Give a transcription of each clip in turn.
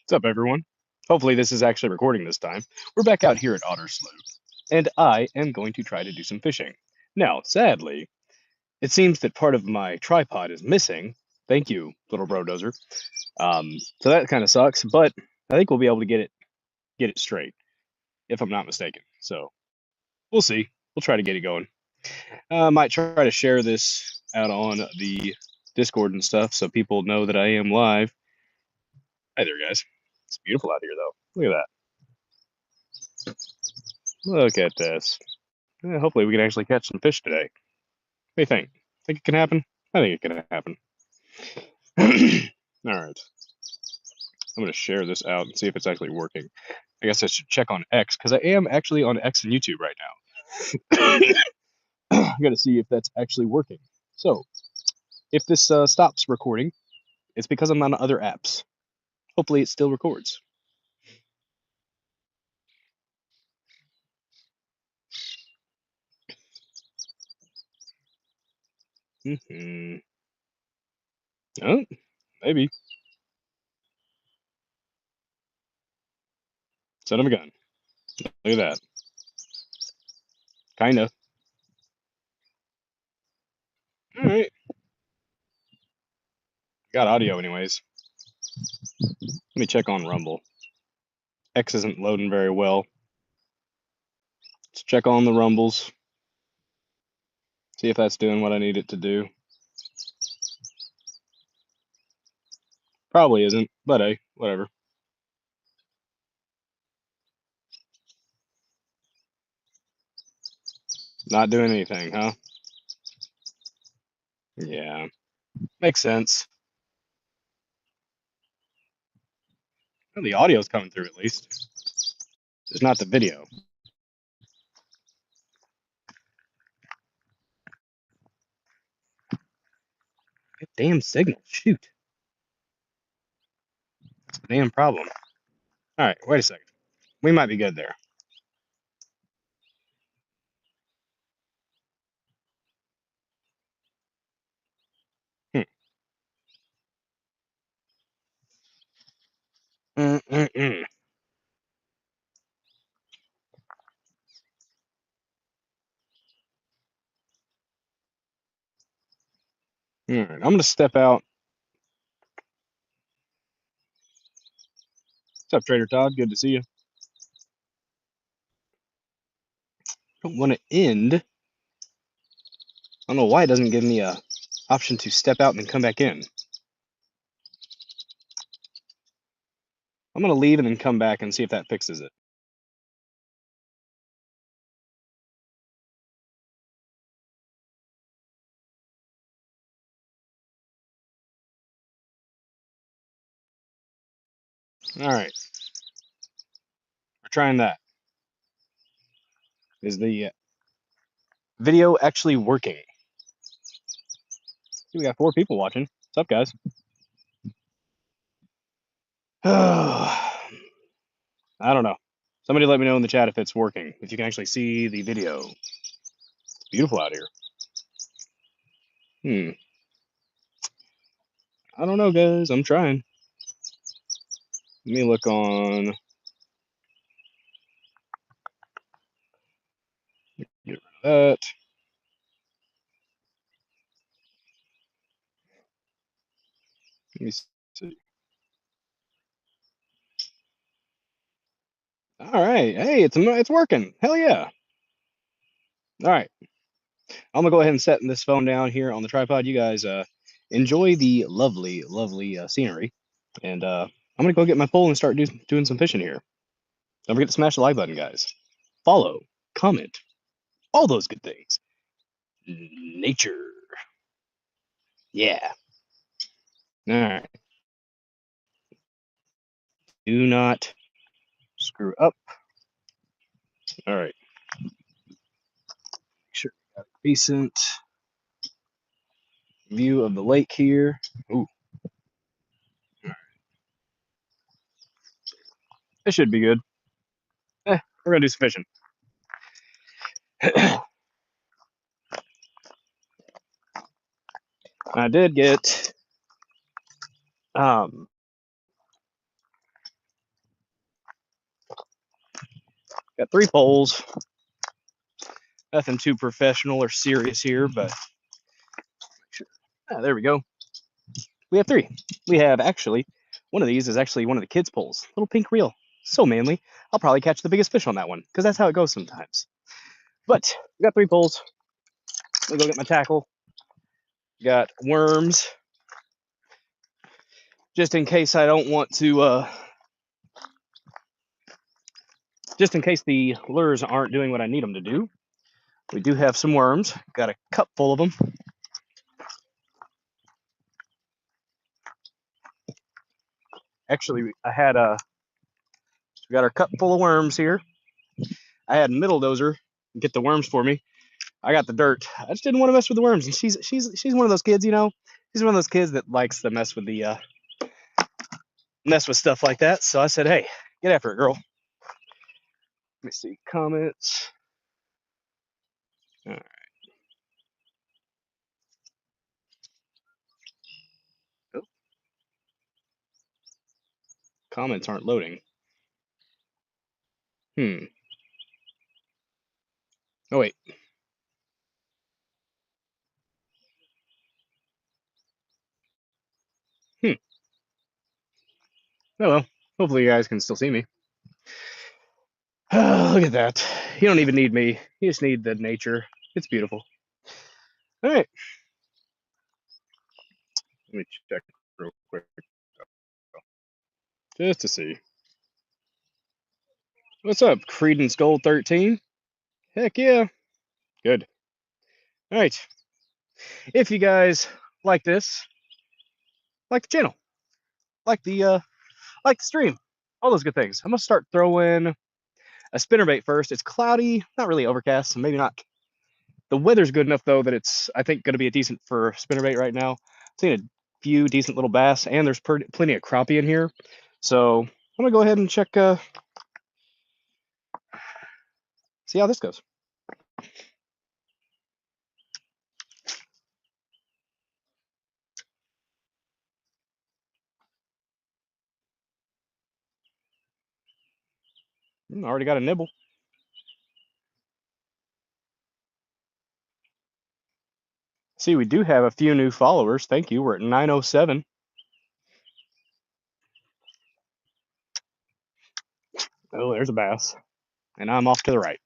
What's up, everyone? Hopefully, this is actually recording this time. We're back out here at Otter Slough, and I am going to try to do some fishing. Now, sadly, it seems that part of my tripod is missing. Thank you, little brodozer. So that kind of sucks, but I think we'll be able to get it straight, if I'm not mistaken. So we'll see. We'll try to get it going. Might try to share this out on the Discord and stuff, so people know that I am live. Hi there, guys. It's beautiful out here, though. Look at that. Look at this. Hopefully we can actually catch some fish today. What do you think? Think it can happen? I think it can happen. Alright. I'm going to share this out and see if it's actually working. I guess I should check on X, because I am actually on X and YouTube right now. I got to see if that's actually working. So, if this stops recording, it's because I'm on other apps. Hopefully it still records. Oh, maybe. Son of a gun. Look at that. Kinda. Alright. Got audio anyways. Let me check on Rumble. X isn't loading very well. Let's check on the Rumbles. See if that's doing what I need it to do. Probably isn't, but hey, whatever. Not doing anything, huh? Yeah. Makes sense. Well, the audio's coming through at least. Just not the video. Damn signal. Shoot. That's a damn problem. Alright, wait a second. We might be good there. Mm-mm-mm. Alright, I'm gonna step out. What's up, Trader Todd? Good to see you. I don't want to end. I don't know why it doesn't give me a option to step out and then come back in. I'm gonna leave and then come back and see if that fixes it. Alright. We're trying that. Is the video actually working? We got 4 people watching. What's up, guys? I don't know. Somebody let me know in the chat if it's working. If you can actually see the video. It's beautiful out here. I don't know, guys. I'm trying. Let me look on. Get rid of that. Let me see. All right. Hey, it's working. Hell yeah. All right. I'm gonna go ahead and set this phone down here on the tripod. You guys enjoy the lovely, lovely scenery, and I'm gonna go get my pole and start doing some fishing here. Don't forget to smash the like button, guys. Follow, comment, all those good things. Nature. Yeah. All right. Do not screw up. All right. Make sure we got a decent view of the lake here. Ooh. Right. This should be good. We're gonna do some fishing. I did get Got 3 poles. Nothing too professional or serious here, but there we go. We have 3. We have actually, one of these is actually one of the kids' poles. Little pink reel. So manly. I'll probably catch the biggest fish on that one, because that's how it goes sometimes. But we got 3 poles. Let me go get my tackle. Got worms. Just in case I don't want to, just in case the lures aren't doing what I need them to do. We do have some worms. Got a cup full of them. Actually, we got our cup full of worms here. I had Middle Dozer get the worms for me. I got the dirt. I just didn't want to mess with the worms, and she's one of those kids, you know. She's one of those kids that likes to mess with stuff like that. So I said, "Hey, get after it, girl." Let me see comments. All right. Oh, comments aren't loading. Oh wait. Hmm. Oh well. Hopefully you guys can still see me. Look at that. You don't even need me. You just need the nature. It's beautiful. All right. Let me check real quick just to see. What's up, Credence Gold 13? Heck yeah. Good. All right. If you guys like this, like the channel, like the stream, all those good things. I'm gonna start throwing a spinnerbait first. It's cloudy, not really overcast, so maybe not. The weather's good enough though that it's, I think, gonna be a decent for spinnerbait right now. I've seen a few decent little bass, and there's plenty of crappie in here. So I'm gonna go ahead and check, see how this goes. Already got a nibble. See, we do have a few new followers. Thank you. We're at 907. Oh, there's a bass. And I'm off to the right.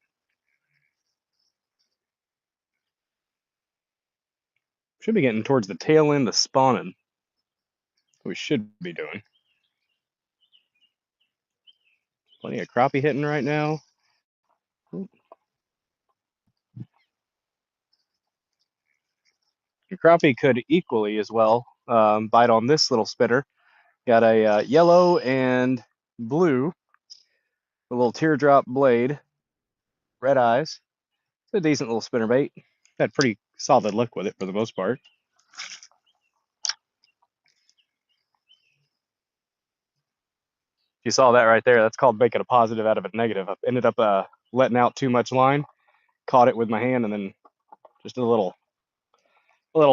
Should be getting towards the tail end of spawning. We should be doing. Plenty of crappie hitting right now. Your crappie could equally as well bite on this little spitter. Got a yellow and blue, a little teardrop blade, red eyes. It's a decent little spinnerbait. Had pretty solid luck with it for the most part. You saw that right there. That's called making a positive out of a negative. I ended up letting out too much line, caught it with my hand, and then just a little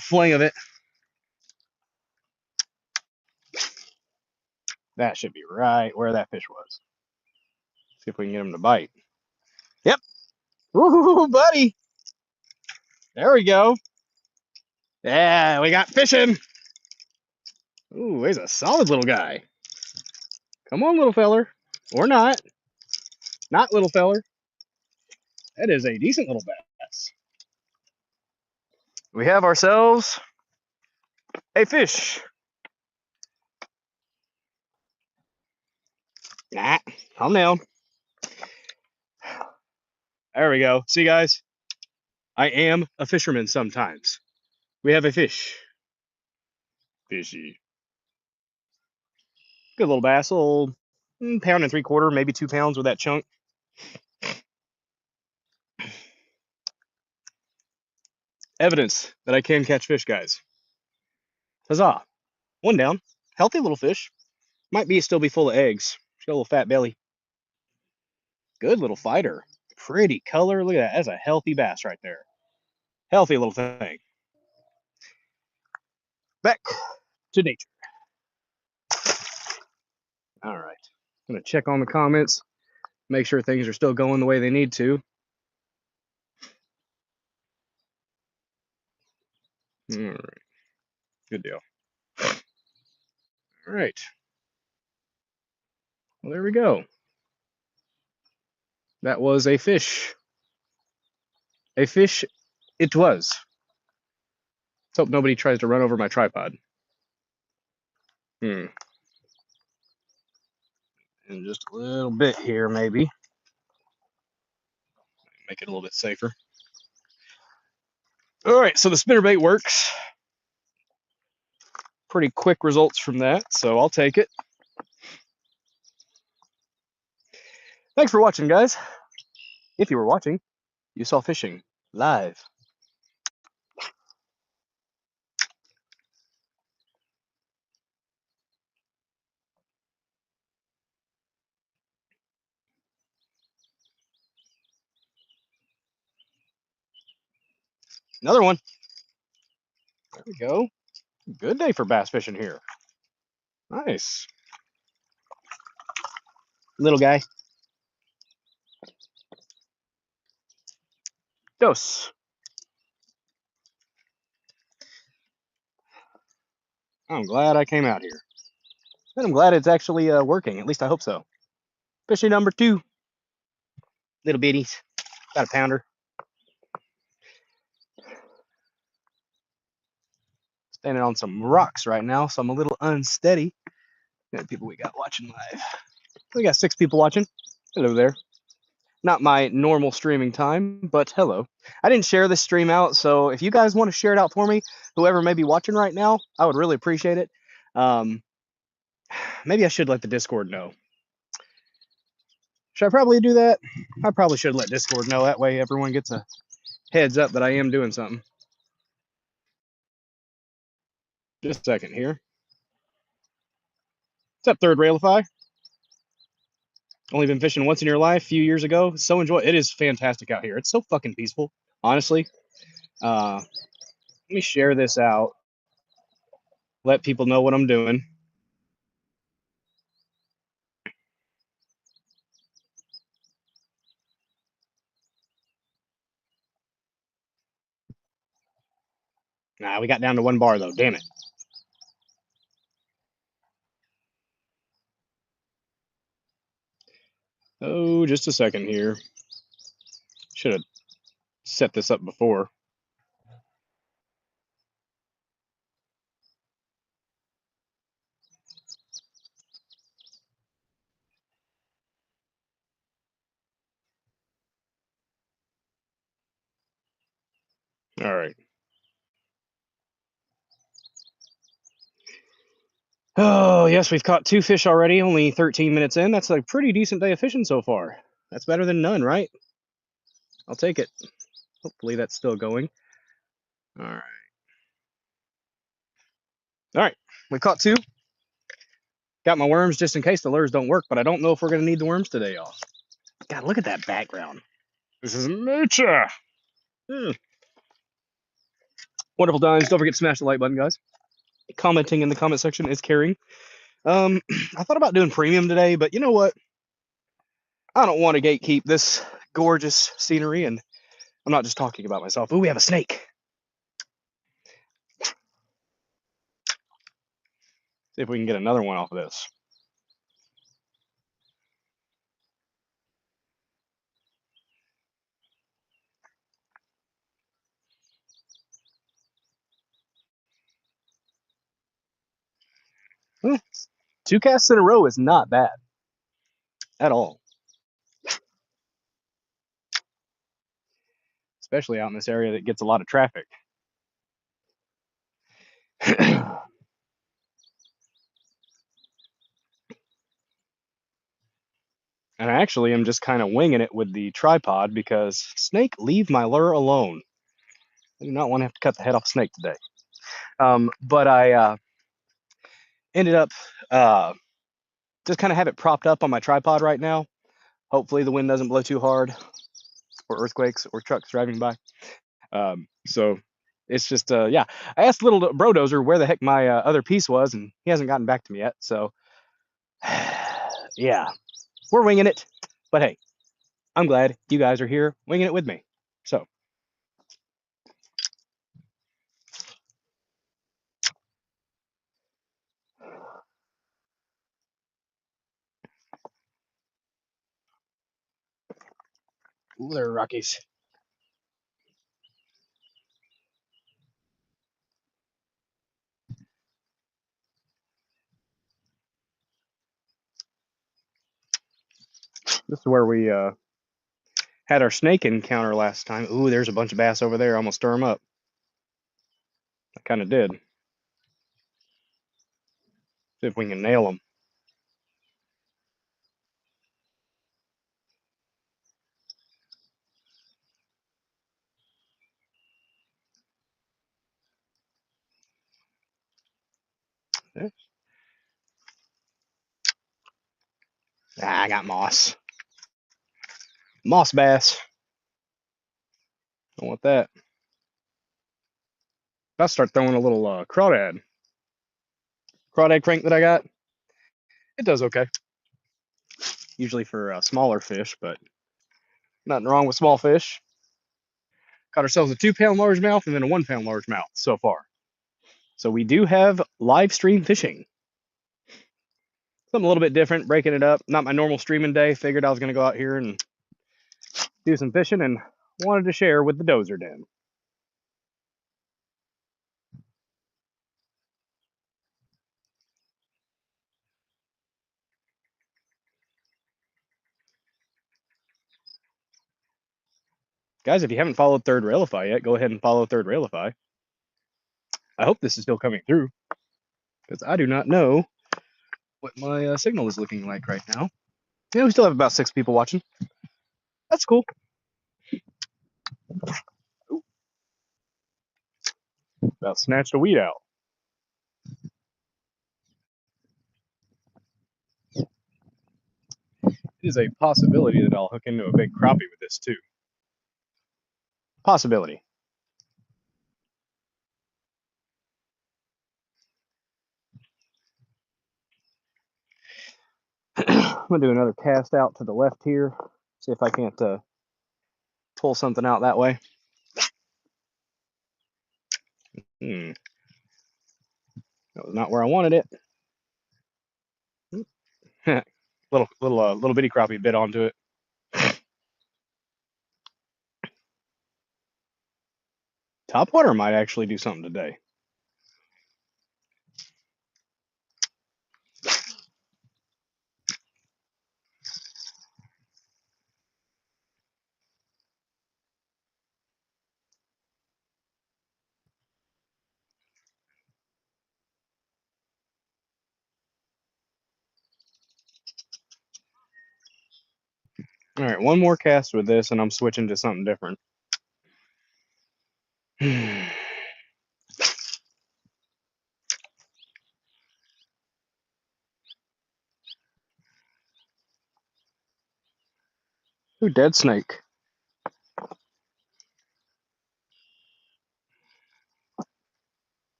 fling of it. That should be right where that fish was. See if we can get him to bite. Yep. Woohoo, buddy. There we go. Yeah, we got fishing. Ooh, he's a solid little guy. Come on, little feller. Or not. Not little feller. That is a decent little bass. We have ourselves a fish. Nah, calm down. There we go. See, guys? I am a fisherman sometimes. We have a fish. Fishy. Good little bass. A little pound and 3/4, maybe 2 pounds with that chunk. Evidence that I can catch fish, guys. Huzzah. One down. Healthy little fish. Might still be full of eggs. She's got a little fat belly. Good little fighter. Pretty color. Look at that. That's a healthy bass right there. Healthy little thing. Back to nature. All right. I'm going to check on the comments. make sure things are still going the way they need to. All right, good deal. All right, well, there we go. That was a fish. A fish it was. Let's hope nobody tries to run over my tripod. And just a little bit here, maybe. Make it a little bit safer. All right, so the spinnerbait works. Pretty quick results from that, so I'll take it. Thanks for watching, guys. If you were watching, you saw fishing live. Another one. There we go. Good day for bass fishing here. Nice. Little guy. Dose. I'm glad I came out here. And I'm glad it's actually working. At least I hope so. Fishing number 2. Little bitties. About a pounder. Standing on some rocks right now, so I'm a little unsteady. Got people we got watching live. We got 6 people watching. Hello there. Not my normal streaming time, but hello. I didn't share this stream out, so if you guys want to share it out for me, whoever may be watching right now, I would really appreciate it. Maybe I should let the Discord know. Should I probably do that? I probably should let Discord know. That way everyone gets a heads up that I am doing something. Just a second here. What's up, Third Railify? Only been fishing once in your life, a few years ago. So enjoy. It is fantastic out here. It's so fucking peaceful, honestly. Let me share this out. Let people know what I'm doing. Nah, we got down to 1 bar though. Damn it. Oh, just a second here. Should have set this up before. All right. Oh, yes, we've caught 2 fish already, only 13 minutes in. That's a pretty decent day of fishing so far. That's better than none, right? I'll take it. Hopefully that's still going. All right. All right, we caught 2. Got my worms just in case the lures don't work, but I don't know if we're going to need the worms today, y'all. God, look at that background. This is nature. Wonderful times. Don't forget to smash the like button, guys. Commenting in the comment section is caring. I thought about doing premium today, but you know what? I don't want to gatekeep this gorgeous scenery, and I'm not just talking about myself. Ooh, we have a snake. See if we can get another one off of this. Well, 2 casts in a row is not bad at all. Especially out in this area that gets a lot of traffic. And I actually am just kind of winging it with the tripod because snake, leave my lure alone. I do not want to have to cut the head off a snake today. But I ended up just kind of have it propped up on my tripod right now. Hopefully the wind doesn't blow too hard, or earthquakes, or trucks driving by. So it's just, yeah. I asked little Brodozer where the heck my other piece was, and he hasn't gotten back to me yet. So, yeah, we're winging it. But hey, I'm glad you guys are here winging it with me. So, ooh, there are Rockies. This is where we had our snake encounter last time. Ooh, there's a bunch of bass over there. I almost stir them up. I kind of did. See if we can nail them. Yeah. Ah, I got moss. Moss bass. Don't want that. I'll start throwing a little crawdad. Crawdad crank that I got. It does okay. Usually for smaller fish, but nothing wrong with small fish. Caught ourselves a 2-pound largemouth and then a 1-pound largemouth so far. So we do have live stream fishing. Something a little bit different, breaking it up. Not my normal streaming day. Figured I was going to go out here and do some fishing and wanted to share with the dozer den. Guys, if you haven't followed Third Railify yet, go ahead and follow Third Railify. I hope this is still coming through, because I do not know what my signal is looking like right now. Yeah, we still have about 6 people watching. That's cool. Ooh, about snatched a weed out. It is a possibility that I'll hook into a big crappie with this too. Possibility. I'm gonna do another cast out to the left here. See if I can't pull something out that way. That was not where I wanted it. little bitty crappie bit onto it. Topwater might actually do something today. All right, one more cast with this, and I'm switching to something different. Ooh, dead snake.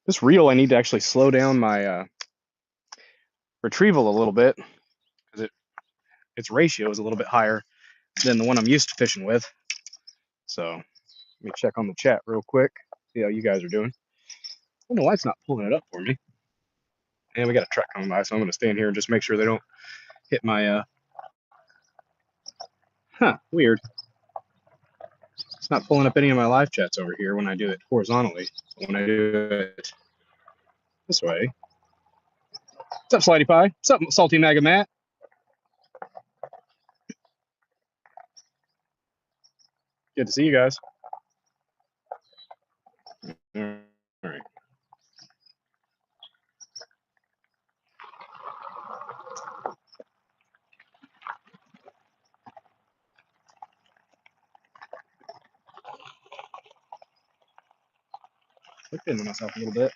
This reel, I need to actually slow down my retrieval a little bit because its ratio is a little bit higher than the one I'm used to fishing with. So let me check on the chat real quick, see how you guys are doing. I don't know why it's not pulling it up for me. And we got a truck coming by, so I'm going to stand here and just make sure they don't hit my. Weird. It's not pulling up any of my live chats over here when I do it horizontally. When I do it this way. What's up, Slidey Pie? What's up, Salty Maga Matt? Good to see you guys. All right. Look into myself a little bit.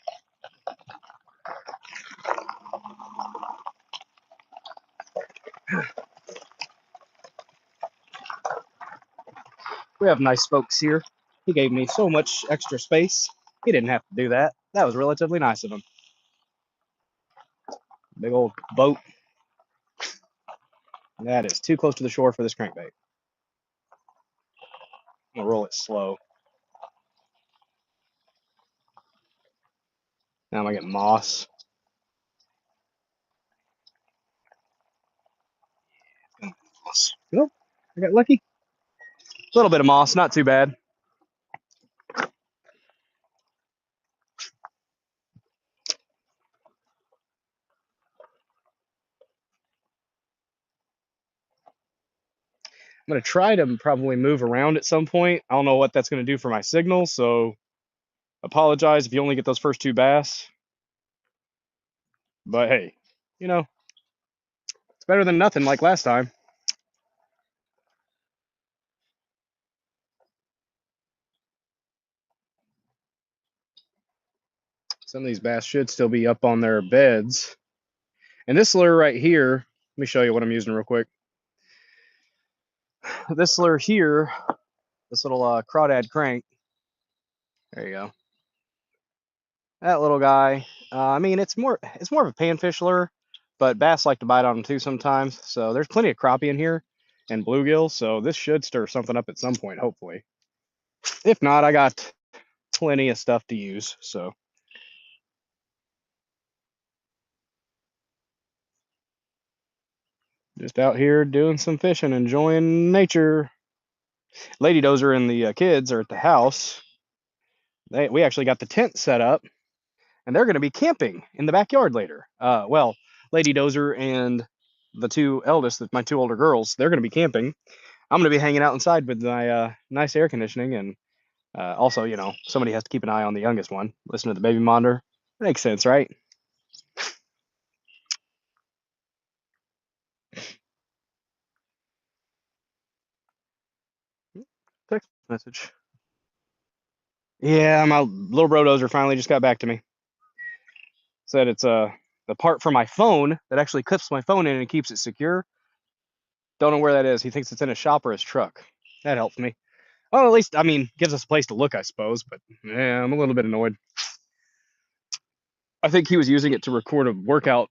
We have nice folks here. He gave me so much extra space. He didn't have to do that. That was relatively nice of him. Big old boat. That is too close to the shore for this crankbait. I'm gonna roll it slow. Now I'm gonna get moss. Nope, I got lucky. A little bit of moss, not too bad. I'm gonna try to probably move around at some point. I don't know what that's gonna do for my signal, so apologize if you only get those first two bass. But hey, you know, it's better than nothing like last time. Some of these bass should still be up on their beds. And this lure right here, let me show you what I'm using real quick. This lure here, this little crawdad crank. There you go. That little guy. I mean, it's more of a panfish lure, but bass like to bite on them too sometimes. So there's plenty of crappie in here and bluegill. So this should stir something up at some point, hopefully. If not, I got plenty of stuff to use. So just out here doing some fishing, enjoying nature. Lady Dozer and the kids are at the house. We actually got the tent set up, and they're going to be camping in the backyard later. Well, Lady Dozer and the two eldest, my two older girls, they're going to be camping. I'm going to be hanging out inside with my nice air conditioning, and also, you know, somebody has to keep an eye on the youngest one. Listen to the baby monitor. Makes sense, right? Text message. Yeah, my little bro Dozer finally just got back to me. Said it's the part for my phone that actually clips my phone in and keeps it secure. Don't know where that is. He thinks it's in a shop or his truck. That helps me. Well, at least, I mean, gives us a place to look, I suppose. But yeah, I'm a little bit annoyed. I think he was using it to record a workout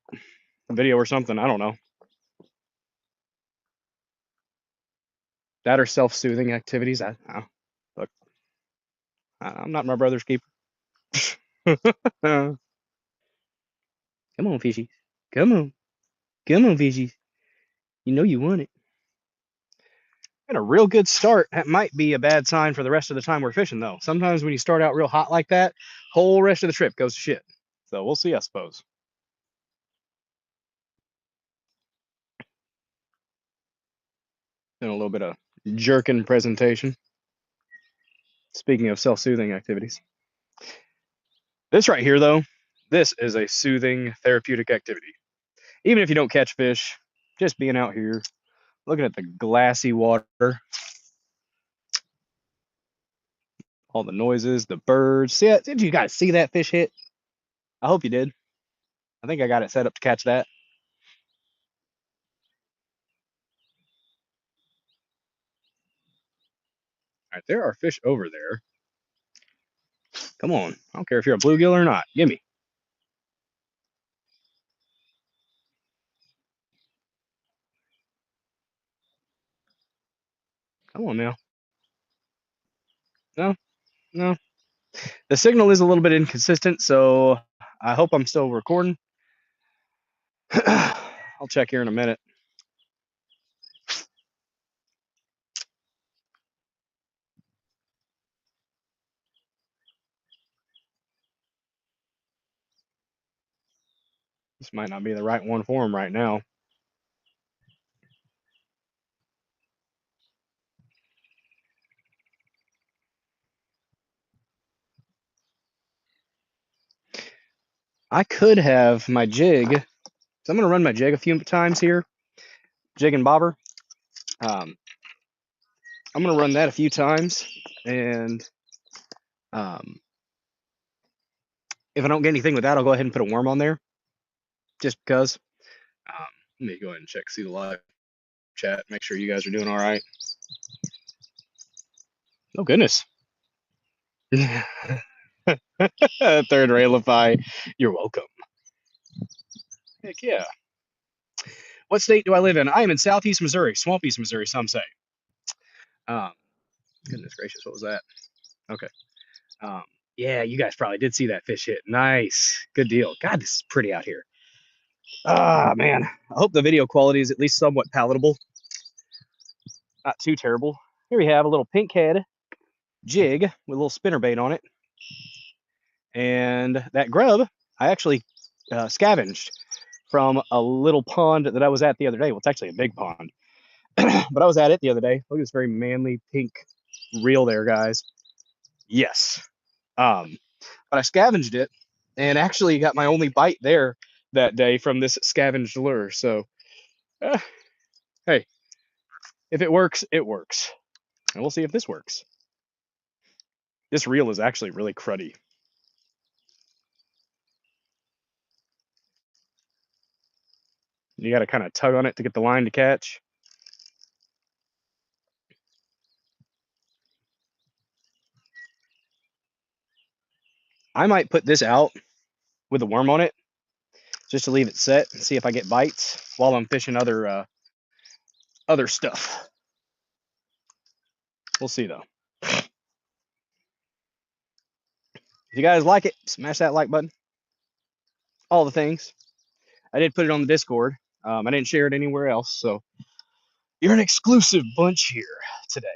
video or something. I don't know. That or self-soothing activities. I don't know. Look, I'm not my brother's keeper. Come on, fishy. Come on. Come on, fishy. You know you want it. And a real good start. That might be a bad sign for the rest of the time we're fishing, though. Sometimes when you start out real hot like that, whole rest of the trip goes to shit. So we'll see, I suppose. And a little bit of jerkin presentation. Speaking of self-soothing activities. This right here, though, this is a soothing therapeutic activity. Even if you don't catch fish, just being out here, looking at the glassy water, all the noises, the birds. See it? Did you guys see that fish hit? I hope you did. I think I got it set up to catch that. All right, there are fish over there. Come on. I don't care if you're a bluegill or not. Gimme. Come on now. No, no. The signal is a little bit inconsistent, so I hope I'm still recording. I'll check here in a minute. This might not be the right one for him right now. I could have my jig. So I'm going to run my jig a few times here. Jig and bobber. I'm going to run that a few times. And if I don't get anything with that, I'll go ahead and put a worm on there. Just because. Let me go ahead and check, see the live chat, make sure you guys are doing all right. Oh, goodness. Third Railify, you're welcome. Heck yeah. What state do I live in? I am in Southeast Missouri, Swampeast Missouri, some say. Um, Goodness gracious, what was that? Okay. Um, yeah, you guys probably did see that fish hit. Nice. Good deal. God, this is pretty out here. Ah, man. I hope the video quality is at least somewhat palatable. Not too terrible. Here we have a little pink head jig with a little spinnerbait on it. And that grub, I actually scavenged from a little pond that I was at the other day. Well, it's actually a big pond, but I was at it the other day. Look at this very manly pink reel there, guys. Yes. But I scavenged it and actually got my only bite there that day from this scavenged lure. So, uh, hey, if it works, it works. And we'll see if this works. This reel is actually really cruddy. You got to kind of tug on it to get the line to catch. I might put this out with a worm on it just to leave it set and see if I get bites while I'm fishing other stuff. We'll see though. If you guys like it, smash that like button. All the things. I did put it on the Discord. I didn't share it anywhere else, so you're an exclusive bunch here today.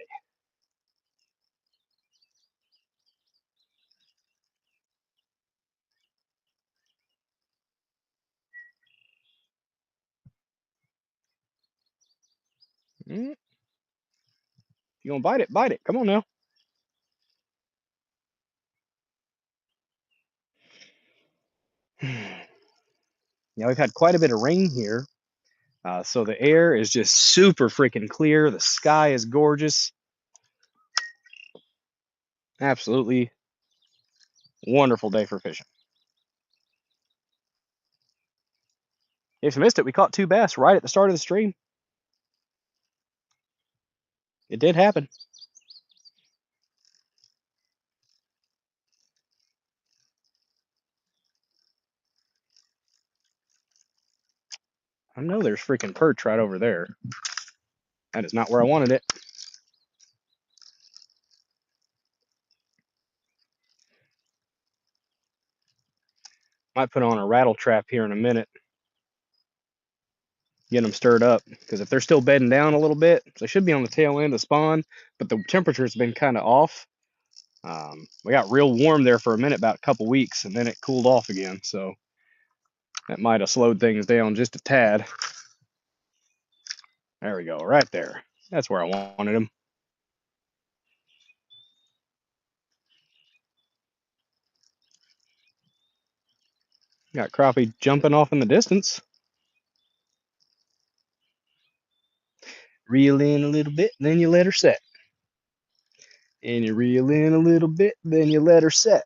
If you gonna bite it, bite it. Come on now. Now we've had quite a bit of rain here, so the air is just super freaking clear. The sky is gorgeous. Absolutely wonderful day for fishing. If you missed it, we caught 2 bass right at the start of the stream. It did happen. I know there's freaking perch right over there. That is not where I wanted it. Might put on a rattle trap here in a minute. Get them stirred up, because if they're still bedding down a little bit, they should be on the tail end of spawn, but the temperature's been kind of off. We got real warm there for a minute, about a couple weeks, and then it cooled off again, so that might have slowed things down just a tad. There we go, right there. That's where I wanted them. Got crappie jumping off in the distance. Reel in a little bit, then you let her set. And you reel in a little bit, then you let her set.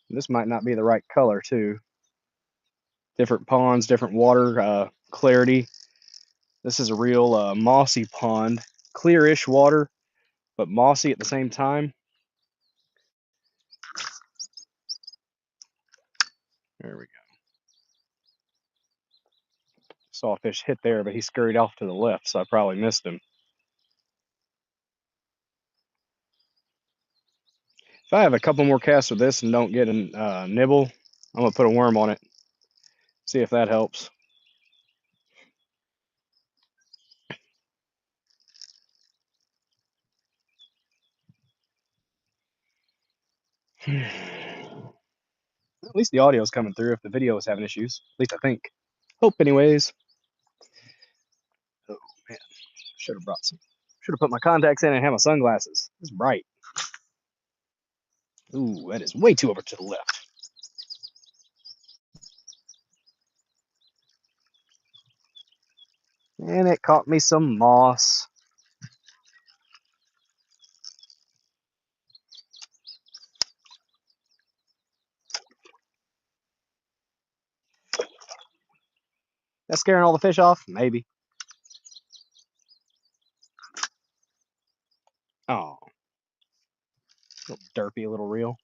This might not be the right color, too. Different ponds, different water clarity. This is a real mossy pond. Clearish water, but mossy at the same time. There we go. Saw a fish hit there, but he scurried off to the left, so I probably missed him. If I have a couple more casts with this and don't get a nibble, I'm going to put a worm on it. See if that helps. At least the audio's coming through if the video is having issues. At least I think. Hope anyways. Oh man, should have brought some. Should have put my contacts in and had my sunglasses. It's bright. Ooh, that is way too over to the left. And it caught me some moss. That's scaring all the fish off? Maybe. Oh. Little derpy little reel.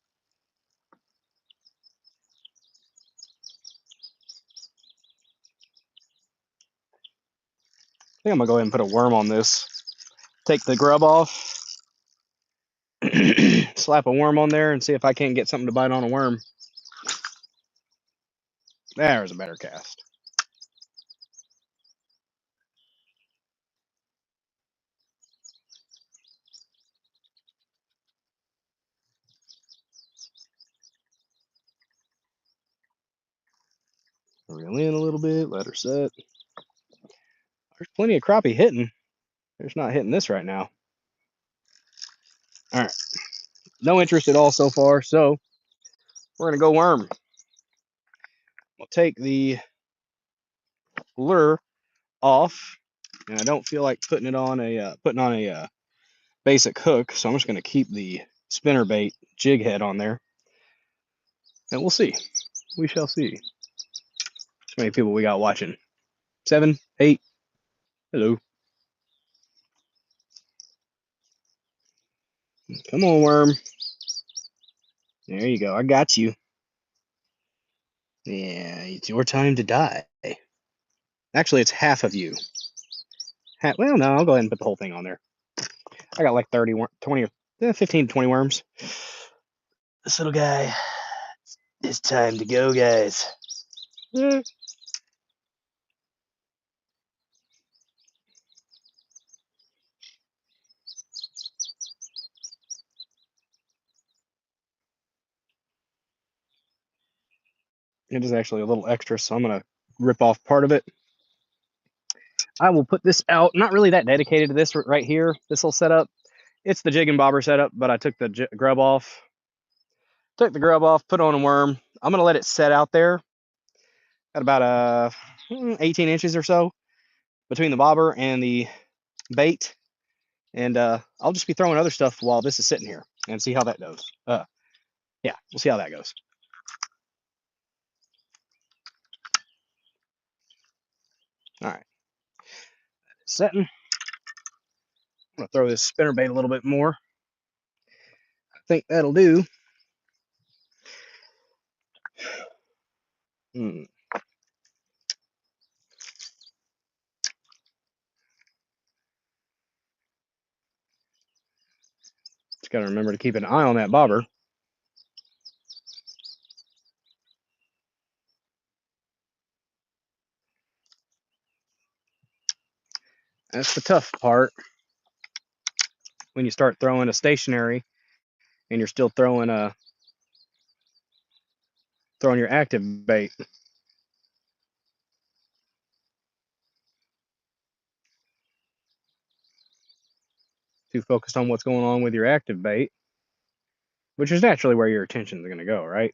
think I'm gonna go ahead and put a worm on this. Take the grub off, slap a worm on there, and see if I can't get something to bite on a worm. There's a better cast. Reel in a little bit, let her set. There's plenty of crappie hitting. There's not hitting this right now. All right. No interest at all so far, so we're going to go worm. We'll take the lure off, and I don't feel like putting on a basic hook, so I'm just going to keep the spinnerbait jig head on there, and we'll see. We shall see. How many people we got watching? 7, 8. Hello. Come on, worm. There you go. I got you. Yeah, it's your time to die. Actually, it's half of you. Well, no, I'll go ahead and put the whole thing on there. I got like 30, 20, 15, 20 worms. This little guy, it's time to go, guys. Yeah. It is actually a little extra, so I'm going to rip off part of it. I will put this out. Not really that dedicated to this right here, this little setup. It's the jig and bobber setup, but I took the grub off. Took the grub off, put on a worm. I'm going to let it set out there at about 18 inches or so between the bobber and the bait. And I'll just be throwing other stuff while this is sitting here and see how that goes. Yeah, we'll see how that goes. All right. Setting. I'm going to throw this spinnerbait a little bit more. I think that'll do. Just got to remember to keep an eye on that bobber. That's the tough part when you start throwing a stationary and you're still throwing your active bait. Too focused on what's going on with your active bait, which is naturally where your attention is going to go, right?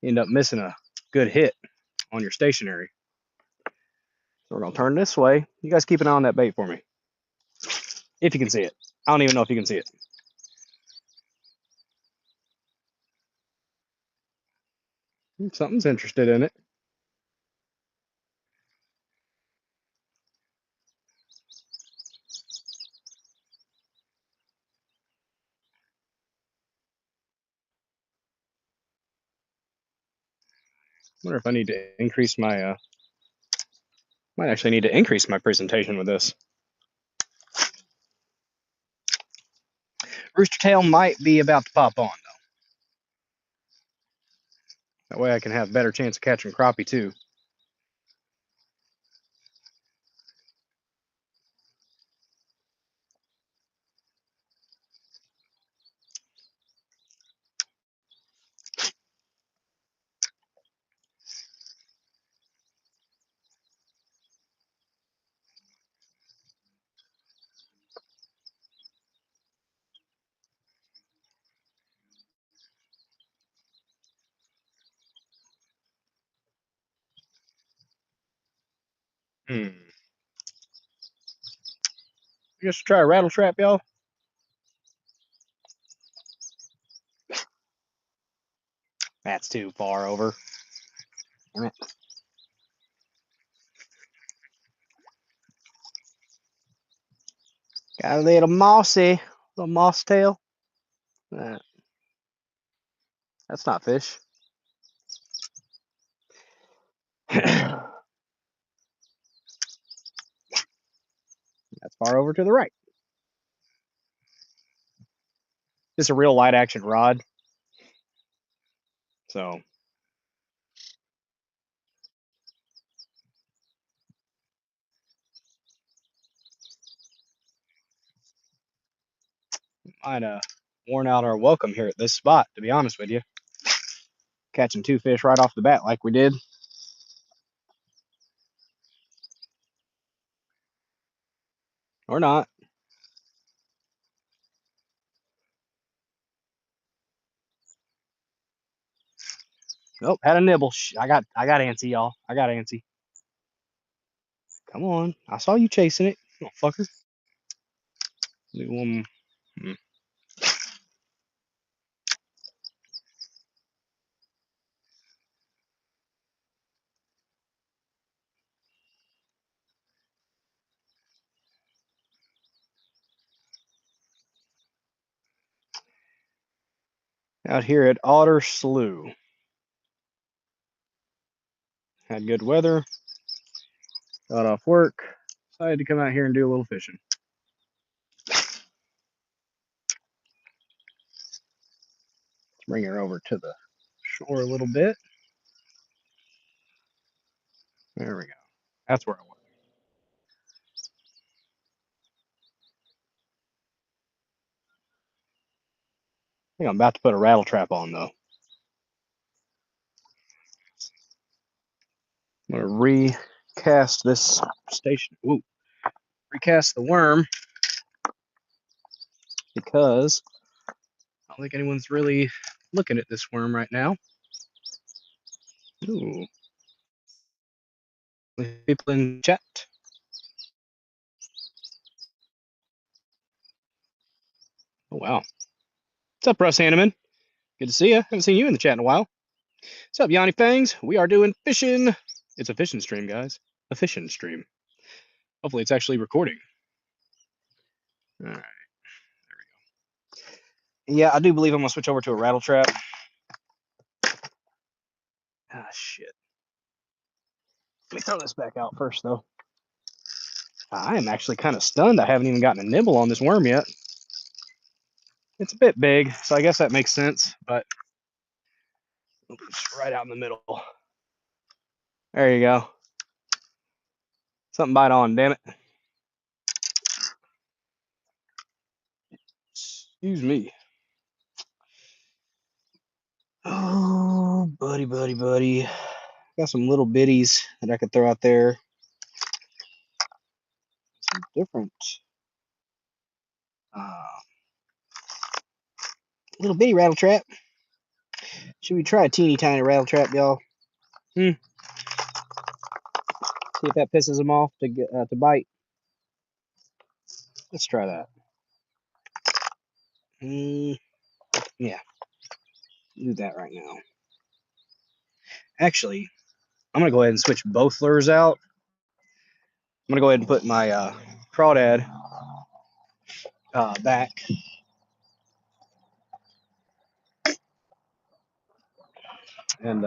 You end up missing a good hit on your stationary. So we're going to turn this way. You guys keep an eye on that bait for me. If you can see it. I don't even know if you can see it. Something's interested in it. Wonder if I need to increase my might actually need to increase my presentation with this. Rooster tail might be about to pop on though. That way I can have better chance of catching crappie too. I guess try a rattle trap, y'all. That's too far over. Damn it. Got a little mossy, little moss tail. That's not fish. far over to the right. This is a real light action rod. So might have worn out our welcome here at this spot, to be honest with you. Catching 2 fish right off the bat like we did. Or not. Nope, had a nibble. I got antsy, y'all. I got antsy. Come on. I saw you chasing it, fucker. Do one. Out here at Otter Slough. Had good weather. Got off work. Decided to come out here and do a little fishing. Let's bring her over to the shore a little bit. There we go. That's where I want. I think I'm about to put a rattle trap on though. I'm gonna recast this station. Ooh, recast the worm because I don't think anyone's really looking at this worm right now. Ooh, people in chat. Oh wow. What's up, Russ Hanneman? Good to see you. Haven't seen you in the chat in a while. What's up, Yanni Fangs? We are doing fishing. It's a fishing stream, guys. A fishing stream. Hopefully, it's actually recording. All right. There we go. Yeah, I do believe I'm gonna switch over to a rattle trap. Ah, shit. Let me throw this back out first, though. I am actually kind of stunned. I haven't even gotten a nibble on this worm yet. It's a bit big, so I guess that makes sense, but it's right out in the middle. There you go. Something bite on, damn it. Excuse me. Oh, buddy, buddy, buddy. Got some little bitties that I could throw out there. Some different little bitty rattle trap. Should we try a teeny tiny rattle trap, y'all? See if that pisses them off to bite. Let's try that. Yeah, do that right now. Actually, I'm gonna go ahead and switch both lures out. I'm gonna go ahead and put my crawdad back. And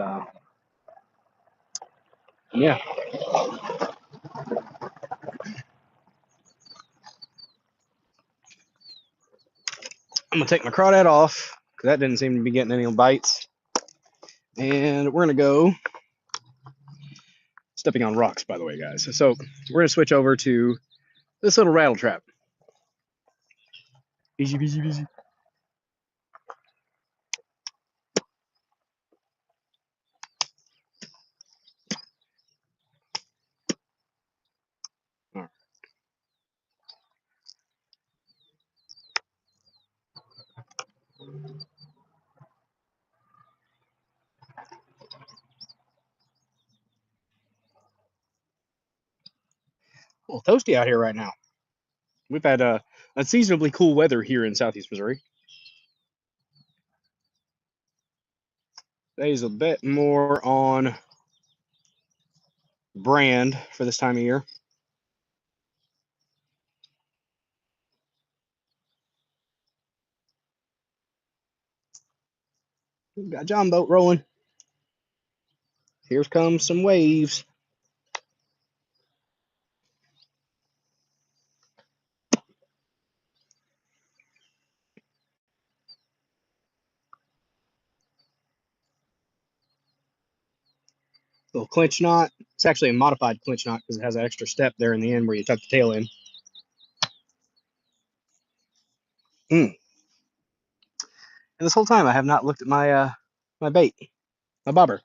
yeah. I'm gonna take my crawdad off because that didn't seem to be getting any bites. And we're gonna go stepping on rocks, by the way, guys. So we're gonna switch over to this little rattle trap. Easy, easy, easy. A little toasty out here right now. We've had unseasonably cool weather here in Southeast Missouri. Today's a bit more on brand for this time of year. We've got John boat rolling. Here comes some waves. Little clinch knot. It's actually a modified clinch knot because it has an extra step there in the end where you tuck the tail in. And this whole time I have not looked at my my bait, my bobber.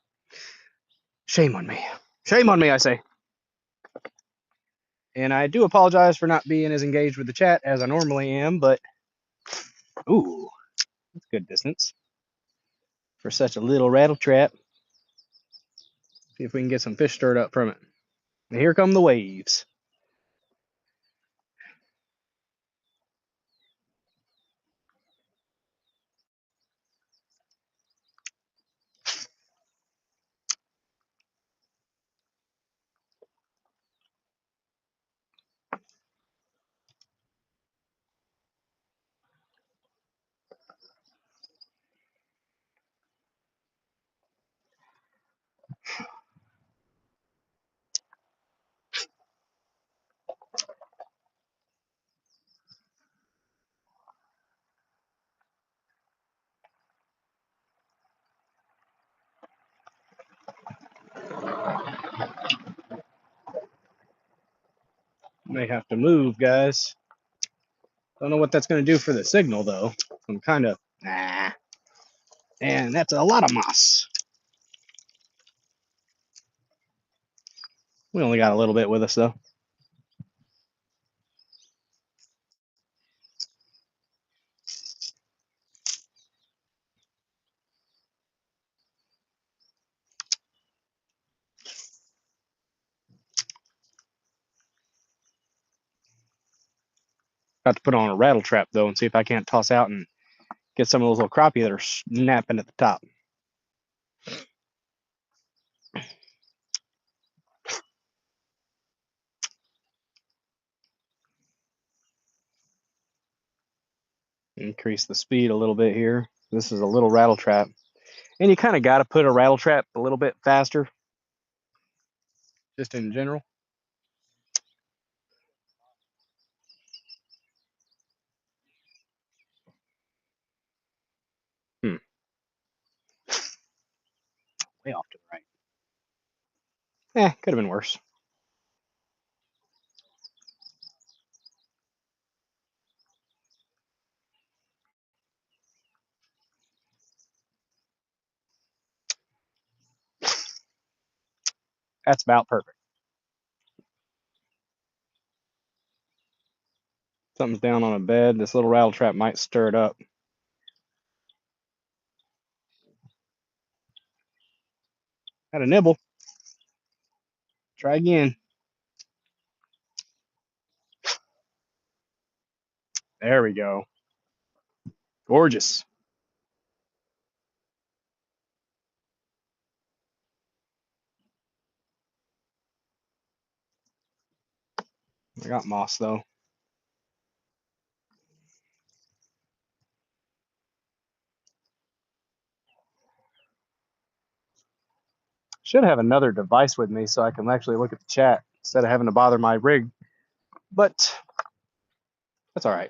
Shame on me. Shame on me, I say. And I do apologize for not being as engaged with the chat as I normally am, but ooh, that's good distance for such a little rattle trap. See if we can get some fish stirred up from it. And here come the waves. May have to move, guys. Don't know what that's going to do for the signal, though. I'm kind of, nah. And that's a lot of moss. We only got a little bit with us, though. Got to put on a rattle trap, though, and see if I can't toss out and get some of those little crappie that are snapping at the top. Increase the speed a little bit here. This is a little rattle trap. And you kind of got to put a rattle trap a little bit faster, just in general. Way off to the right. Could have been worse. That's about perfect. Something's down on a bed. This little rattle trap might stir it up. Had a nibble. Try again. There we go. Gorgeous. I got moss, though. Should have another device with me so I can actually look at the chat instead of having to bother my rig. But that's all right.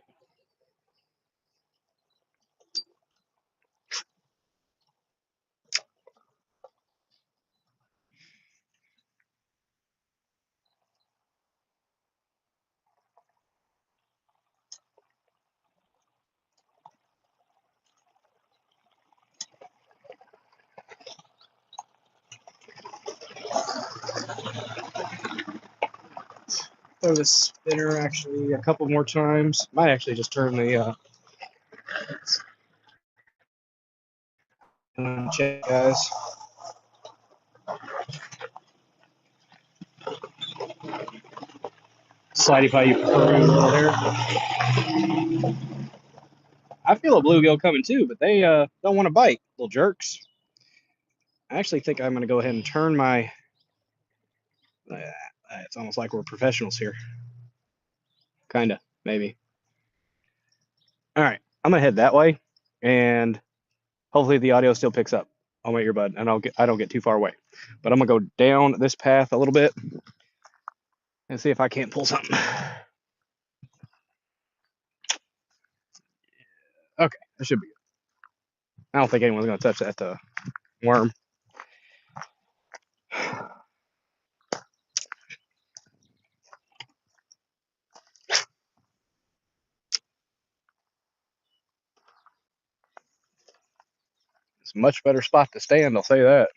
Throw this spinner actually a couple more times. Might actually just turn the check, guys. Slidey pie, you prefer a little there. I feel a bluegill coming too, but they don't want to bite, little jerks. I actually think I'm going to go ahead and turn my. It's almost like we're professionals here. Kinda, maybe. All right, I'm gonna head that way, and hopefully the audio still picks up on my earbud, and I don't get too far away. But I'm gonna go down this path a little bit and see if I can't pull something. Okay, that should be good. I don't think anyone's gonna touch that worm. It's a much better spot to stand, I'll say that.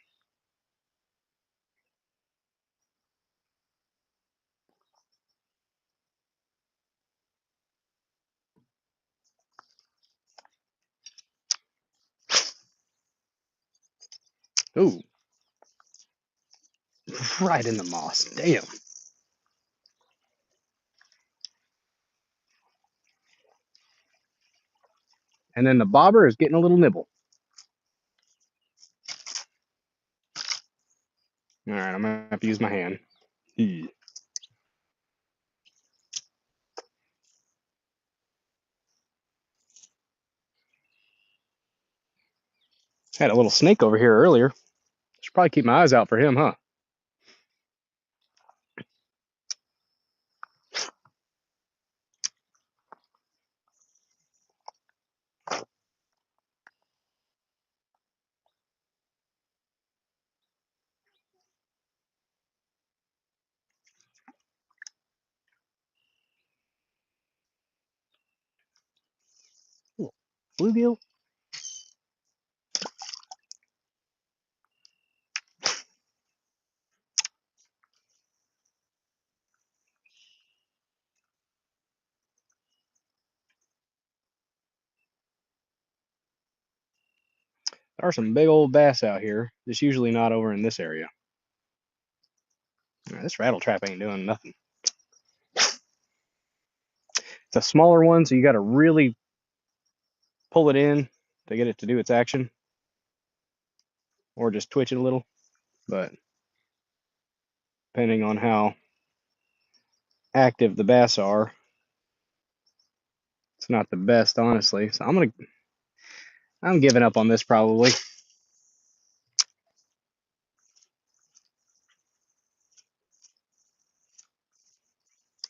Ooh, right in the moss. Damn. And then the bobber is getting a little nibble. All right, I'm gonna have to use my hand. Had a little snake over here earlier. Should probably keep my eyes out for him, huh? Ooh, bluegill. There are some big old bass out here. Just usually not over in this area. This rattle trap ain't doing nothing. It's a smaller one, so you got to really pull it in to get it to do its action, or just twitch it a little. But depending on how active the bass are, it's not the best, honestly. So I'm giving up on this probably.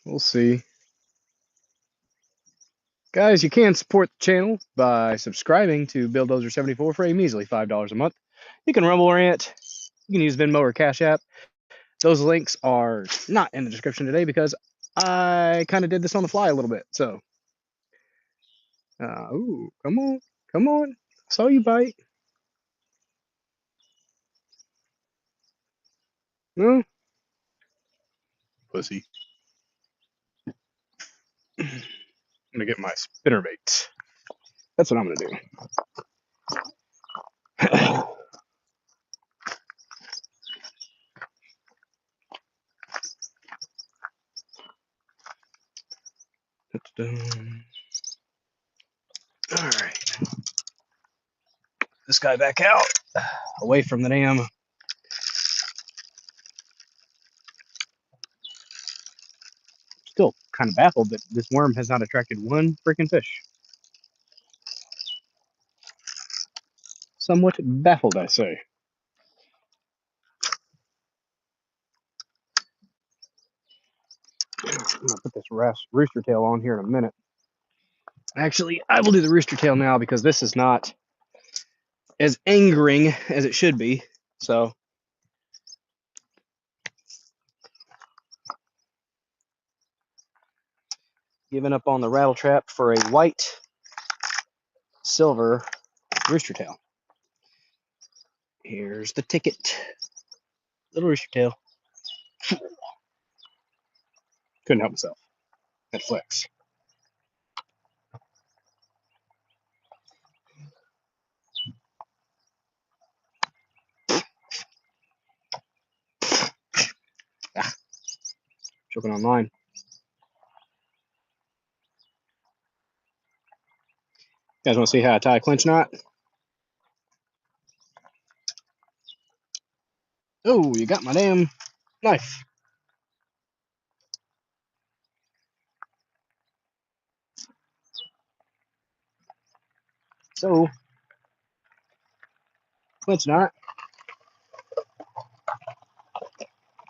We'll see. Guys, you can support the channel by subscribing to Bulldozer74 for a measly $5 a month. You can Rumble Rant. You can use Venmo or Cash App. Those links are not in the description today because I kind of did this on the fly a little bit. So, ooh, come on, come on. Saw you bite. No, pussy. I'm gonna get my spinnerbait. That's what I'm gonna do. All right, this guy back out, away from the dam. Still kind of baffled that this worm has not attracted one freaking fish. Somewhat baffled, I say. I'm gonna put this rooster tail on here in a minute. Actually, I will do the rooster tail now because this is not as angering as it should be. So, giving up on the rattle trap for a white silver rooster tail. Here's the ticket. Little rooster tail. Couldn't help myself. That flex. Ah, choking on line. You guys want to see how I tie a clinch knot? Oh, you got my damn knife. So, clinch knot.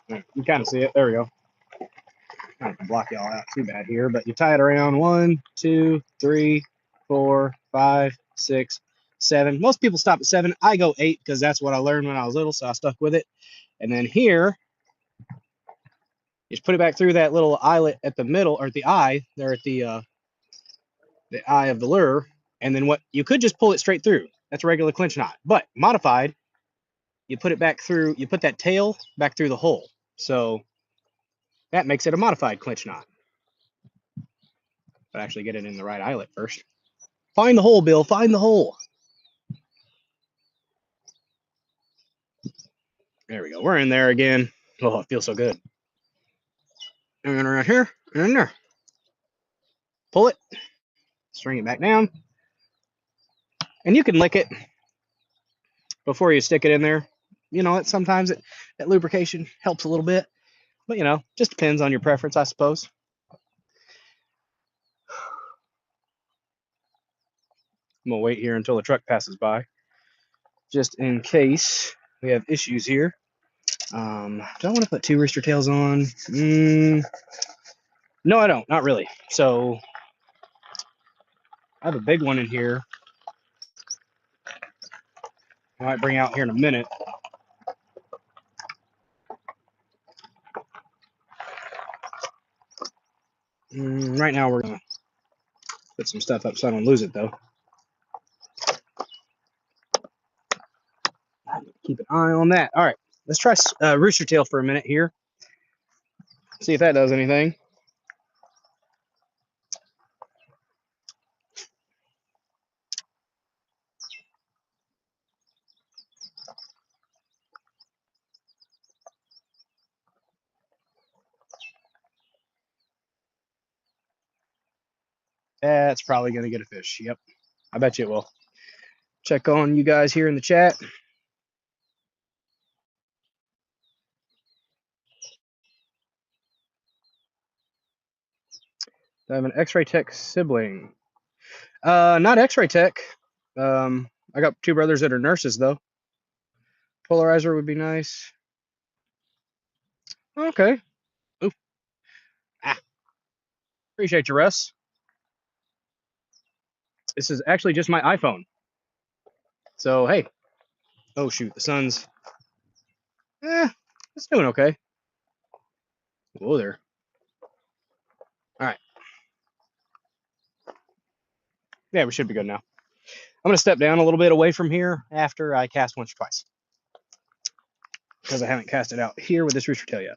You can kind of see it. There we go. I don't have to block y'all out too bad here, but you tie it around 1, 2, 3, 4, 5, 6, 7. Most people stop at 7. I go 8 because that's what I learned when I was little, so I stuck with it. And then here, you just put it back through that little eyelet at the middle, or the eye there at the eye of the lure. And then what you could just pull it straight through. That's a regular clinch knot. But modified, you put it back through, you put that tail back through the hole. So that makes it a modified clinch knot. But actually get it in the right eyelet first. Find the hole, Bill. Find the hole. There we go. We're in there again. Oh, it feels so good. And right here, and in there. Pull it. String it back down. And you can lick it before you stick it in there. You know, sometimes that lubrication helps a little bit. But, you know, just depends on your preference, I suppose. I'm going to wait here until the truck passes by, just in case we have issues here. Do I want to put 2 rooster tails on? No, I don't. Not really. So I have a big one in here. I might bring out here in a minute. Right now we're going to put some stuff up so I don't lose it, though. Keep an eye on that. All right, let's try rooster tail for a minute here. See if that does anything. That's probably going to get a fish. Yep, I bet you it will. Check on you guys here in the chat. I have an X-Ray Tech sibling. Not X-Ray Tech. I got 2 brothers that are nurses, though. Polarizer would be nice. Okay. Ooh. Appreciate you, Russ. This is actually just my iPhone. So, hey. Oh, shoot. The sun's... it's doing okay. Whoa there. All right. Yeah, we should be good now. I'm going to step down a little bit away from here after I cast once or twice, because I haven't cast it out here with this rooster tail yet.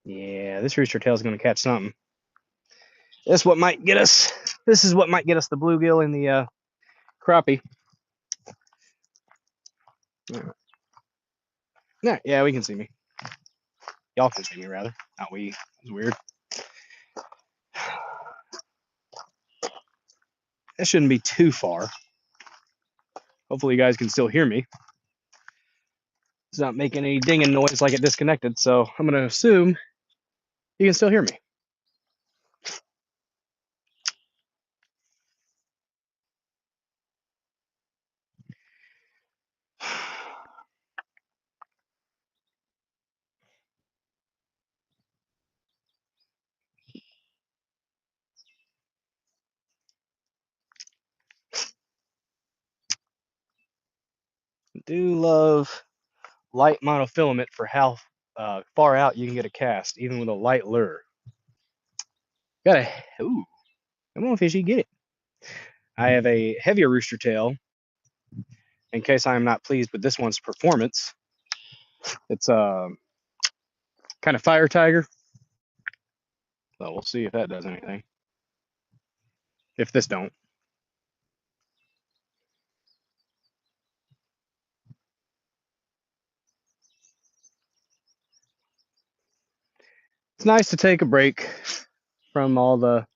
Yeah, this rooster tail is going to catch something. This is what might get us. This is what might get us the bluegill and the crappie. Yeah, we can see me. Y'all can see me, rather. Not we. It was weird. That shouldn't be too far. Hopefully you guys can still hear me. It's not making any dinging noise like it disconnected, so I'm going to assume you can still hear me. I do love light monofilament for how far out you can get a cast, even with a light lure. Ooh, come on, fishy, get it. I have a heavier rooster tail in case I am not pleased with this one's performance. It's kind of fire tiger. So we'll see if that does anything. If this don't. It's nice to take a break from all the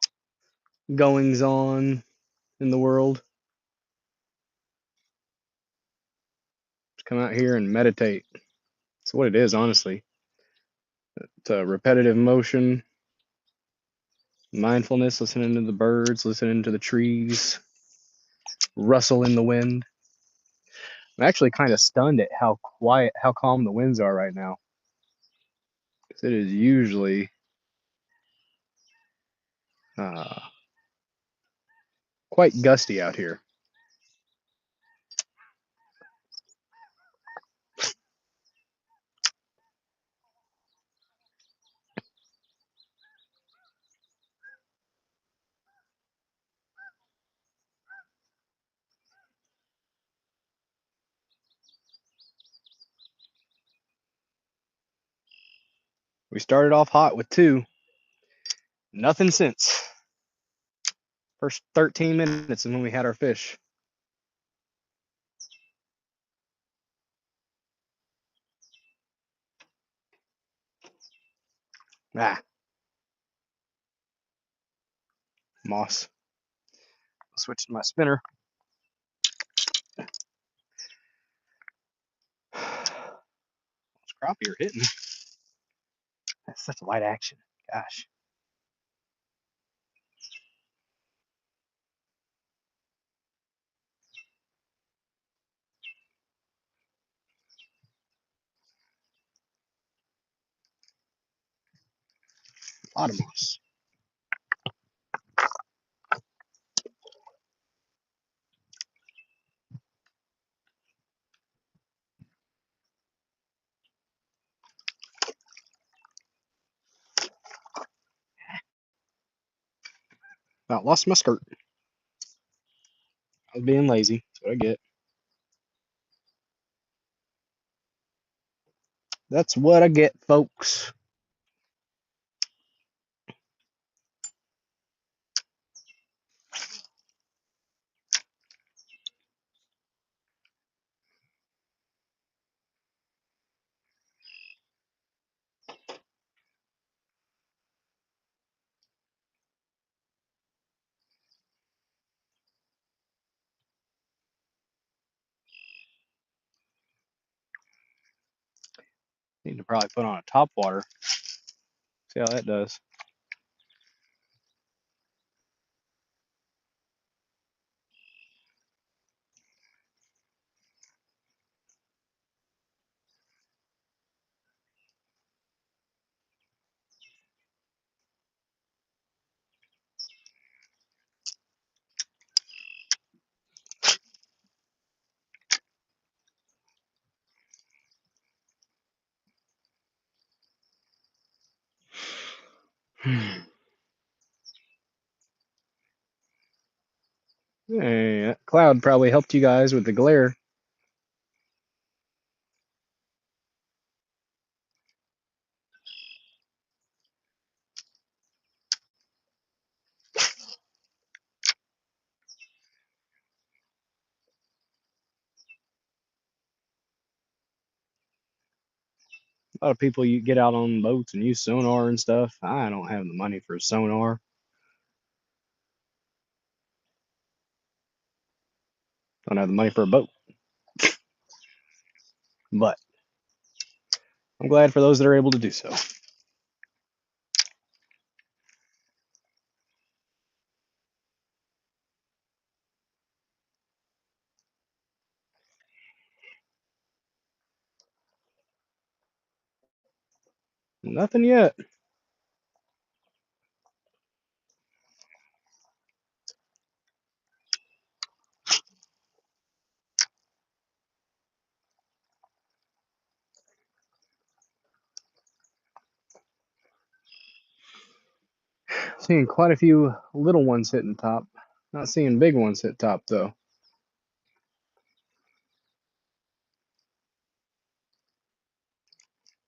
goings on in the world. Just come out here and meditate. It's what it is, honestly. It's a repetitive motion, mindfulness, listening to the birds, listening to the trees, rustle in the wind. I'm actually kind of stunned at how quiet, how calm the winds are right now. Because it is usually quite gusty out here. We started off hot with 2. Nothing since. First 13 minutes and when we had our fish. Ah, moss. I'll switch to my spinner. Those crappie are hitting. That's such light action. Gosh. A lot of moss. About lost my skirt. I was being lazy. That's what I get. That's what I get, folks. Need to probably put on a top water. See how that does. Hey, that cloud probably helped you guys with the glare. A lot of people you get out on boats and use sonar and stuff. I don't have the money for a sonar. Don't have the money for a boat. But I'm glad for those that are able to do so. Nothing yet. Seeing quite a few little ones hitting top. Not seeing big ones hit top though.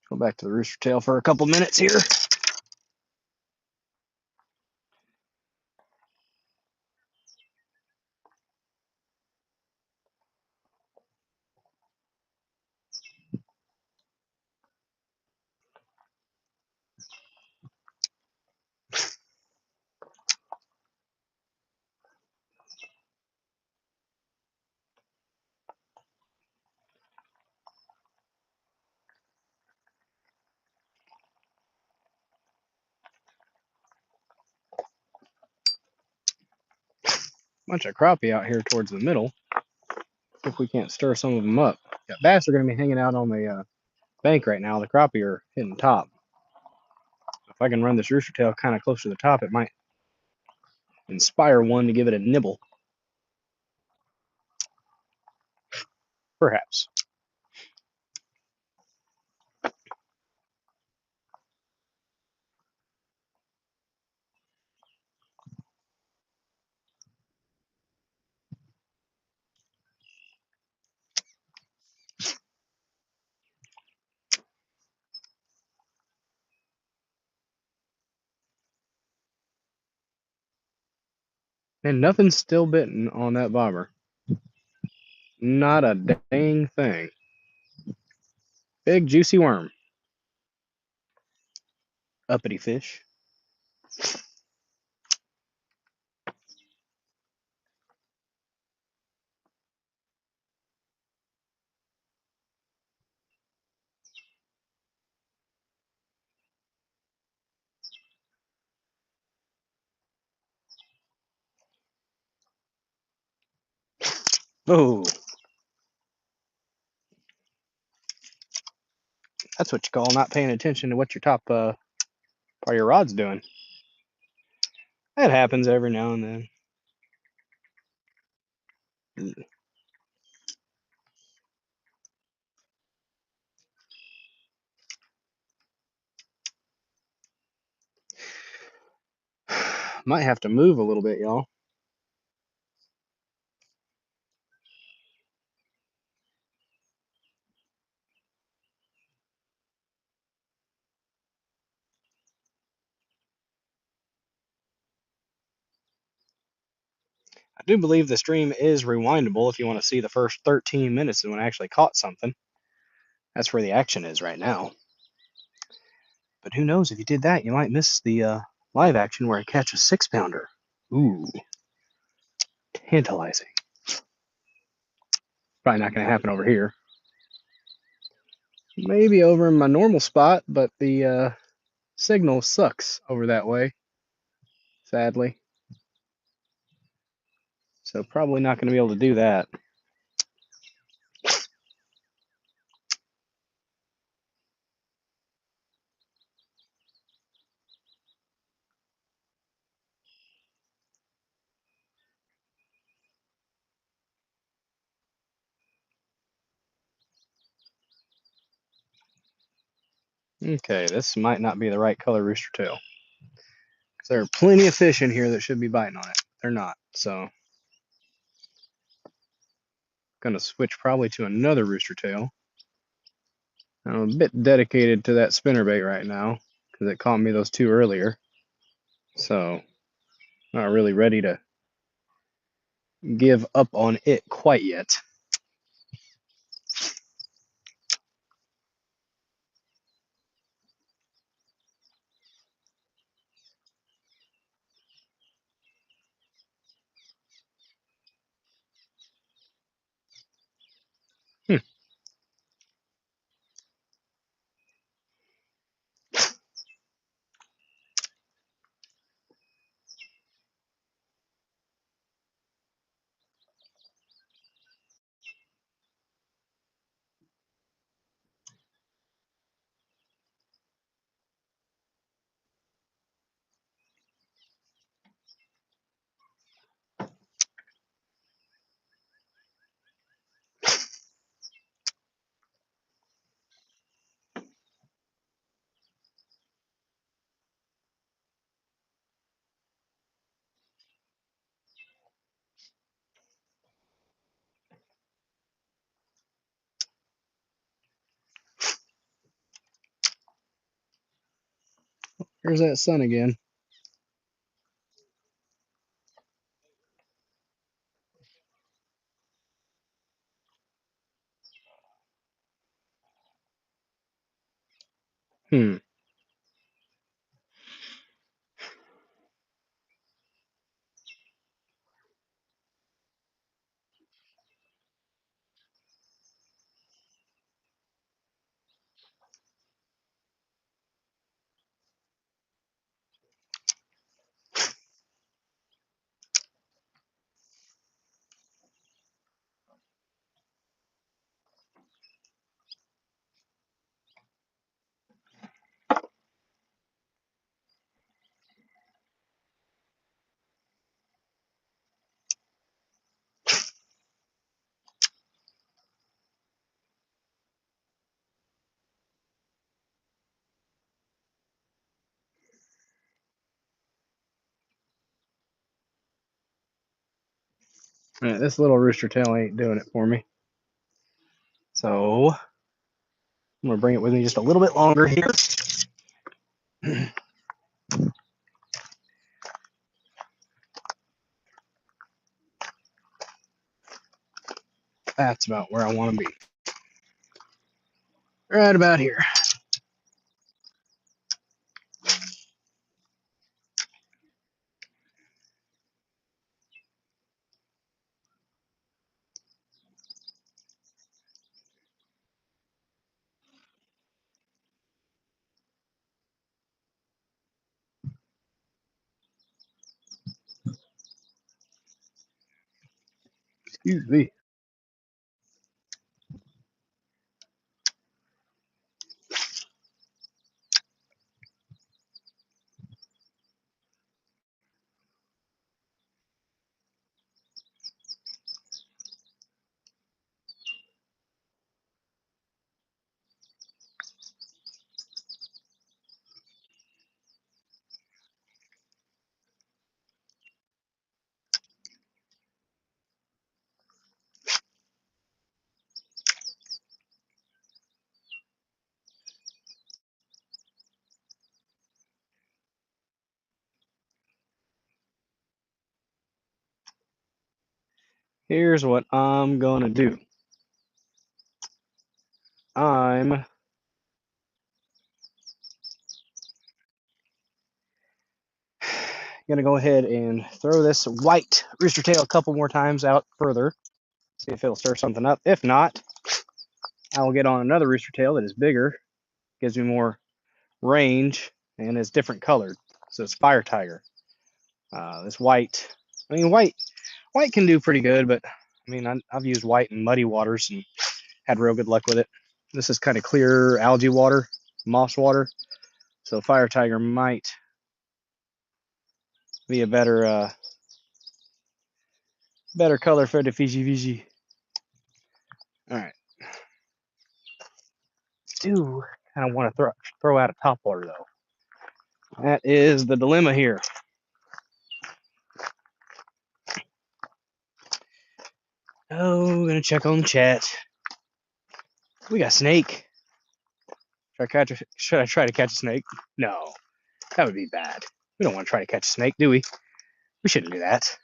Go back to the rooster tail for a couple minutes here. Bunch of crappie out here towards the middle. See if we can't stir some of them up. Yeah, bass are going to be hanging out on the bank right now. The crappie are hitting top. If I can run this rooster tail kind of close to the top, it might inspire one to give it a nibble. Perhaps. And nothing's still bitten on that bobber. Not a dang thing. Big juicy worm. Uppity fish. Oh, that's what you call not paying attention to what your top part of your rod's doing. That happens every now and then. Might have to move a little bit, y'all. I do believe the stream is rewindable if you want to see the first 13 minutes when I actually caught something. That's where the action is right now. But who knows, if you did that, you might miss the live action where I catch a 6-pounder. Ooh, tantalizing. Probably not going to happen over here. Maybe over in my normal spot, but the signal sucks over that way, sadly. So probably not going to be able to do that. Okay, this might not be the right color rooster tail. Because there are plenty of fish in here that should be biting on it. They're not, so going to switch probably to another rooster tail. I'm a bit dedicated to that spinnerbait right now because it caught me those two earlier. So not really ready to give up on it quite yet. Here's that sun again. Hmm. All right, this little rooster tail ain't doing it for me. So I'm gonna bring it with me just a little bit longer here. That's about where I want to be. Right about here. Excuse me. Here's what I'm going to do. I'm going to go ahead and throw this white rooster tail a couple more times out further. See if it'll stir something up. If not, I will get on another rooster tail that is bigger, gives me more range, and is different colored. So it's fire tiger. This white, I mean white can do pretty good, but I mean I've used white in muddy waters and had real good luck with it. This is kind of clear algae water, moss water, so fire tiger might be a better color for the Fiji. All right. Do kind of want to throw out a top water though. That is the dilemma here. Oh, gonna check on chat. We got snake. Should I try to catch a snake? No, that would be bad. We don't want to try to catch a snake, do we? We shouldn't do that.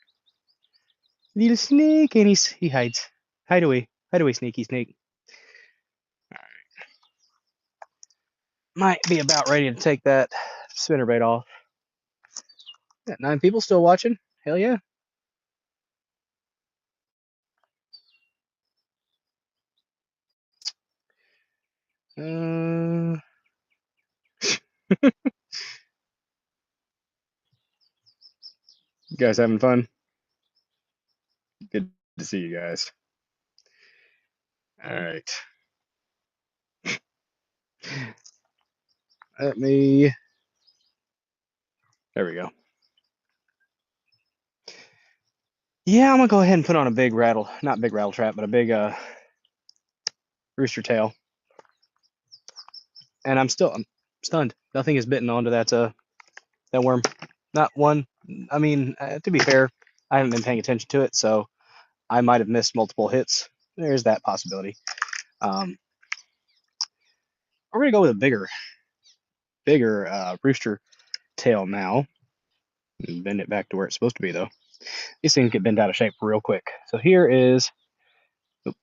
Little snake, and he hides. Hide away, sneaky snake. All right. Might be about ready to take that spinnerbait off. Got 9 people still watching. Hell yeah. You guys having fun? Good to see you guys. All right. Let me. There we go. Yeah, I'm gonna go ahead and put on a big not big rattle trap, but a big rooster tail. And I'm stunned. Nothing is bitten onto that worm. Not one. I mean, to be fair, I haven't been paying attention to it, so I might have missed multiple hits. There's that possibility. We're gonna go with a bigger rooster tail now. Bend it back to where it's supposed to be, though. These things get bent out of shape real quick. So here is, there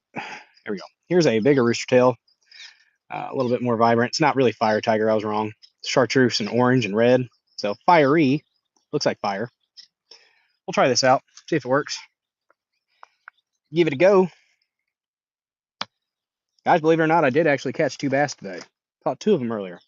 we go. Here's a bigger rooster tail, a little bit more vibrant. It's not really fire tiger. I was wrong. Chartreuse and orange and red. So fiery, looks like fire. We'll try this out, see if it works. Give it a go. Guys, believe it or not, I did actually catch 2 bass today. Caught 2 of them earlier.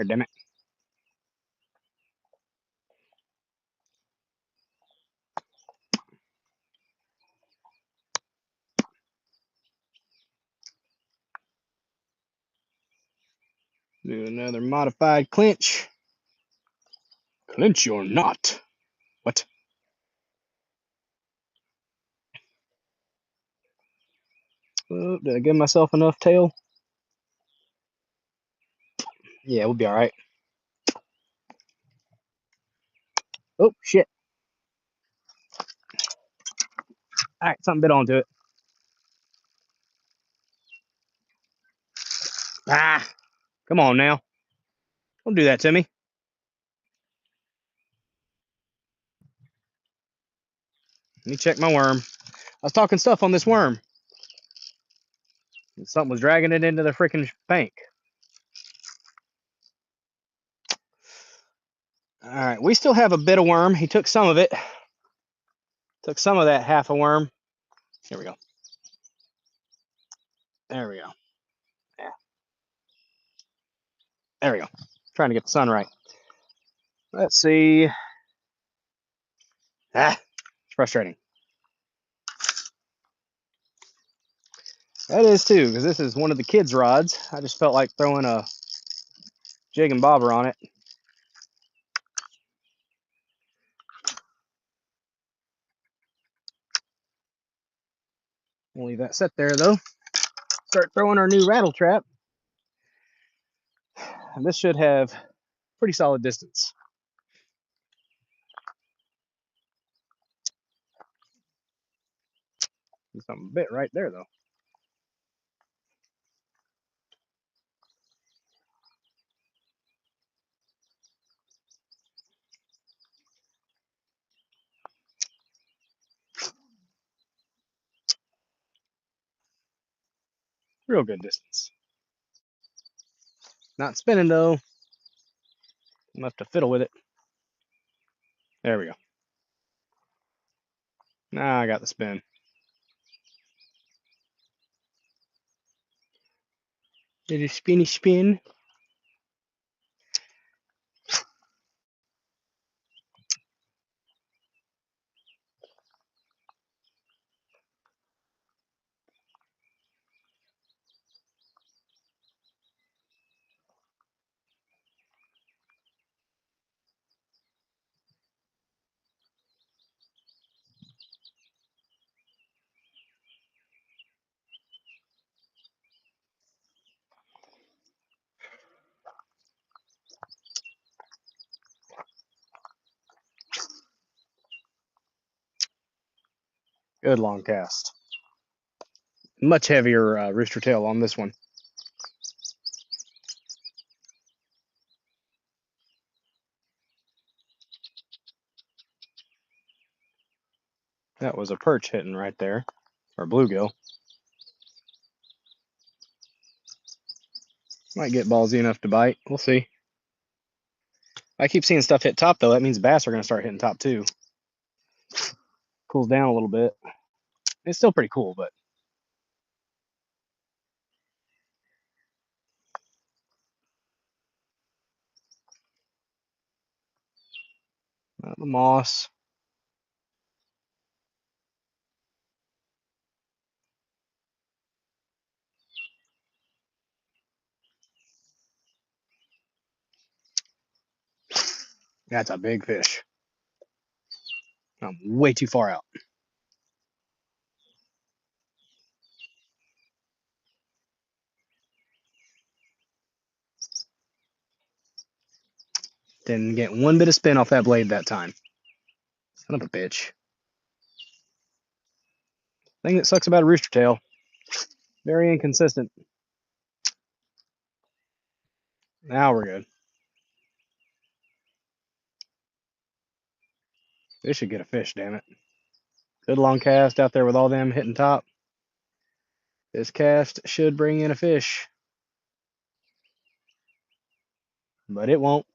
Damn it. Do another modified clinch. Clinch or not. What? Oh, did I give myself enough tail? Yeah, we'll be all right. Oh, shit. All right, something bit onto it. Ah, come on now. Don't do that to me. Let me check my worm. I was talking stuff on this worm. And something was dragging it into the freaking bank. All right, we still have a bit of worm. He took some of it. Took some of that half a worm. Here we go. There we go. Yeah. There we go. Trying to get the sun right. Let's see. It's frustrating. That is too, because this is one of the kids' rods. I just felt like throwing a jig and bobber on it. We'll leave that set there though. Start throwing our new rattle trap. And this should have pretty solid distance. There's something bit right there though. Real good distance. Not spinning though. Enough to fiddle with it. There we go. Now I got the spin. Did a spinny spin. Good long cast. Much heavier rooster tail on this one. That was a perch hitting right there, or bluegill. Might get ballsy enough to bite. We'll see. I keep seeing stuff hit top though. That means bass are going to start hitting top too. Cools down a little bit. It's still pretty cool, but the moss. That's a big fish. I'm way too far out. Didn't get one bit of spin off that blade that time. Son of a bitch. Thing that sucks about a rooster tail. Very inconsistent. Now we're good. This should get a fish, damn it. Good long cast out there with all them hitting top. This cast should bring in a fish. But it won't.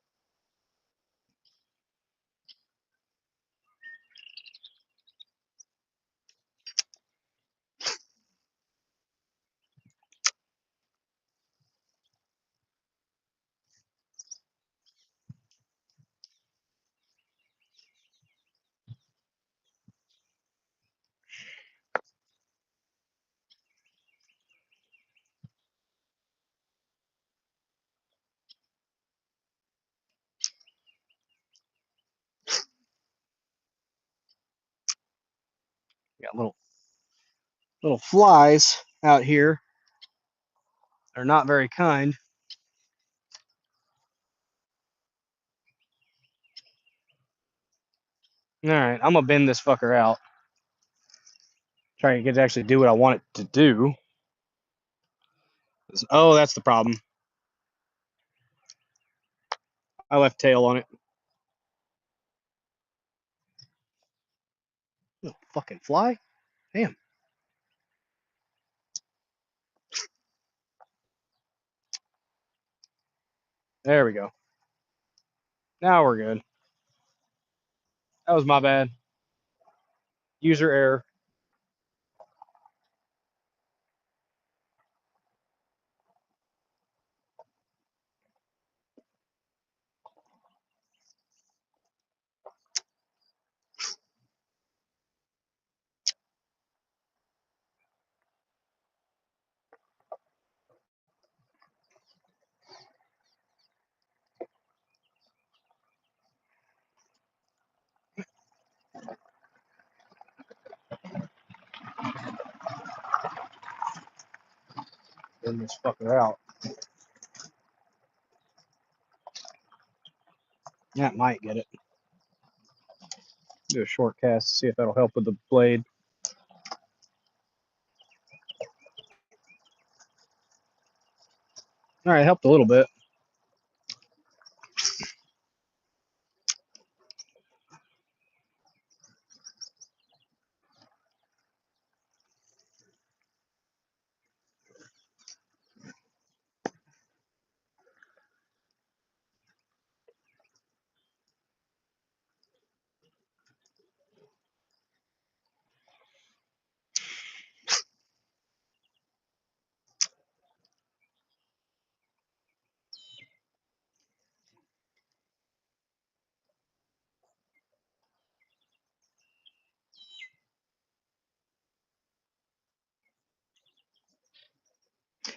Got little flies out here. They're not very kind. All right, I'm gonna bend this fucker out. Try to get to actually do what I want it to do. Oh, that's the problem. I left tail on it. Oh, fucking fly. Damn. There we go. Now we're good. That was my bad. User error. Getting this fucker out. That might get it. Do a short cast, see if that'll help with the blade. All right, helped a little bit.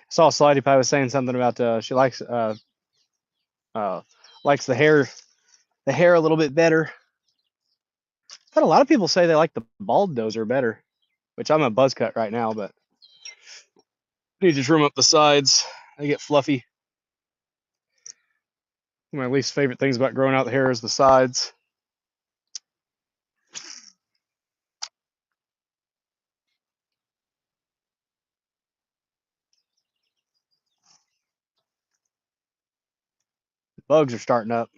Saw Slidey Pie was saying something about she likes the hair a little bit better. But a lot of people say they like the bald dozer better, which I'm a buzz cut right now, but you just trim up the sides. They get fluffy. My least favorite things about growing out the hair is the sides. Bugs are starting up.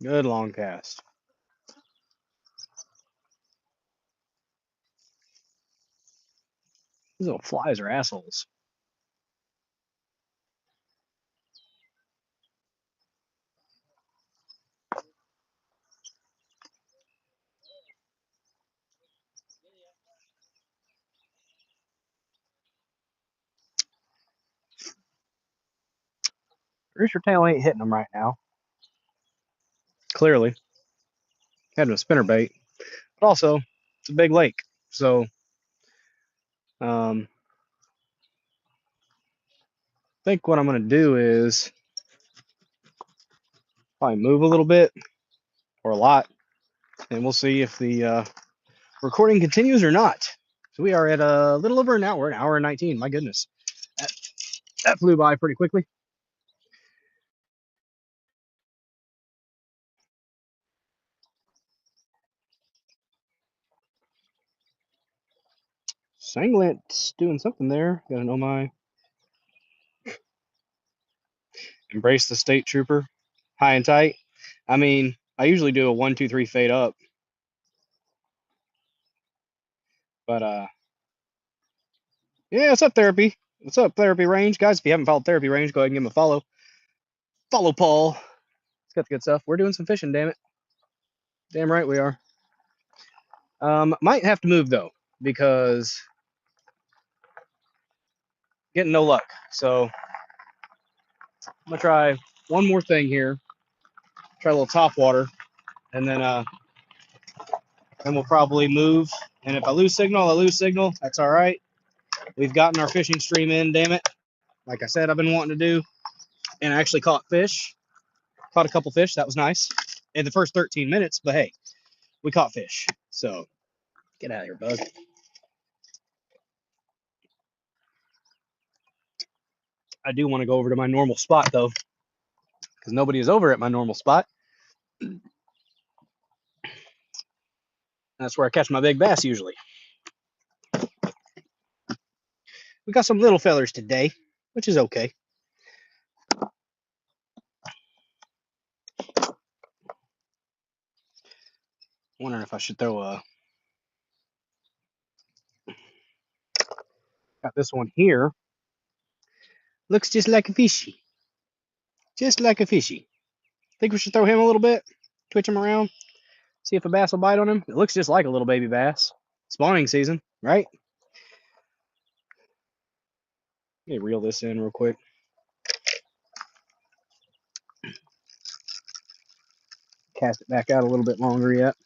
Good long cast. These little flies are assholes. Rooster tail ain't hitting them right now. Clearly. Had a spinner bait. But also, it's a big lake. So, I think what I'm going to do is probably move a little bit or a lot, and we'll see if the recording continues or not. So we are at a little over an hour and 19. My goodness. That flew by pretty quickly. Sanglant's doing something there. Gotta know my embrace the state trooper. High and tight. I mean, I usually do a 1-2-3 fade up. But yeah, what's up, therapy? What's up, therapy range? Guys, if you haven't followed therapy range, go ahead and give him a follow. Follow Paul. It's got the good stuff. We're doing some fishing, damn it. Damn right we are. Might have to move though, because getting no luck. So I'm gonna try one more thing here. Try a little top water, and then we'll probably move. And if I lose signal, I lose signal. That's all right. We've gotten our fishing stream in, damn it. Like I said, I've been wanting to do, and I actually caught fish. Caught a couple fish. That was nice in the first 13 minutes, but hey, we caught fish. So get out of here, bug. I do want to go over to my normal spot though, because nobody is over at my normal spot. That's where I catch my big bass usually. We got some little fellers today, which is okay. Wondering if I should throw a. Got this one here. Looks just like a fishy. Just like a fishy. Think we should throw him a little bit, twitch him around, see if a bass will bite on him. It looks just like a little baby bass. Spawning season, right? Let me reel this in real quick. Cast it back out a little bit longer yet.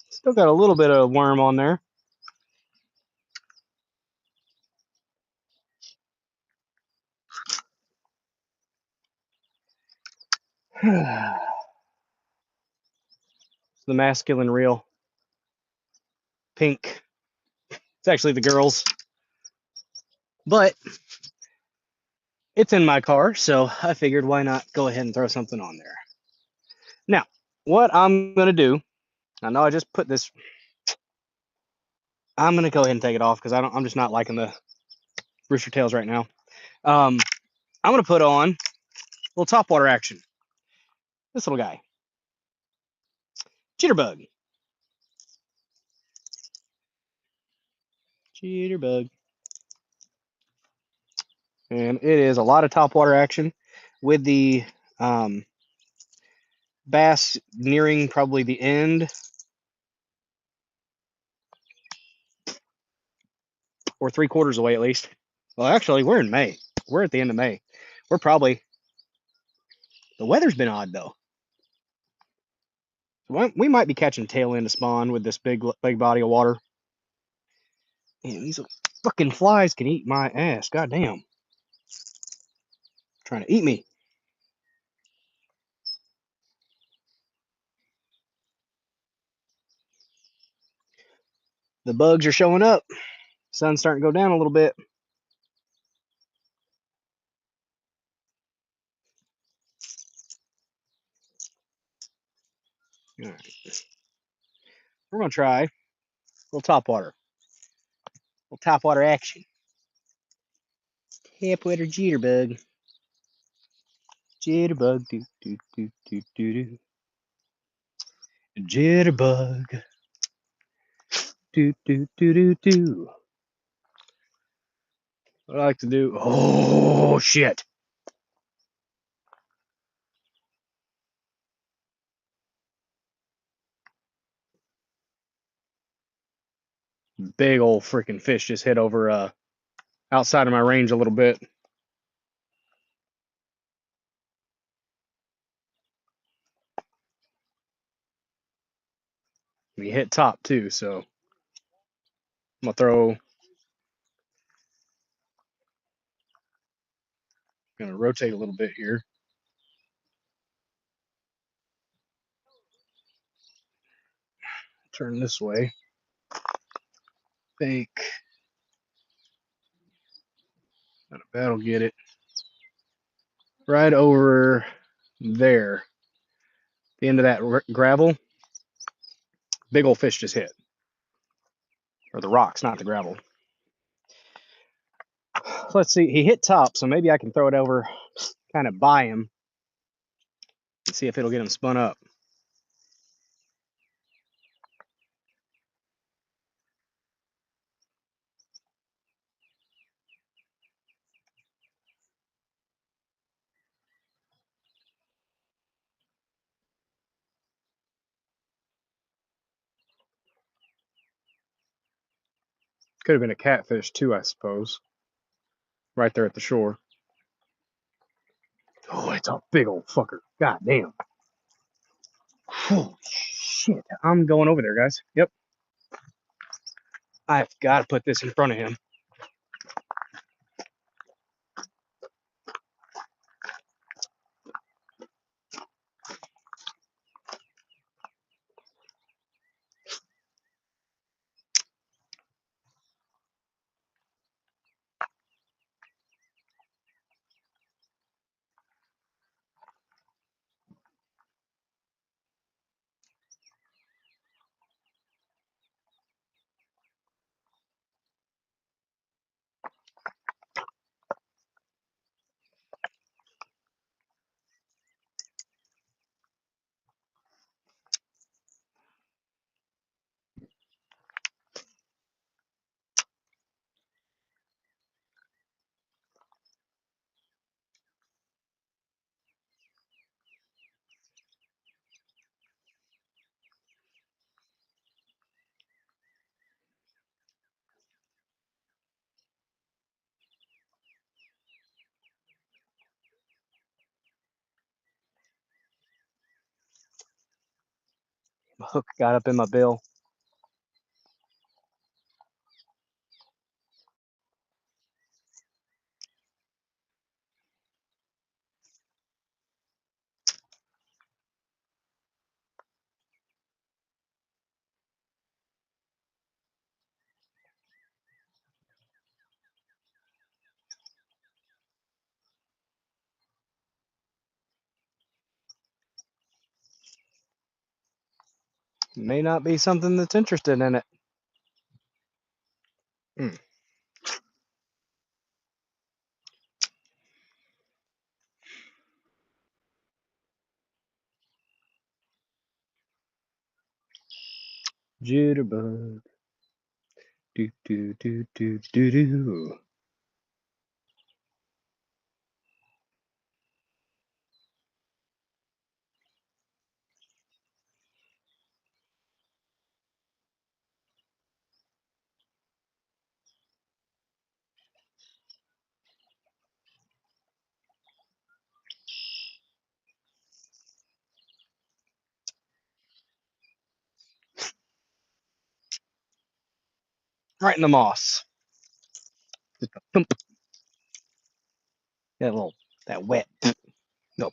Still got a little bit of worm on there. It's the masculine reel. Pink. It's actually the girls. But it's in my car, so I figured why not go ahead and throw something on there. Now, what I'm going to do, I know I just put this, I'm going to go ahead and take it off because I'm just not liking the rooster tails right now. I'm going to put on a little topwater action. This little guy. Jitterbug. Jitterbug. And it is a lot of topwater action with the bass nearing probably the end or 3/4 away at least. Well, actually, we're in May. We're at the end of May. We're probably, the weather's been odd though. We might be catching tail end of spawn with this big body of water. Man, these fucking flies can eat my ass. Goddamn. Trying to eat me. The bugs are showing up. Sun's starting to go down a little bit. All right. We're going to try a little topwater. A little topwater action. Topwater jitterbug. Jitterbug. Do, do, do, do, do, do. Jitterbug. Do, do, do, do, do. What I like to do. Oh, shit. Big old freaking fish just hit over outside of my range a little bit. He hit top too, so I'm gonna throw. Gonna rotate a little bit here. Turn this way. Think that'll get it right over there. The end of that gravel. Big old fish just hit, or the rocks, not the gravel. Let's see. He hit top, so maybe I can throw it over, kind of by him, and see if it'll get him spun up. Could have been a catfish too, I suppose. Right there at the shore. Oh, it's a big old fucker. God damn. Holy shit. I'm going over there, guys. Yep. I've got to put this in front of him. Hook got up in my bill. May not be something that's interested in it. Mm. Jitterbug. Do do do do do do. Right in the moss. Just a thump. That little, that wet. No.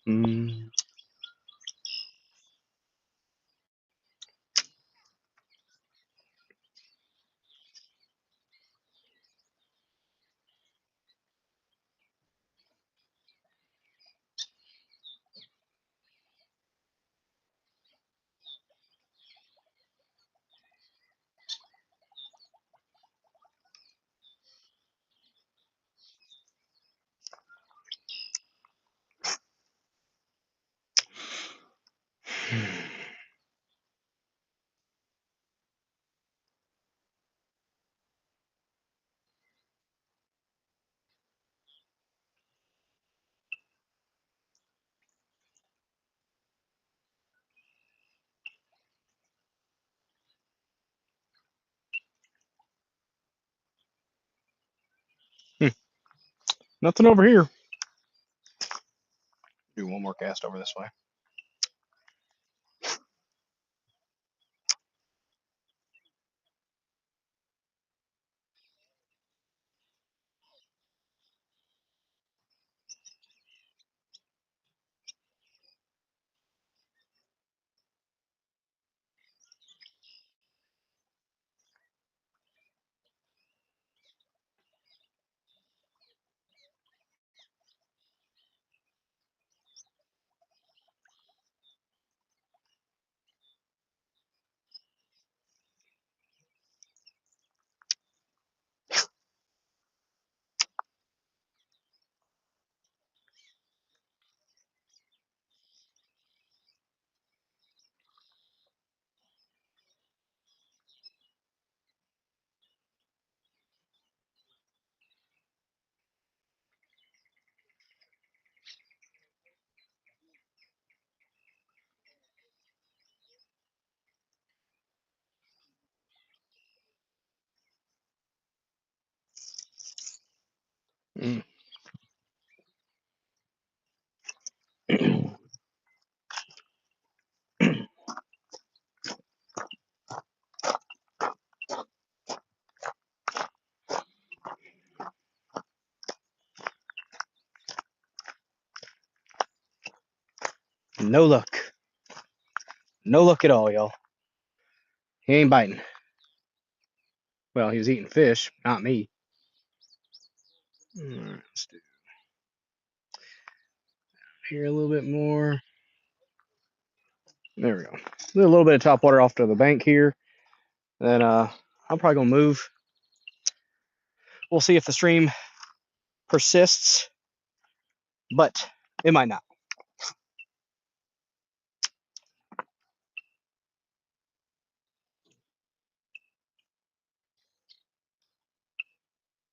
Mm. Nothing over here. Do one more cast over this way. No luck. No luck at all, y'all. He ain't biting. Well, he was eating fish, not me. Let's do here a little bit more. There we go. Do a little bit of top water off to the bank here. Then I'm probably gonna move. We'll see if the stream persists, but it might not.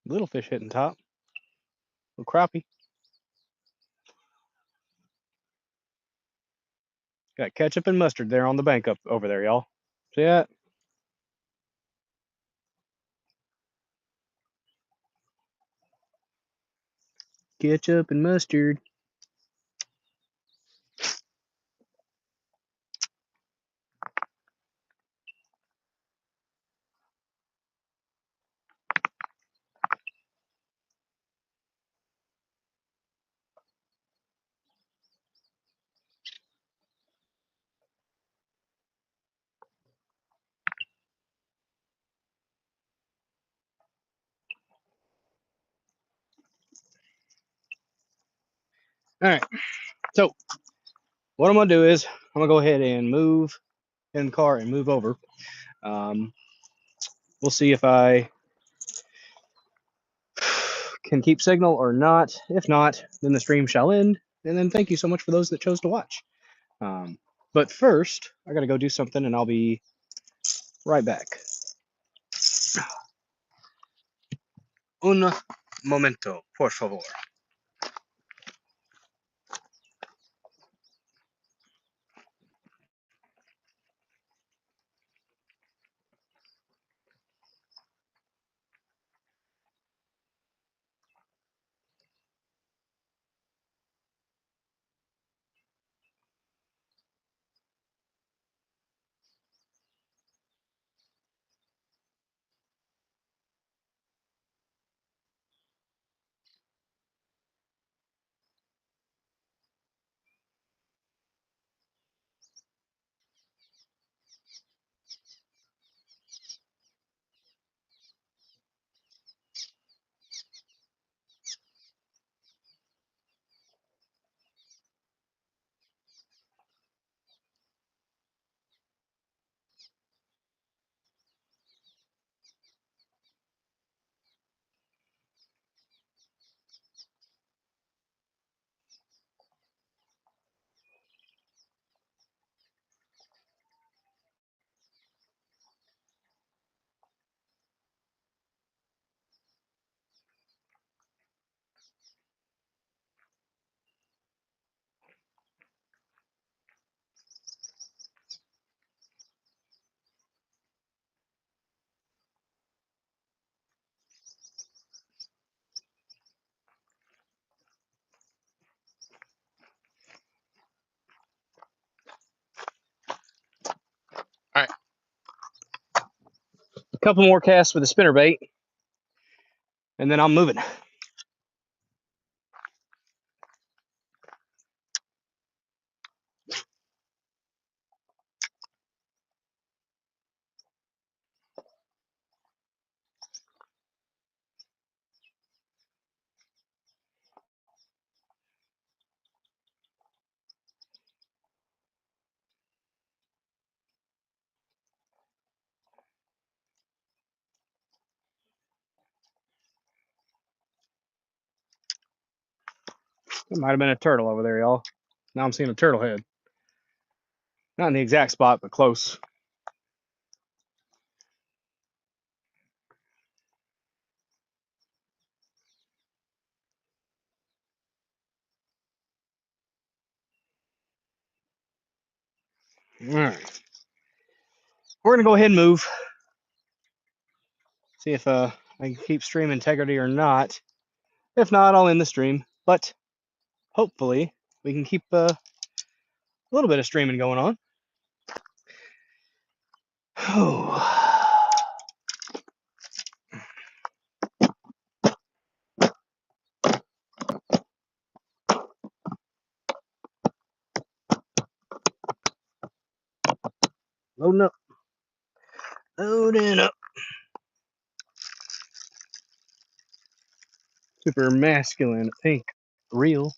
Little fish hitting top. Little crappie. Got ketchup and mustard there on the bank up over there, y'all. See that? Ketchup and mustard. All right. So what I'm gonna do is I'm gonna go ahead and move in the car and move over. We'll see if I can keep signal or not. If not, then the stream shall end. And then thank you so much for those that chose to watch. But first, I gotta go do something, and I'll be right back. Un momento, por favor. All right. A couple more casts with a spinnerbait, and then I'm moving. It might have been a turtle over there, y'all. Now I'm seeing a turtle head. Not in the exact spot, but close. All right. We're going to go ahead and move. See if I can keep stream integrity or not. If not, I'll end the stream. But hopefully, we can keep a little bit of streaming going on. Loading up. Loading up. Super masculine pink reel.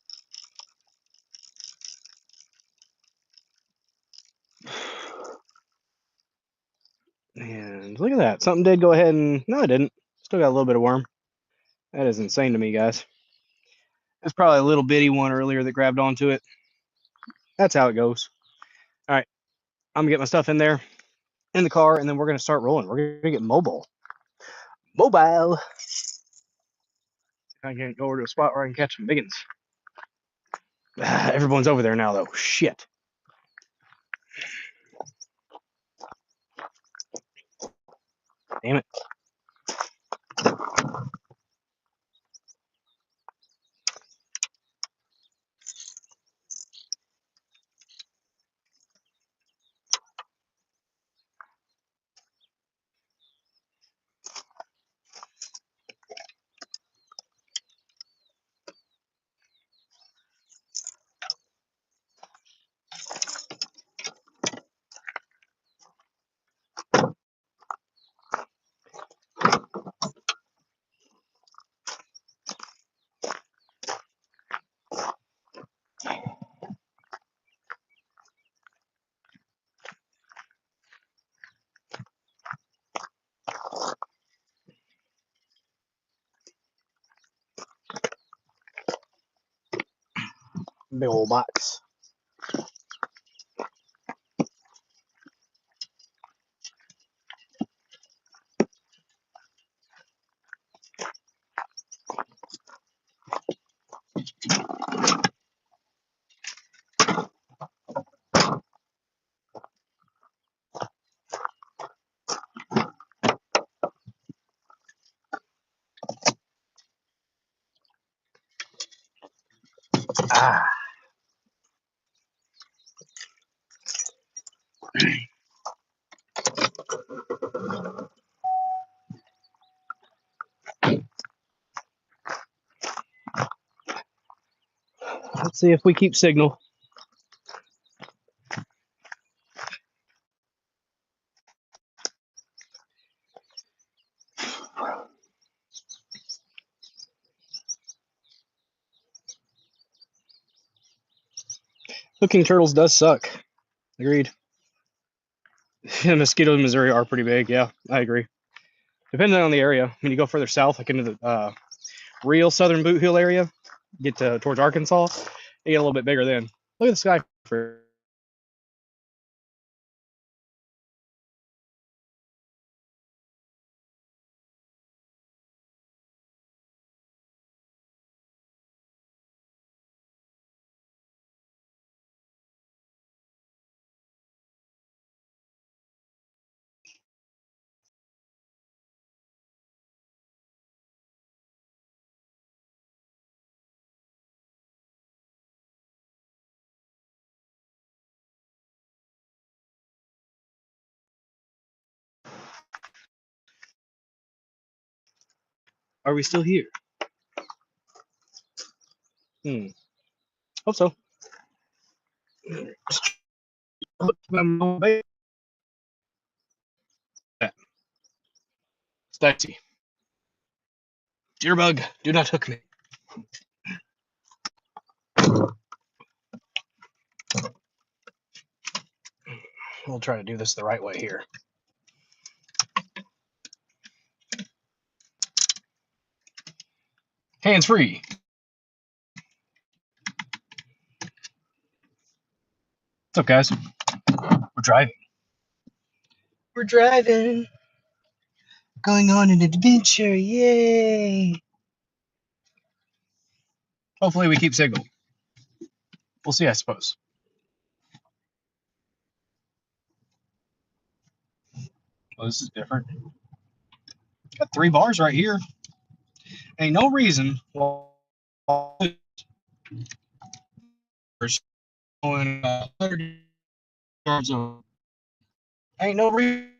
And look at that. Something did go ahead and... No, it didn't. Still got a little bit of worm. That is insane to me, guys. There's probably a little bitty one earlier that grabbed onto it. That's how it goes. All right. I'm going to get my stuff in there, in the car, and then we're going to start rolling. We're going to get mobile. Mobile. I can't go over to a spot where I can catch some biggins. Everyone's over there now, though. Shit. Damn it. Big old box. Ah. Let's see if we keep signal. Hooking turtles does suck. Agreed. Mosquitoes in Missouri are pretty big. Yeah, I agree. Depending on the area, when you go further south, like into the real southern Boot Hill area, get towards Arkansas, they get a little bit bigger then. Look at the sky. Are we still here? Hope so. Staxy. Jitterbug, do not hook me. We'll try to do this the right way here. Hands free. What's up, guys? We're driving. We're driving. Going on an adventure. Yay. Hopefully we keep signal. We'll see, I suppose. Well, this is different. Got 3 bars right here. Ain't no reason why going 100 yards over. Ain't no reason.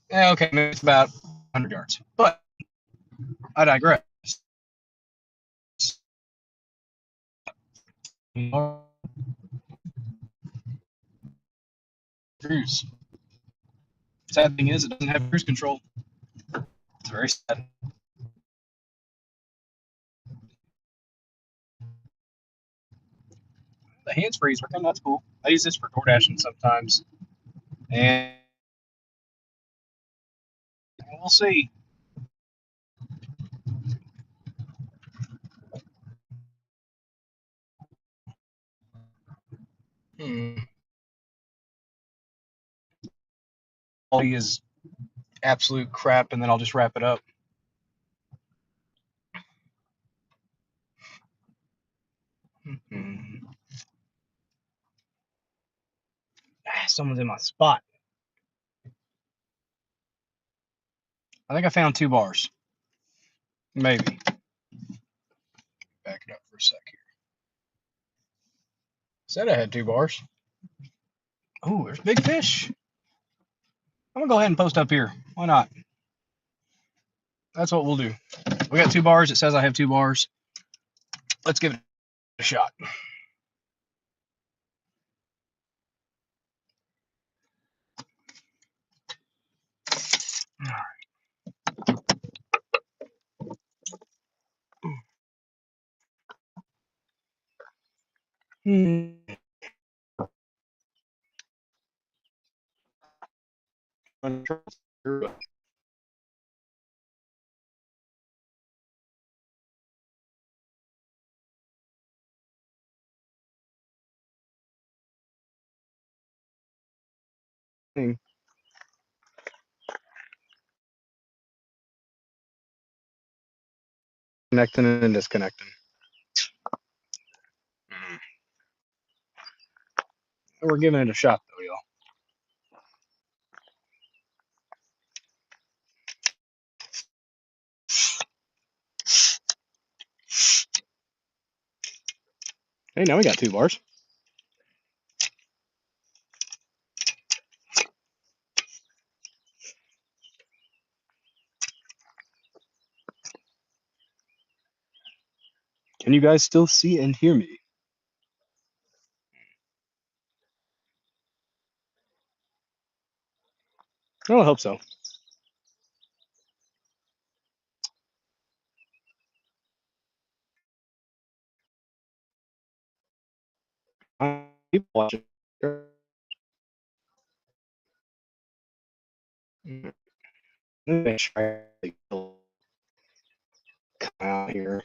Yeah, okay, maybe it's about 100 yards. But I digress. cruise. Sad thing is, it doesn't have cruise control. It's very sad. The hands free's working. That's cool. I use this for door dashing sometimes, and we'll see. Hmm. Quality is absolute crap, and then I'll just wrap it up. Hmm. Someone's in my spot. I think I found 2 bars. Maybe. Back it up for a sec here. Said I had 2 bars. Oh, there's big fish. I'm gonna go ahead and post up here. Why not? That's what we'll do. We got 2 bars. It says I have 2 bars. Let's give it a shot. Hmm. Connecting and disconnecting. We're giving it a shot, though, y'all. Hey, now we got 2 bars. Can you guys still see and hear me? Oh, I hope so. People watching. Let me make sure I come out here.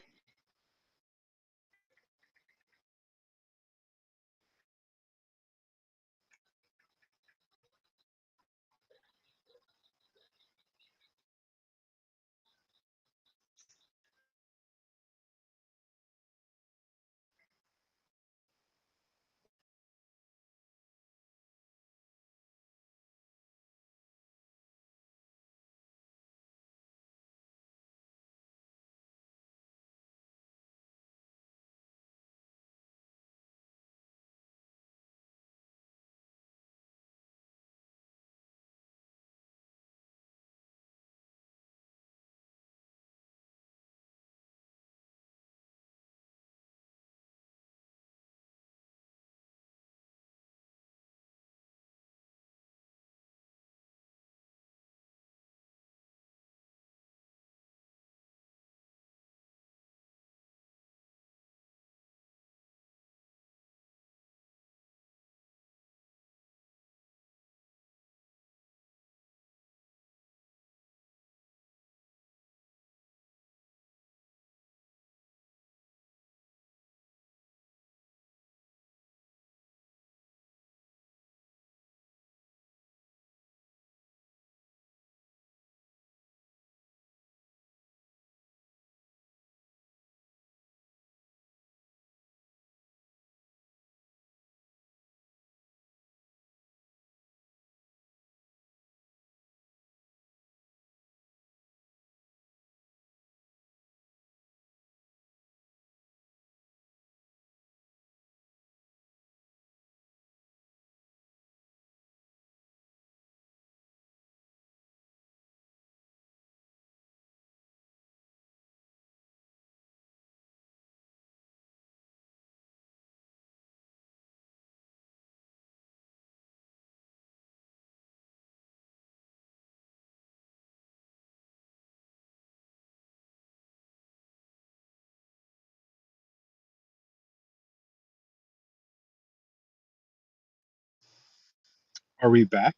Are we back?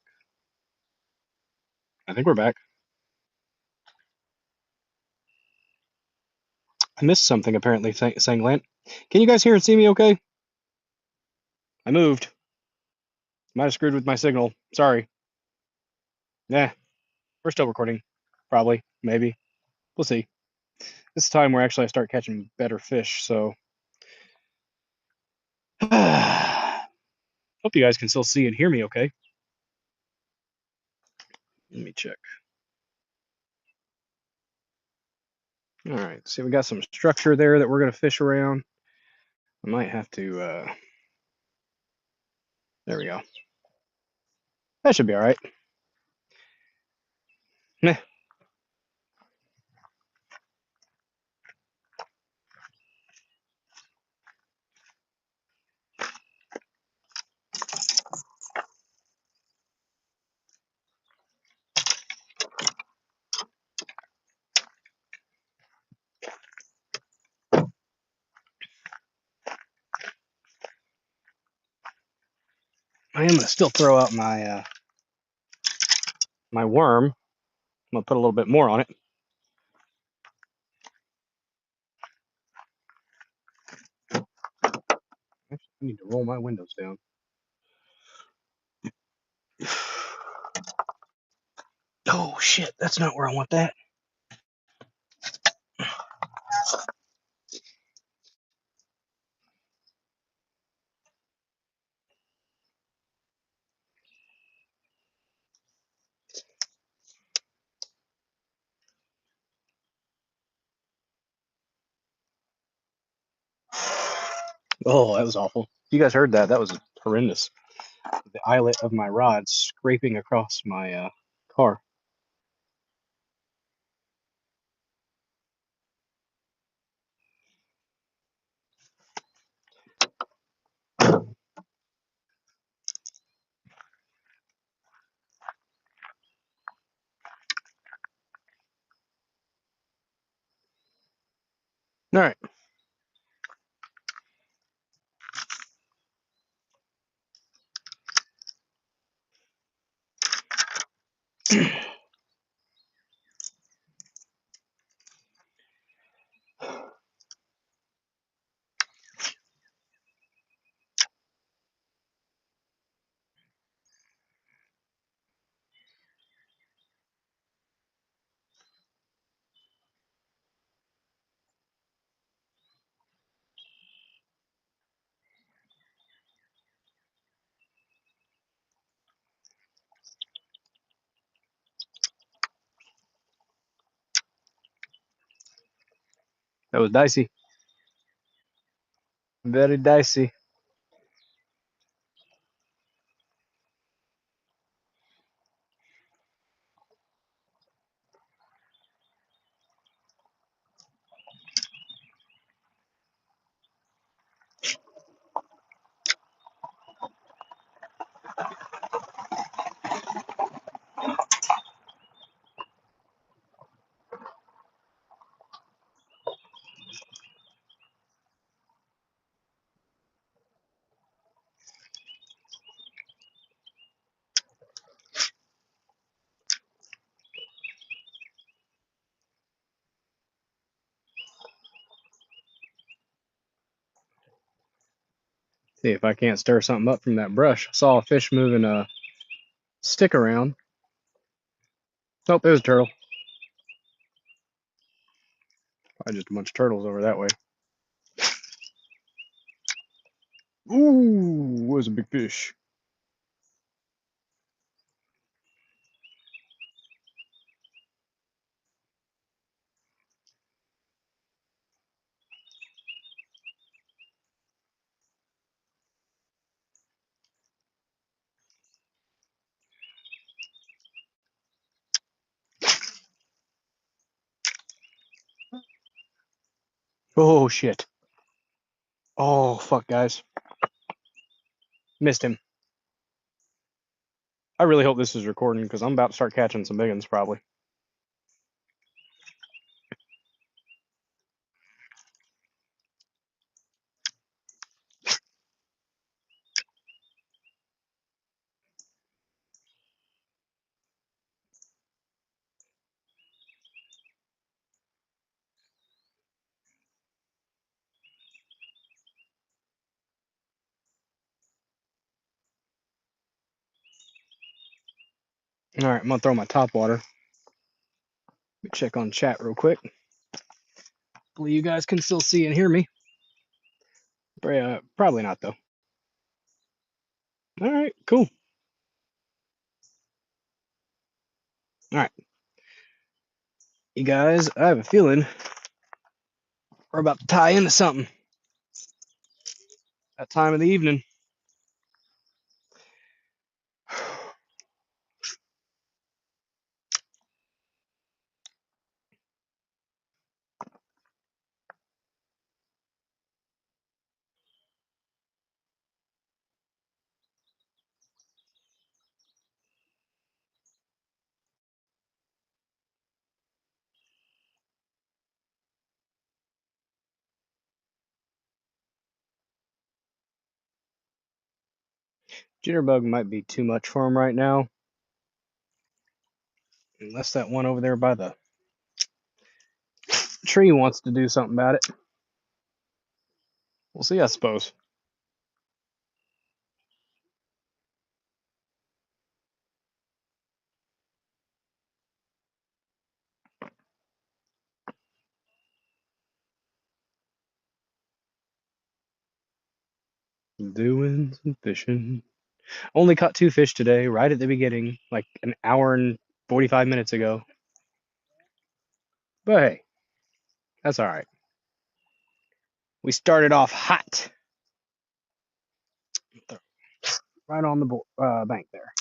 I think we're back. I missed something apparently, saying Lant. Can you guys hear and see me okay? I moved. Might have screwed with my signal. Sorry. Yeah, we're still recording. Probably. Maybe. We'll see. This time where actually I start catching better fish, so. Hope you guys can still see and hear me okay. Let me check. All right, see, we got some structure there that we're going to fish around. I might have to, there we go. That should be all right. Meh. I am going to still throw out my worm. I'm going to put a little bit more on it. Actually, I need to roll my windows down. Oh shit, that's not where I want that. Oh, that was awful. You guys heard that? That was horrendous. The eyelet of my rod scraping across my car. All right. That was dicey. Very dicey. See if I can't stir something up from that brush. I saw a fish moving a stick around. Nope, it was a turtle. Probably just a bunch of turtles over that way. Ooh, was a big fish. Oh shit. Oh fuck, guys. Missed him. I really hope this is recording because I'm about to start catching some big ones probably. All right, I'm gonna throw my top water. Let me check on chat real quick. Hopefully you guys can still see and hear me. Probably not though. All right, cool. All right, you guys, I have a feeling we're about to tie into something. That time of the evening. Jitterbug might be too much for him right now, unless that one over there by the tree wants to do something about it. We'll see, I suppose. Doing some fishing. Only caught 2 fish today, right at the beginning, like an hour and 45 minutes ago. But hey, that's all right. We started off hot. Right on the bank there.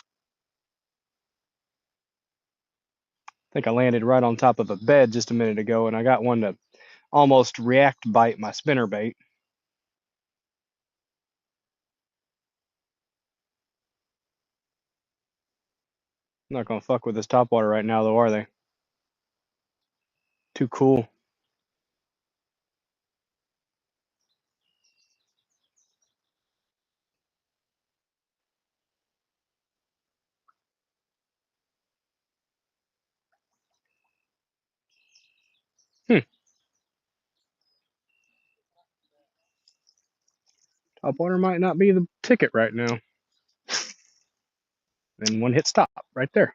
I think I landed right on top of a bed just a minute ago, and I got one to almost react bite my spinner bait. I'm not gonna fuck with this topwater right now, though, are they? Too cool. Hmm. Topwater might not be the ticket right now. Then one hit stop right there.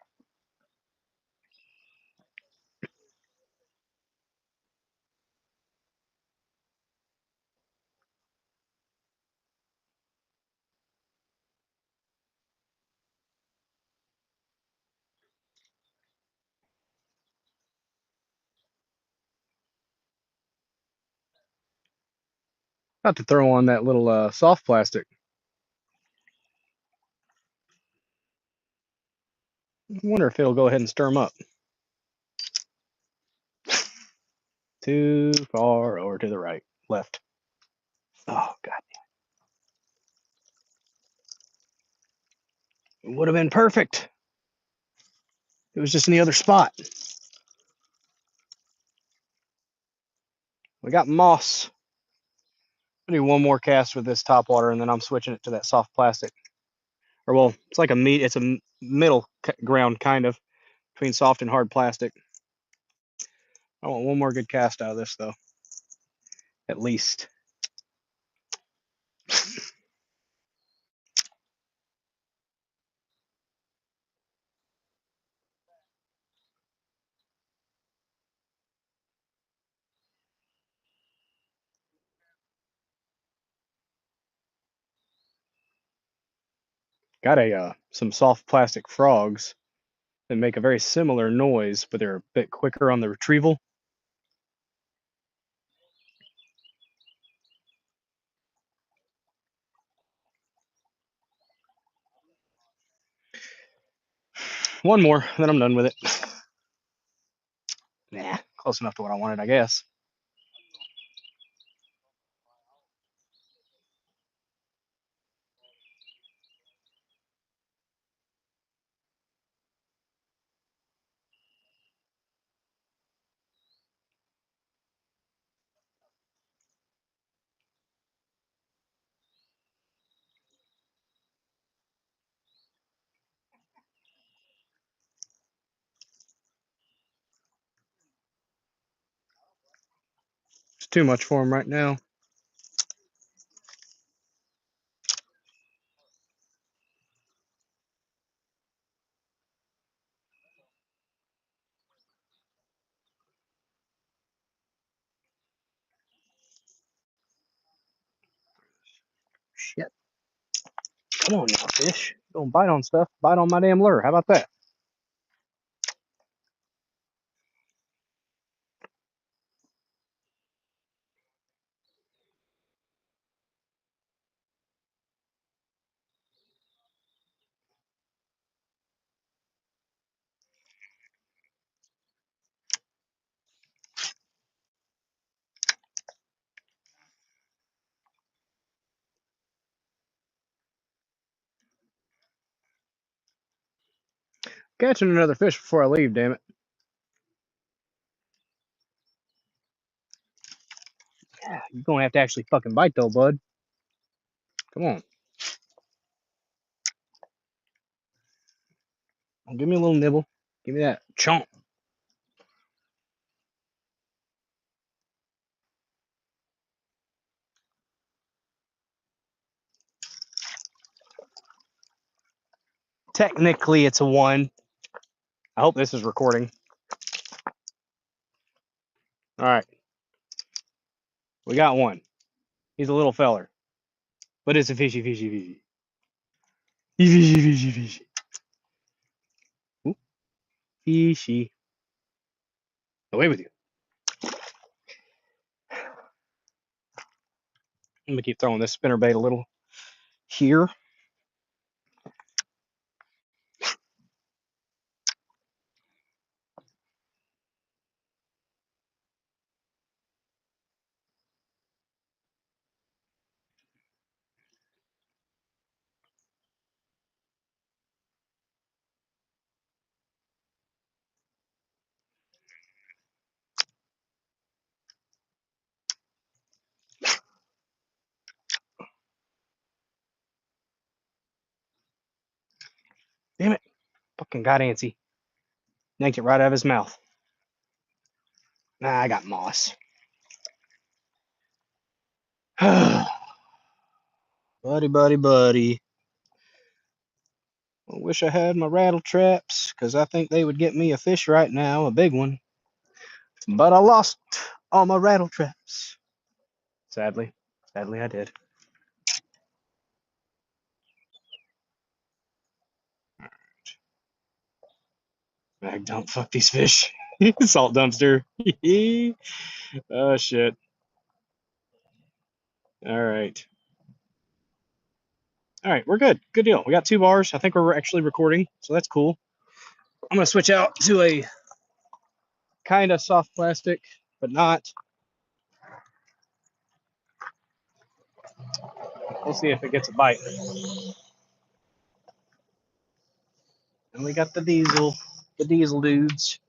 About to throw on that little soft plastic. I wonder if it'll go ahead and stir them up. Too far over to the right, left. Oh god, it would have been perfect. It was just in the other spot. We got moss. I'll do one more cast with this top water, and then I'm switching it to that soft plastic. Or well, it's like it's a middle ground kind of between soft and hard plastic. I want one more good cast out of this though, at least. Got some soft plastic frogs that make a very similar noise, but they're a bit quicker on the retrieval. One more, then I'm done with it. Nah, close enough to what I wanted, I guess. It's too much for him right now. Shit. Come on now, fish. Don't bite on stuff. Bite on my damn lure. How about that? Catching another fish before I leave, damn it. Yeah, you're gonna have to actually fucking bite though, bud. Come on. Give me a little nibble. Give me that chomp. Technically, it's a 1. I hope this is recording. All right. We got one. He's a little feller. But it's a fishy, fishy, fishy. Fishy, fishy, fishy. Ooh, fishy. Away with you. I'm gonna keep throwing this spinner bait a little here. Damn it. Fucking got antsy. Yanked it right out of his mouth. Nah, I got moss. Buddy, buddy, buddy. I wish I had my rattle traps, because I think they would get me a fish right now, a big one. But I lost all my rattle traps. Sadly. Sadly, I did. Mag dump, fuck these fish. Salt dumpster. Oh, shit. All right. All right, we're good. Good deal. We got 2 bars. I think we're actually recording, so that's cool. I'm going to switch out to a kind of soft plastic, but not. We'll see if it gets a bite. And we got the diesel dudes.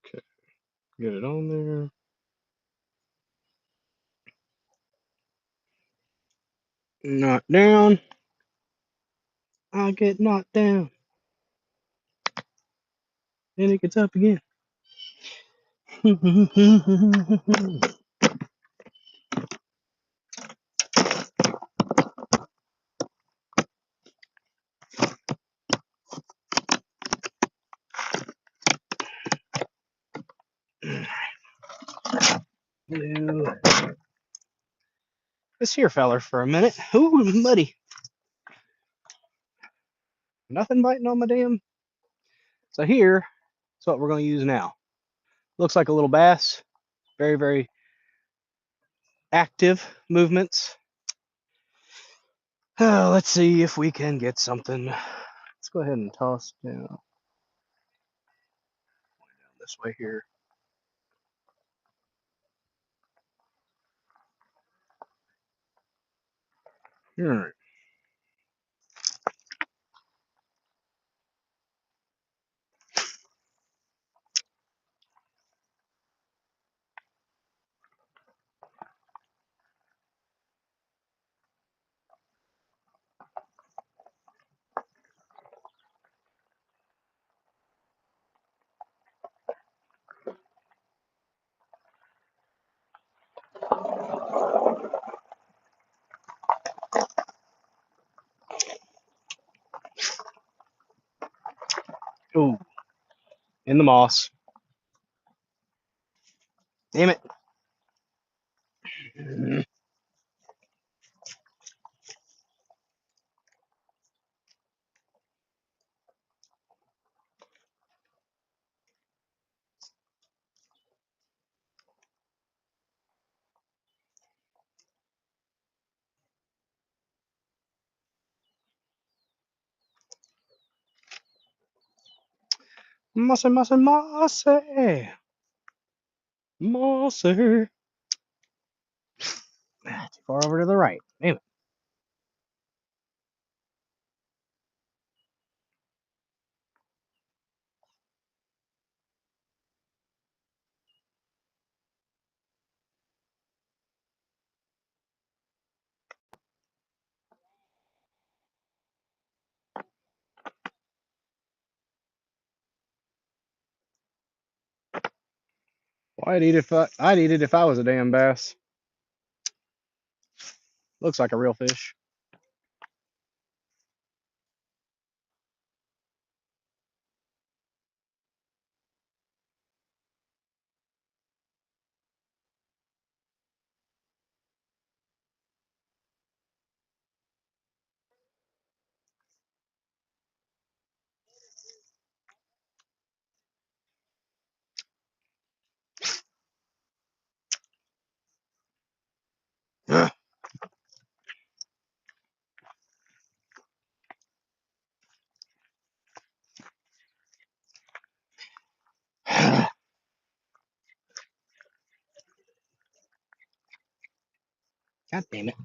Okay, get it on there. Knocked down. I get knocked down. Then it gets up again. Blue. This here feller for a minute. Ooh, muddy. Nothing biting on my damn. So here, that's what we're going to use now. Looks like a little bass. Very, very active movements. Let's see if we can get something. Let's go ahead and toss down this way here. All right. Ooh, in the moss. Damn it. Mossy, mossy, mossy. Mossy. Too far over to the right. Damn it. Well, I'd eat it if I was a damn bass. Looks like a real fish. God damn it.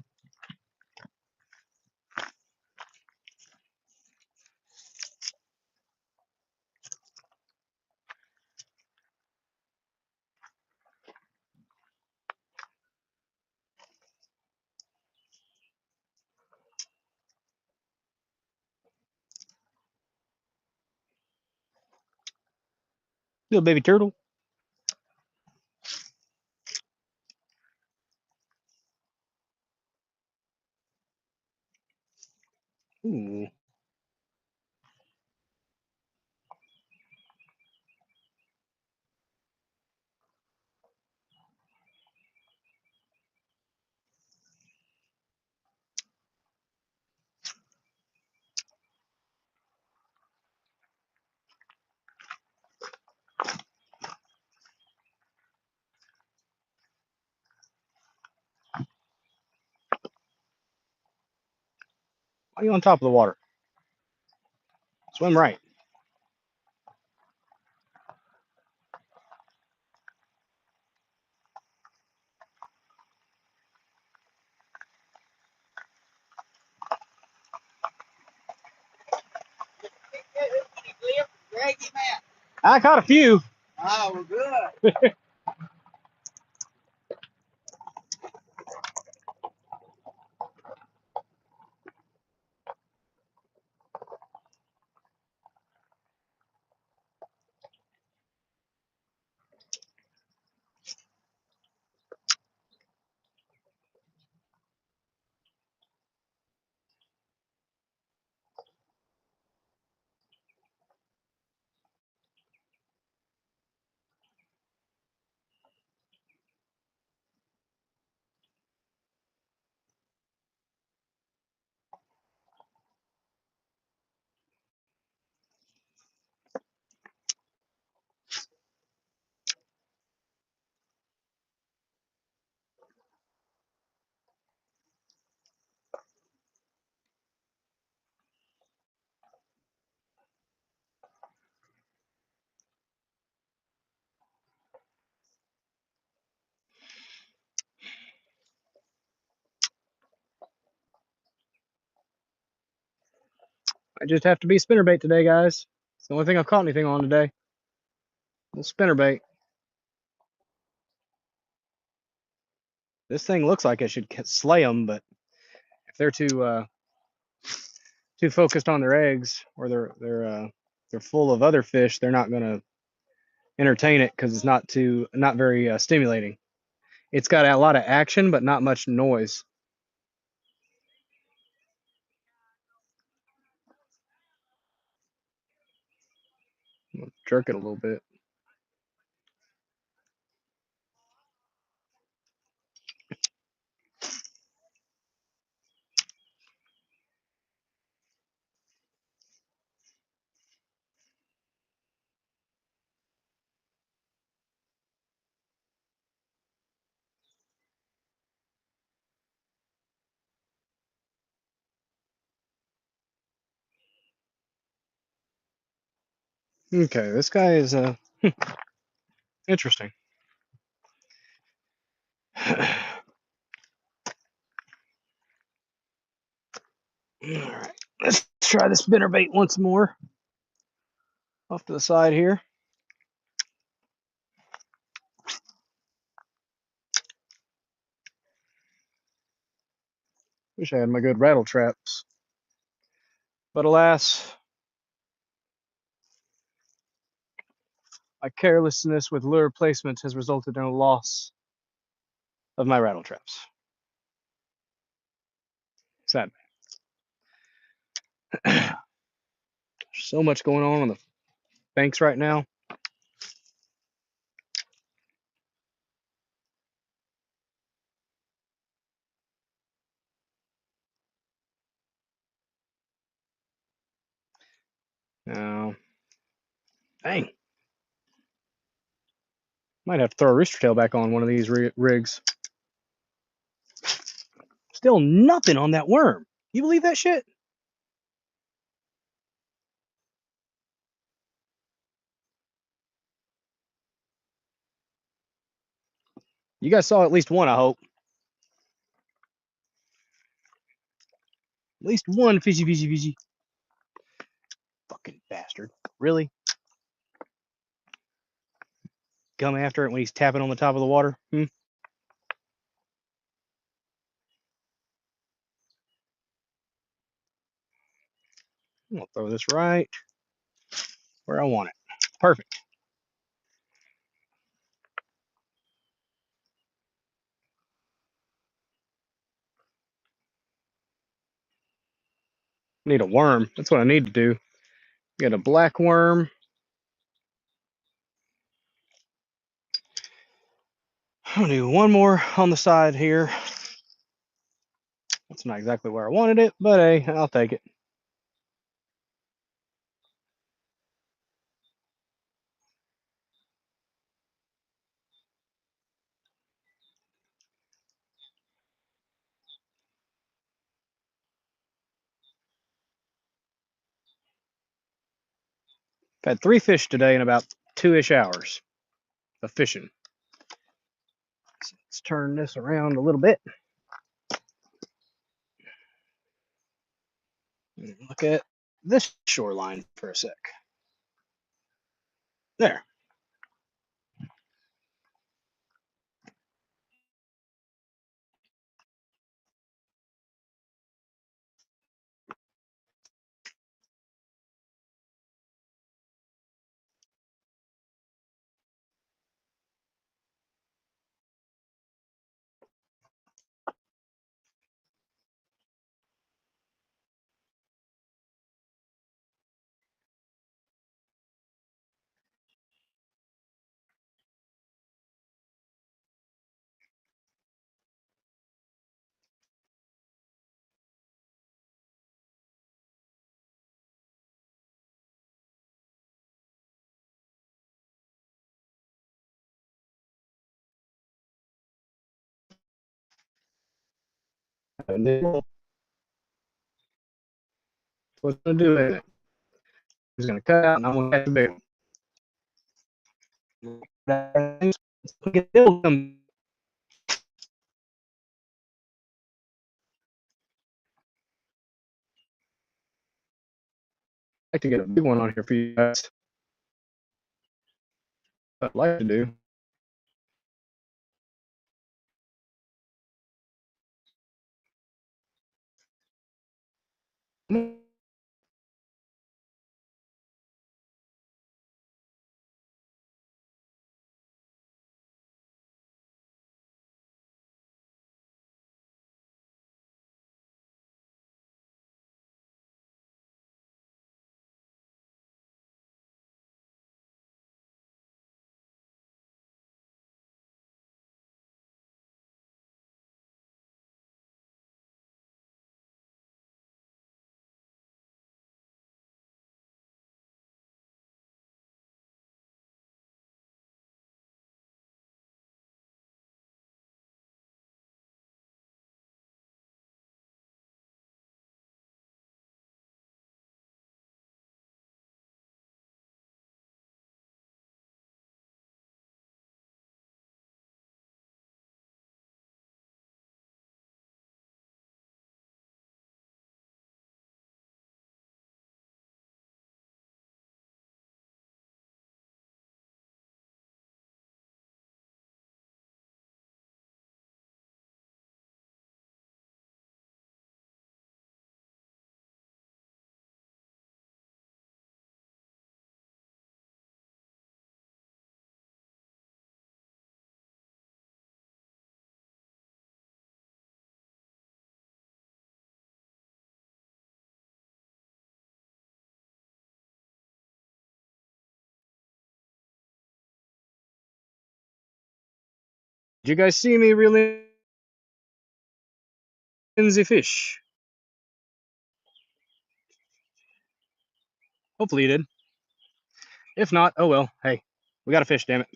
Little baby turtle. Ooh. Why are you on top of the water? Swim right. I caught a few. Oh, well, good. I just have to be spinnerbait today, guys. It's the only thing I've caught anything on today. Little spinnerbait. This thing looks like it should slay them, but if they're too focused on their eggs, or they're full of other fish, they're not gonna entertain it because it's not very stimulating. It's got a lot of action, but not much noise. I'll jerk it a little bit. Okay, this guy is interesting. All right, let's try the spinnerbait once more. Off to the side here. Wish I had my good rattle traps, but alas, my carelessness with lure placement has resulted in a loss of my rattle traps. Sad. So much going on the banks right now. Now, dang. Might have to throw a rooster tail back on one of these rigs. Still nothing on that worm. You believe that shit? You guys saw at least one, I hope. At least one fishy. Fucking bastard. Really? Come after it when he's tapping on the top of the water? I'm gonna throw this right where I want it. Perfect. Need a worm. That's what I need to do. Get a black worm. I'm gonna do one more on the side here. That's not exactly where I wanted it, but hey, I'll take it. I've had 3 fish today in about 2-ish hours of fishing. So let's turn this around a little bit. Look at this shoreline for a sec. There. And then what's gonna do it? He's gonna cut out, and I'm gonna catch a big one. like to get a big one on here for you guys. What I'd like to do. Did you guys see me reeling in the fish? Hopefully you did. If not, oh well. Hey, we got a fish, damn it.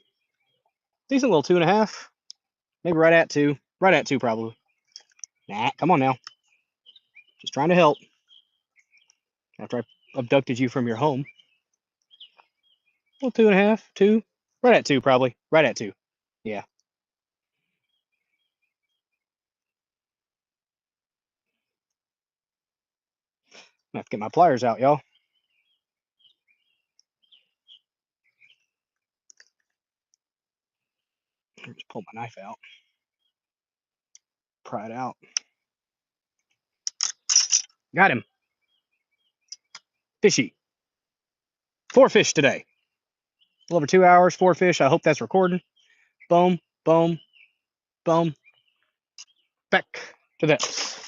Decent little 2.5. Maybe right at 2. Right at 2, probably. Nah, come on now. Just trying to help. After I abducted you from your home. Well, 2.5, 2. Right at 2, probably. Right at 2. Yeah. I have to get my pliers out, y'all. Just pull my knife out. Pry it out. Got him. Fishy. 4 fish today. A little over 2 hours, 4 fish. I hope that's recording. Boom, boom, boom. Back to this.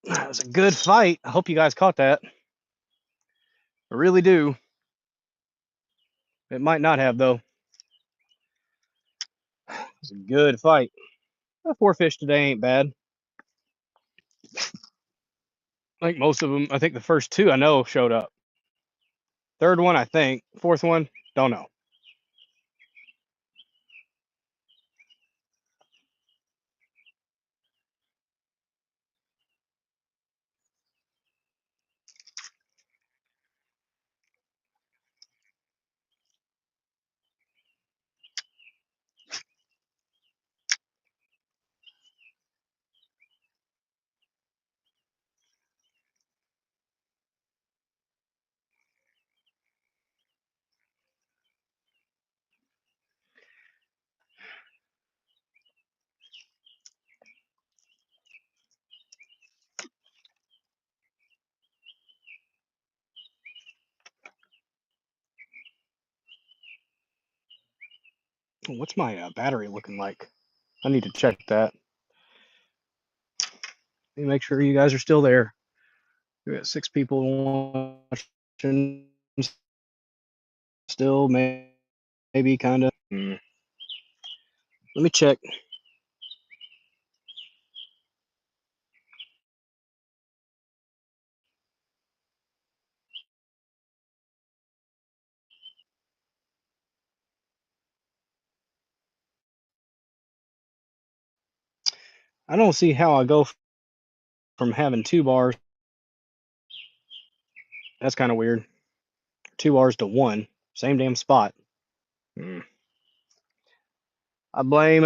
That was a good fight. I hope you guys caught that. I really do. It might not have, though. It was a good fight. 4 fish today ain't bad. I think most of them, I think the first 2 I know showed up. Third one, I think. Fourth one, don't know. What's my battery looking like? I need to check that. Let me make sure you guys are still there. We got 6 people watching still, maybe kind of. Let me check. I don't see how I go from having 2 bars. That's kind of weird. 2 bars to 1. Same damn spot. I blame.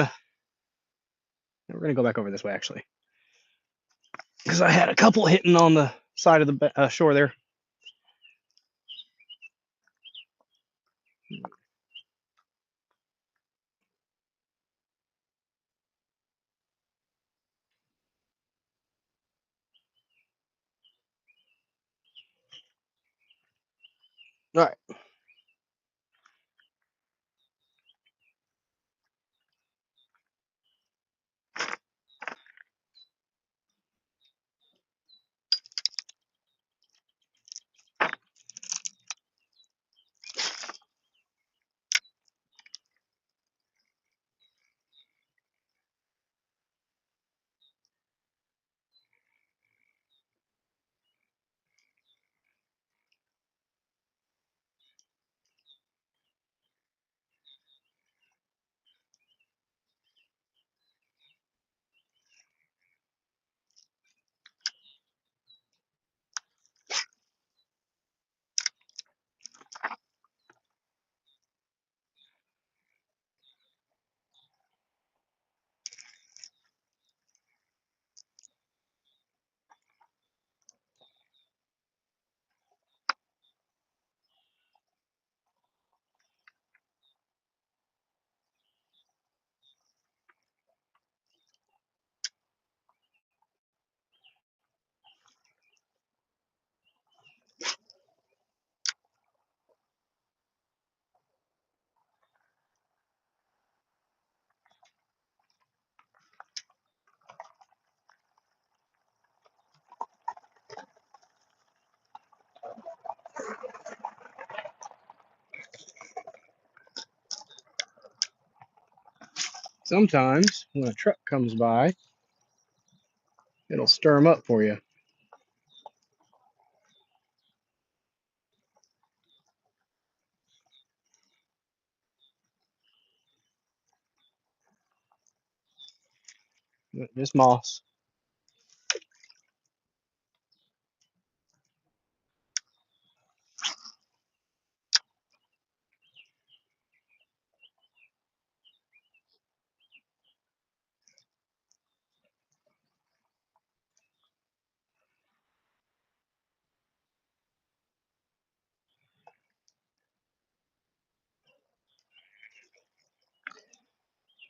We're going to go back over this way, actually. because I had a couple hitting on the side of the shore there. All right. Sometimes when a truck comes by, it'll stir them up for you. Just moss.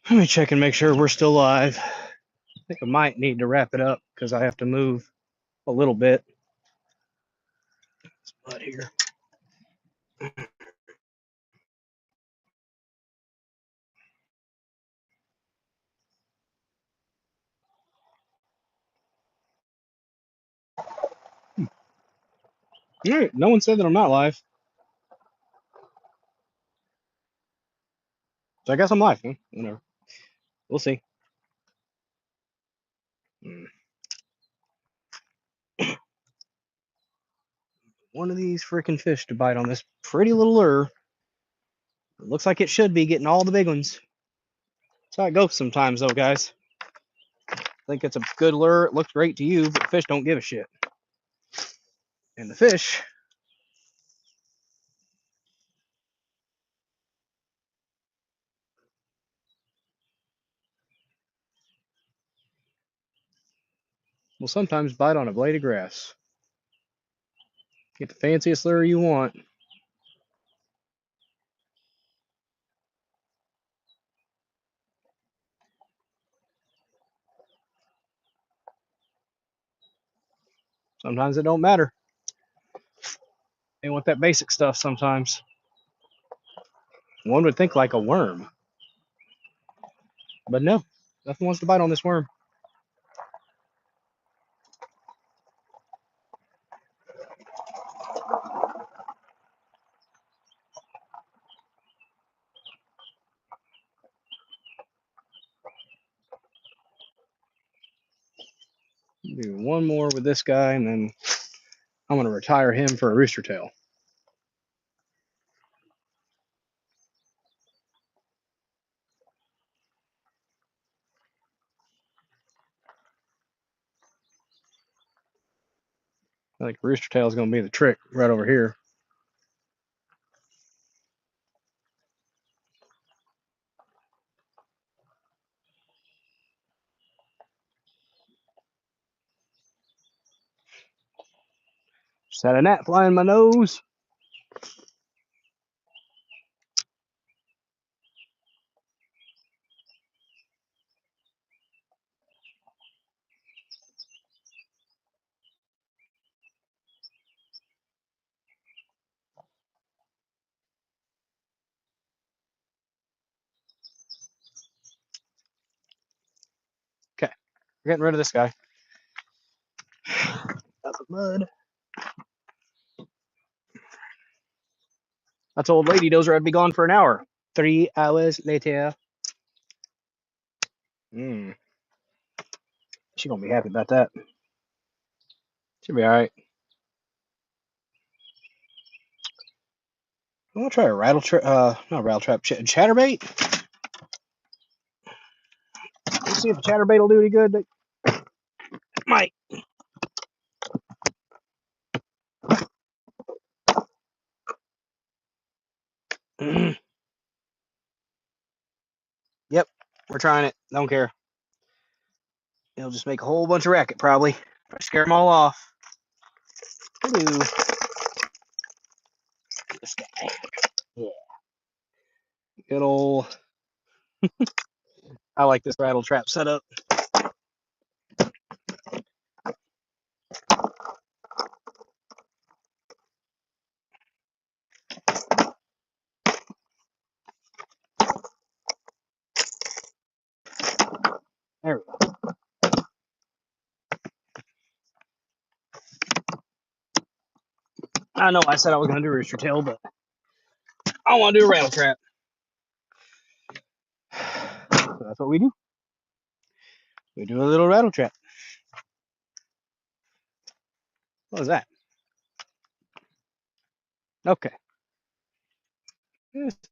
Let me check and make sure we're still live. I think I might need to wrap it up because I have to move a little bit. But here. All right. No one said that I'm not live. So I guess I'm live. Huh? Whatever. We'll see. One of these freaking fish to bite on this pretty little lure. It looks like it should be getting all the big ones. That's how it goes sometimes, though, guys. I think it's a good lure. It looks great to you, but the fish don't give a shit. And the fish will sometimes bite on a blade of grass. Get the fanciest lure you want. Sometimes it don't matter. They want that basic stuff sometimes. One would think like a worm. But no, nothing wants to bite on this worm. Do one more with this guy, and then I'm going to retire him for a rooster tail. I think rooster tail is going to be the trick right over here. Just had a gnat fly in my nose. Okay, we're getting rid of this guy. That's the mud. I told Lady Dozer I'd be gone for an hour. 3 hours later. She's gonna be happy about that. She'll be alright. I'm gonna try a rattle trap. Not a rattle trap. Chatterbait. Let's see if a chatterbait will do any good. Might. Yep, we're trying it. Don't care. It'll just make a whole bunch of racket, probably. If I scare them all off. Hello. This guy. Yeah. Good old. I like this rattle trap setup. There we go. I know I said I was going to do rooster tail, but I want to do a rattle trap. So that's what we do. We do a little rattle trap. What was that? Okay.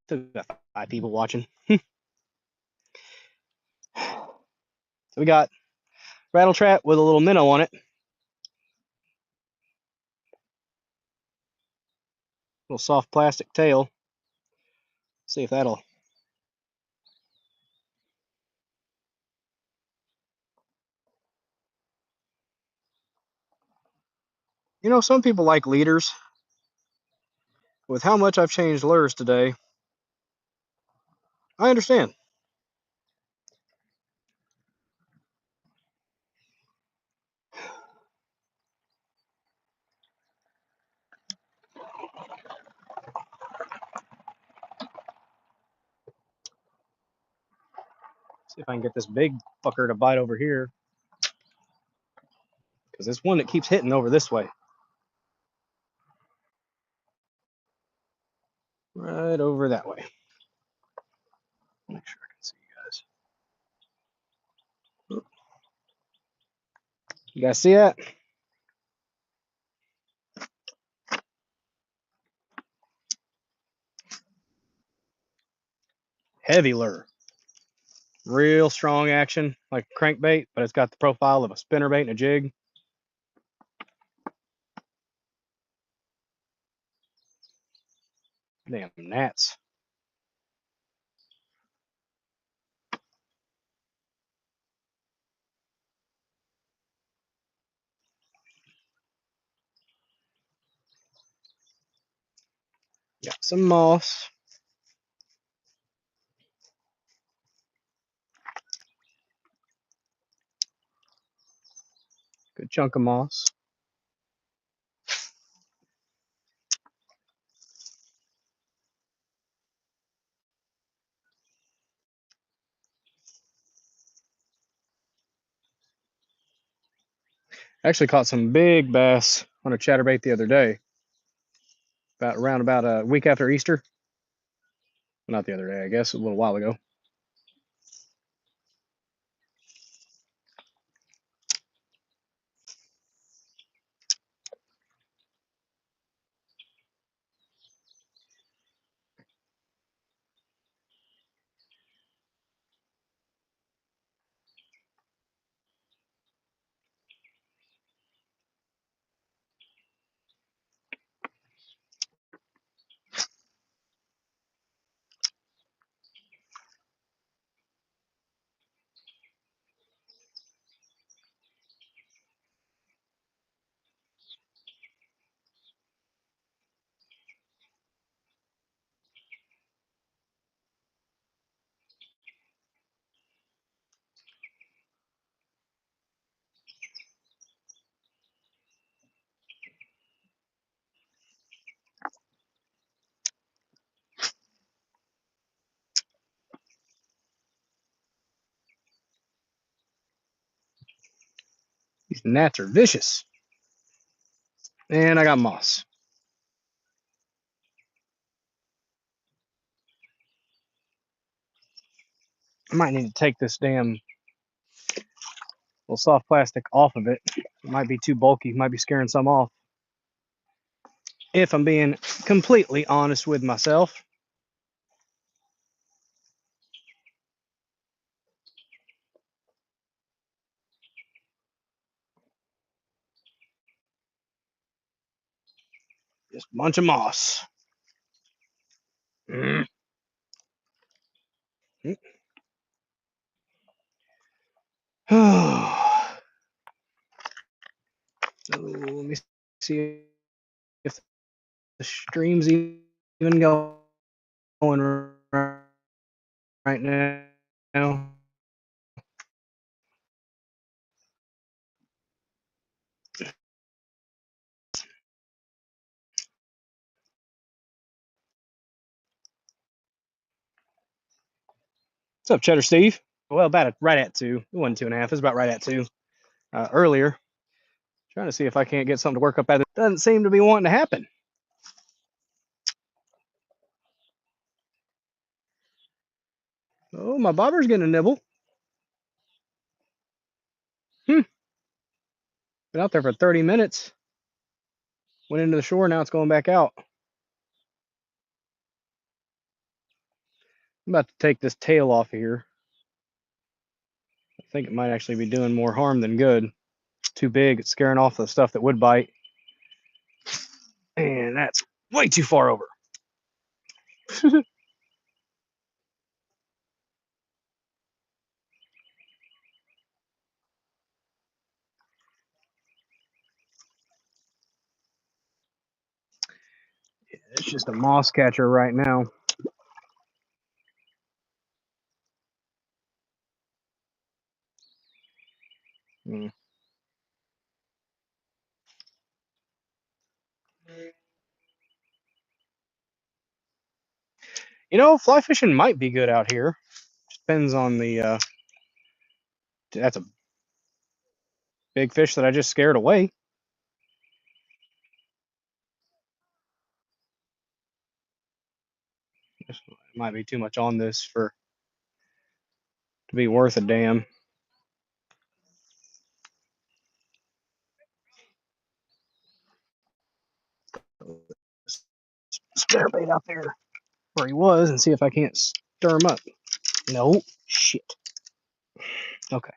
Still got 5 people watching. So we got rattle trap with a little minnow on it. Little soft plastic tail. See if that'll. You know, some people like leaders. With how much I've changed lures today, I understand. See if I can get this big fucker to bite over here. Because it's one that keeps hitting over this way. Right over that way. Make sure I can see you guys. You guys see that? Heavy lure. Real strong action, like a crankbait, but it's got the profile of a spinnerbait and a jig. Damn gnats. Got some moss. Good chunk of moss. I actually caught some big bass on a chatterbait the other day. Around about a week after Easter. Not the other day, I guess, a little while ago. These gnats are vicious. And I got moss. I might need to take this damn little soft plastic off of it. It might be too bulky, might be scaring some off. If I'm being completely honest with myself. Just a bunch of moss. Mm. Oh, let me see if the stream's even going right now. What's up, Cheddar Steve? Well, right at 2. It wasn't 2.5. It was about right at 2 earlier. Trying to see if I can't get something to work up at it. Doesn't seem to be wanting to happen. Oh, my bobber's getting a nibble. Been out there for 30 minutes. Went into the shore, now it's going back out. I'm about to take this tail off of here. I think it might actually be doing more harm than good. It's too big. It's scaring off the stuff that would bite. And that's way too far over. It's just a moss catcher right now. Mm. You know, fly fishing might be good out here. Depends on the. That's a big fish that I just scared away. This might be too much on this for to be worth a damn. Spare bait out there where he was and see if I can't stir him up. No, shit. Okay.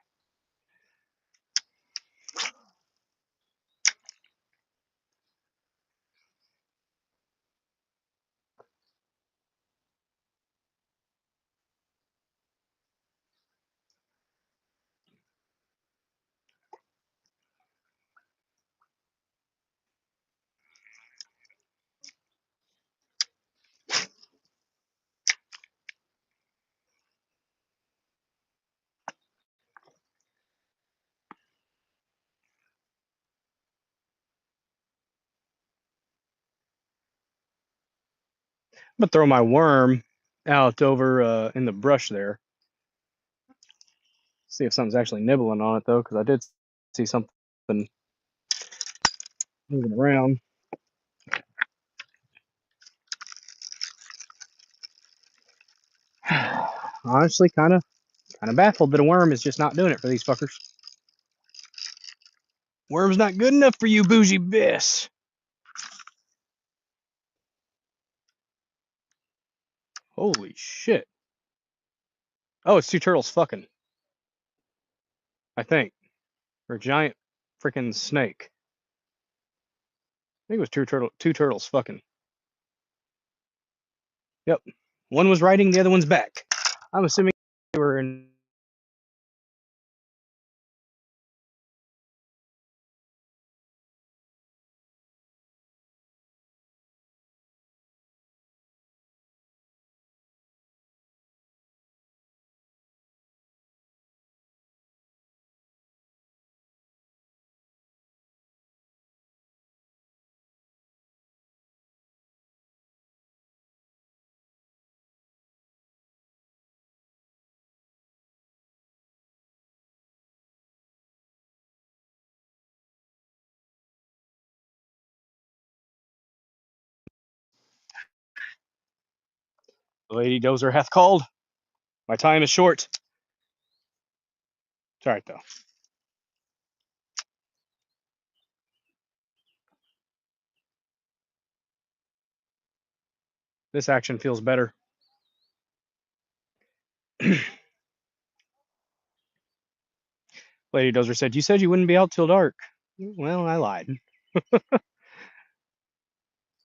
I'm gonna throw my worm out over in the brush there. See if something's actually nibbling on it though, because I did see something moving around. Honestly, kind of baffled that a worm is just not doing it for these fuckers. Worm's not good enough for you, bougie bis. Holy shit. Oh, it's two turtles fucking. I think. Or a giant freaking snake. I think it was two turtles fucking. Yep. One was riding, the other one's back. I'm assuming they were in The Lady Dozer hath called. My time is short. It's alright though. This action feels better. Lady Dozer said, "You said you wouldn't be out till dark." Well, I lied.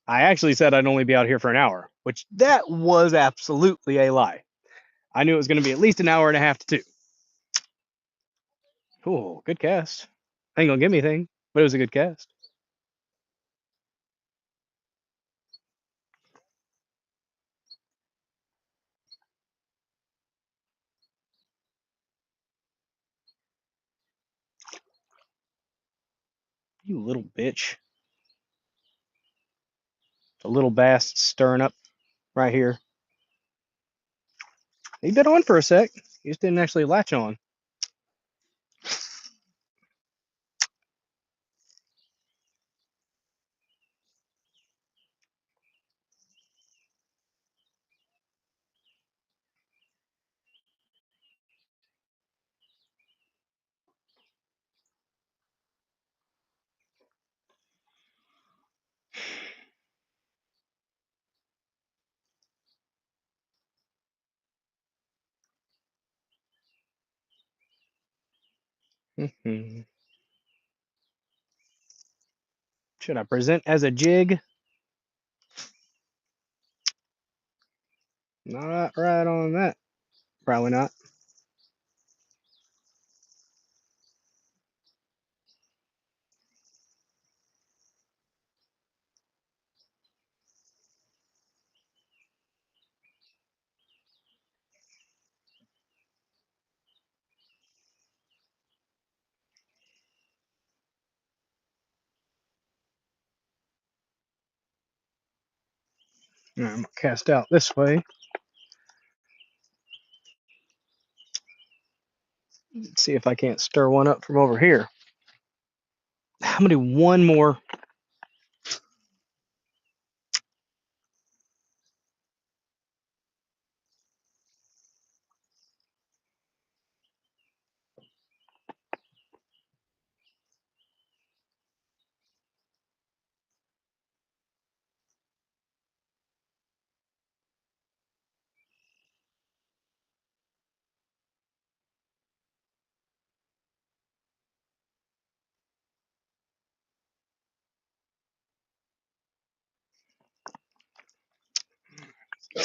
I actually said I'd only be out here for an hour, which that was absolutely a lie. I knew it was going to be at least an hour and a half to two. Cool, good cast. Ain't gonna give me anything, but it was a good cast. You little bitch. The little bass stirring up right here. He been on for a sec. He just didn't actually latch on. Should I present as a jig? Not right on that. Probably not. I'm gonna cast out this way. Let's see if I can't stir one up from over here. I'm gonna do one more.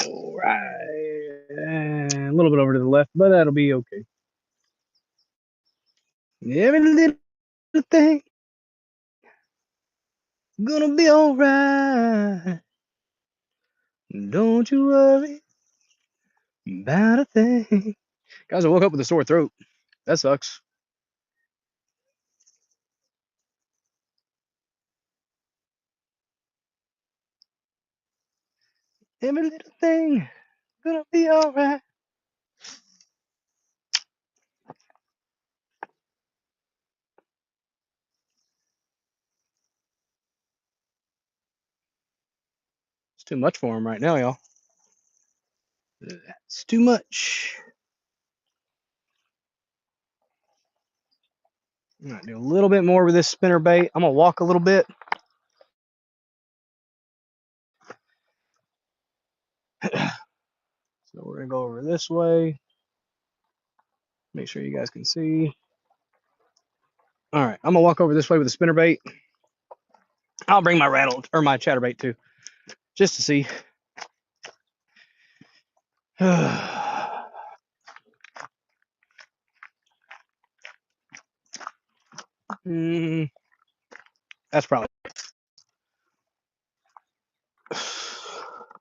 All right. A little bit over to the left, but that'll be okay. Every little thing gonna be alright. Don't you worry about a thing. Guys, I woke up with a sore throat. That sucks. Every little thing gonna be alright. It's too much for him right now, y'all. It's too much. I'm gonna do a little bit more with this spinner bait. I'm gonna walk a little bit. So we're gonna go over this way. Make sure you guys can see. All right, I'm gonna walk over this way with the spinner bait. I'll bring my rattle or my chatterbait too, just to see. That's probably.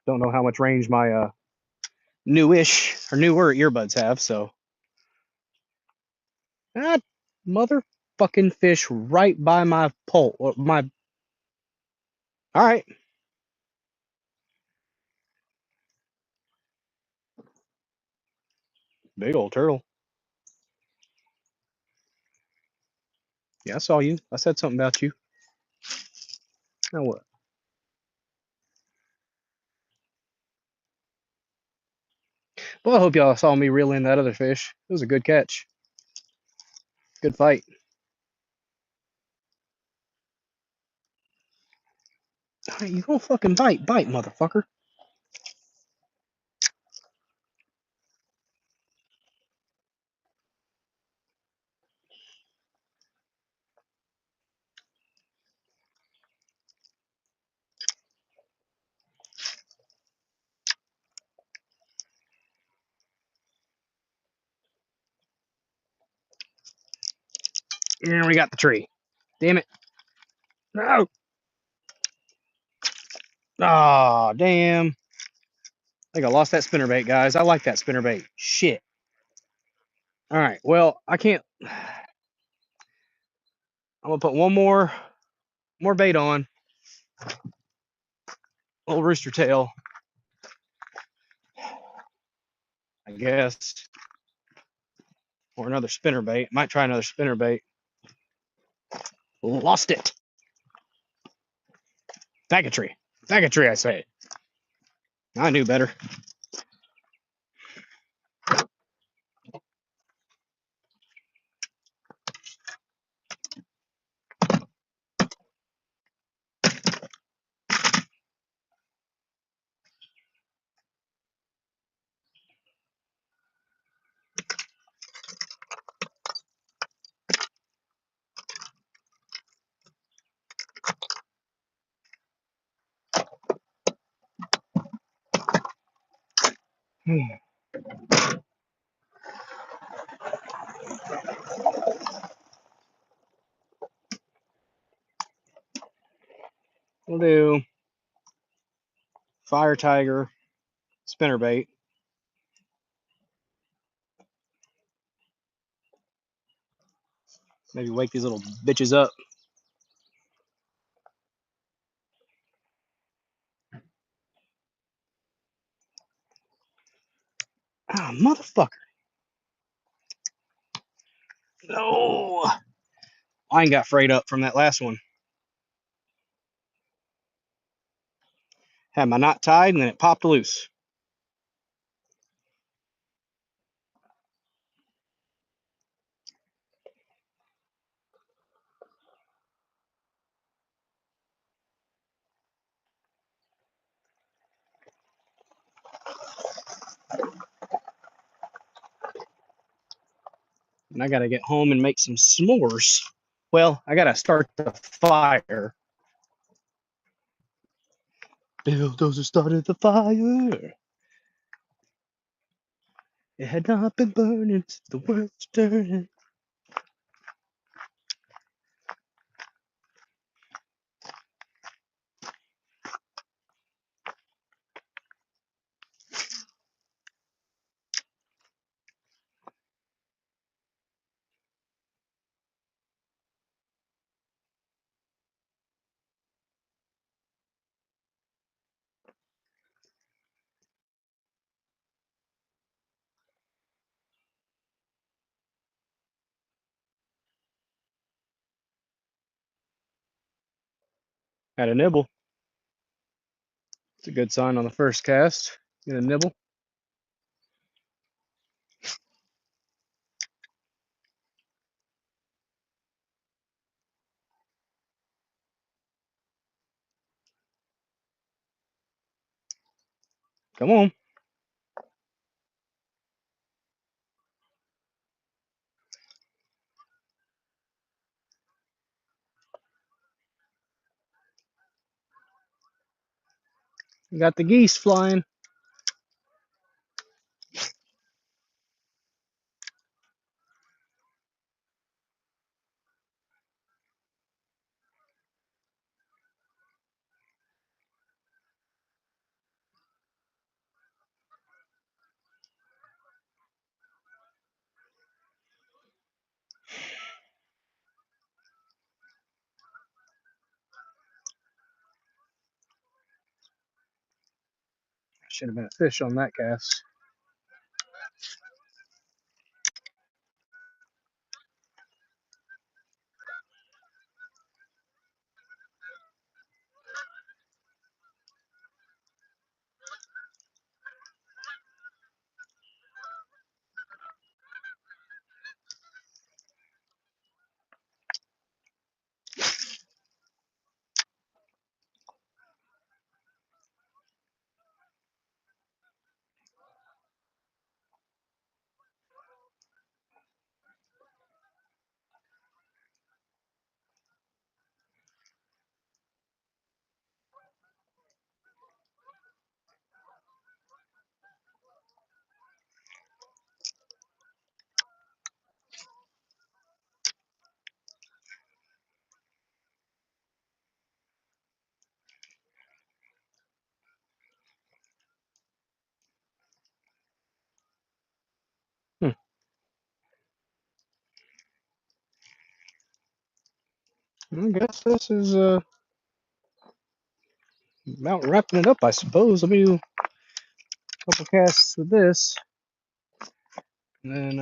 Don't know how much range my newish or newer earbuds have, so. Ah, motherfucking fish right by my pole. My. All right. Big old turtle. Yeah, I saw you. I said something about you. Now what? Well, I hope y'all saw me reel in that other fish. It was a good catch. Good fight. Alright, you gonna fucking bite, motherfucker. And we got the tree. Damn it. No. Ah, damn. I think I lost that spinnerbait, guys. I like that spinnerbait. Shit. All right. Well, I can't. I'm gonna put one more bait on. Little rooster tail, I guess, or another spinnerbait. Might try another spinnerbait. Lost it. Faggotry. Faggotry, I say. I knew better. We'll do fire tiger spinnerbait. Maybe wake these little bitches up. Ah, motherfucker. No. Line got frayed up from that last one. Had my knot tied and then it popped loose. And I gotta get home and make some s'mores. Well, I gotta start the fire. Bulldozer started the fire. It had not been burning since the world was turning. Had a nibble. It's a good sign on the first cast. Get a nibble. Come on. We got the geese flying. Should have been a fish on that cast. I guess this is about wrapping it up, I suppose. Let me do a couple casts of this, and then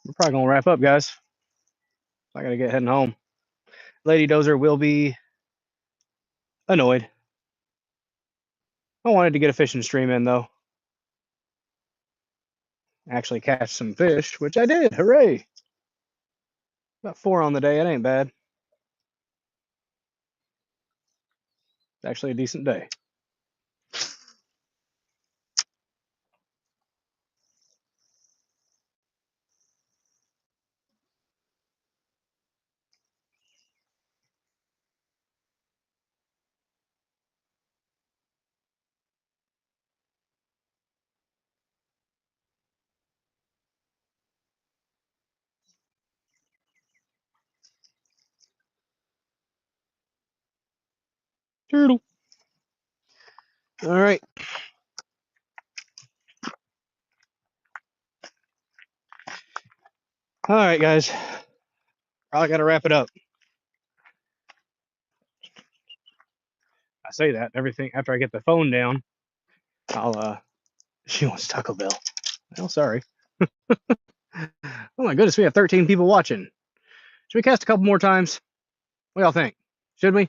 we're probably gonna wrap up, guys. I gotta get heading home. Lady Dozer will be annoyed. I wanted to get a fishing stream in though. Actually catch some fish, which I did. Hooray! About 4 on the day. It ain't bad. It's actually a decent day. Turtle. All right. All right, guys. Probably got to wrap it up. I say that everything after I get the phone down. I'll. She wants Taco Bell. Well, sorry. Oh my goodness, we have 13 people watching. Should we cast a couple more times? What y'all think? Should we?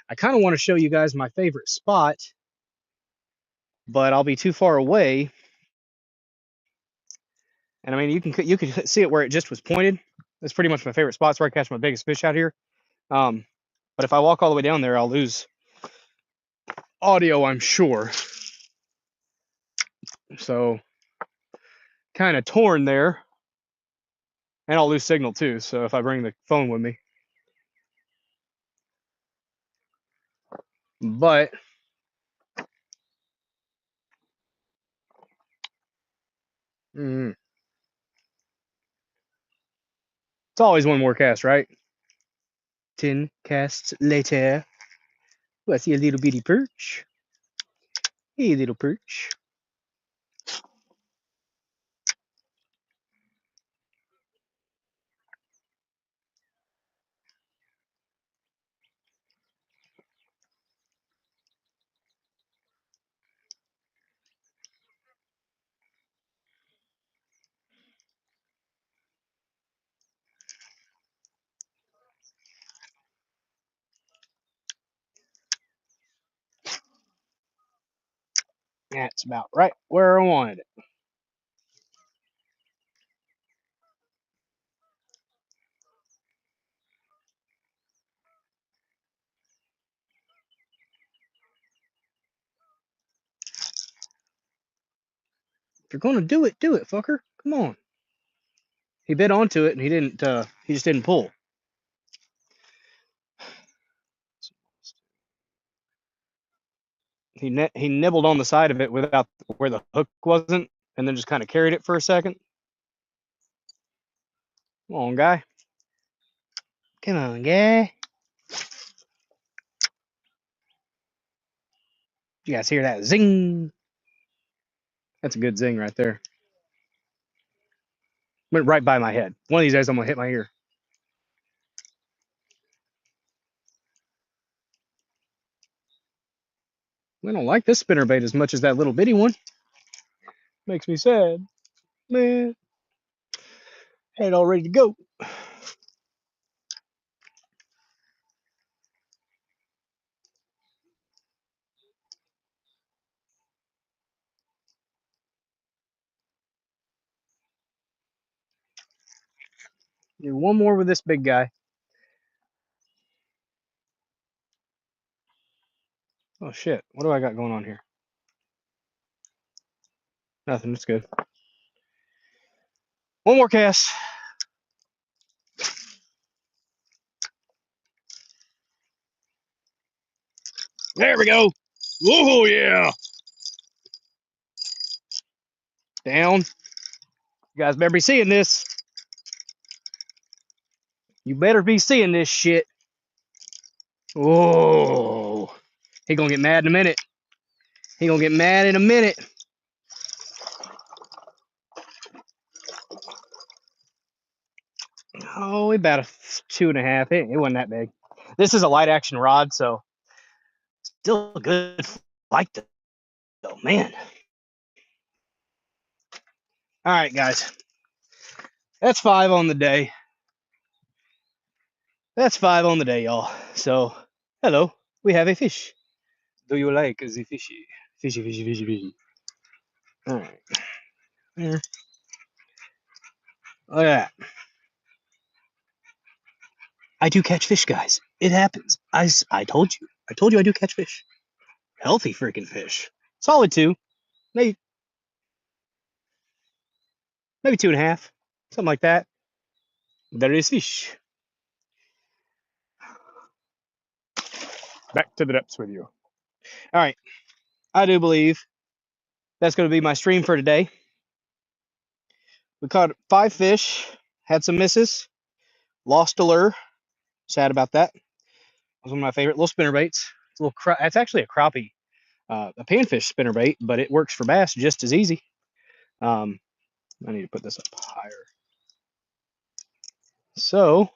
I kind of want to show you guys my favorite spot, but I'll be too far away. And I mean, you can see it where it just was pointed. That's pretty much my favorite spot. It's where I catch my biggest fish out here. But if I walk all the way down there, I'll lose audio, I'm sure. So kind of torn there, and I'll lose signal too. So if I bring the phone with me, but it's always one more cast, right? 10 casts later. Oh, I see a little bitty perch. Hey, little perch. That's about right where I wanted it. If you're gonna do it, fucker. Come on. He bit onto it and he didn't. He just didn't pull. He nibbled on the side of it without where the hook wasn't, and then just kind of carried it for a second. Come on, guy. Come on, guy. You guys hear that zing? That's a good zing right there. Went right by my head. One of these days I'm gonna hit my ear. I don't like this spinnerbait as much as that little bitty one. Makes me sad. Man. Had it all ready to go. Do one more with this big guy. Oh shit. What do I got going on here? Nothing. It's good. One more cast. There we go. Oh yeah. Down. You guys better be seeing this. You better be seeing this shit. Oh. He gonna get mad in a minute. He gonna get mad in a minute. Oh, about a 2.5. It wasn't that big. This is a light action rod, so still a good fight though, man. All right, guys. That's 5 on the day. That's 5 on the day, y'all. So, hello. We have a fish. Do you like the fishy? Fishy, fishy, fishy, fishy. All right. There. Look at that. I do catch fish, guys. It happens. I told you. I told you I do catch fish. Healthy freaking fish. Solid 2. Maybe 2.5. Something like that. There is fish. Back to the depths with you. All right. I do believe that's going to be my stream for today. We caught 5 fish. Had some misses. Lost a lure. Sad about that. It was one of my favorite little spinner baits. It's actually a crappie, a panfish spinner bait, but it works for bass just as easy. I need to put this up higher. So,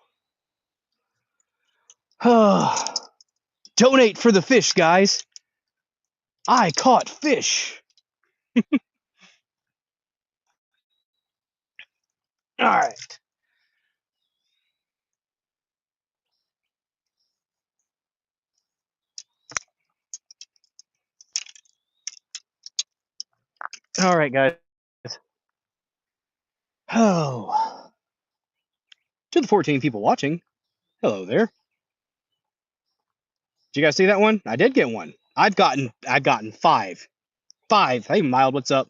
donate for the fish, guys. I caught fish. All right. All right, guys. Oh, to the 14 people watching, hello there. Did you guys see that one? I did get one. I've gotten 5. 5. Hey, Mild, what's up?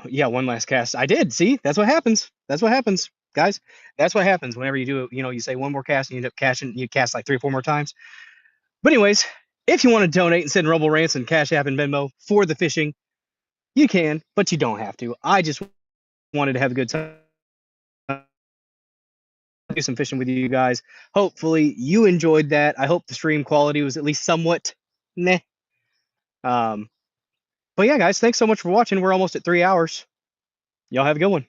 Yeah, one last cast. I did. See, that's what happens. That's what happens, guys. That's what happens whenever you do. You say one more cast and you end up cashing. You cast like 3 or 4 more times. But anyways, if you want to donate and send Rumble Rants and Cash App and Venmo for the fishing, you can, but you don't have to. I just wanted to have a good time, do some fishing with you guys. Hopefully you enjoyed that. I hope the stream quality was at least somewhat meh. But yeah, guys, thanks so much for watching. We're almost at 3 hours. Y'all have a good one.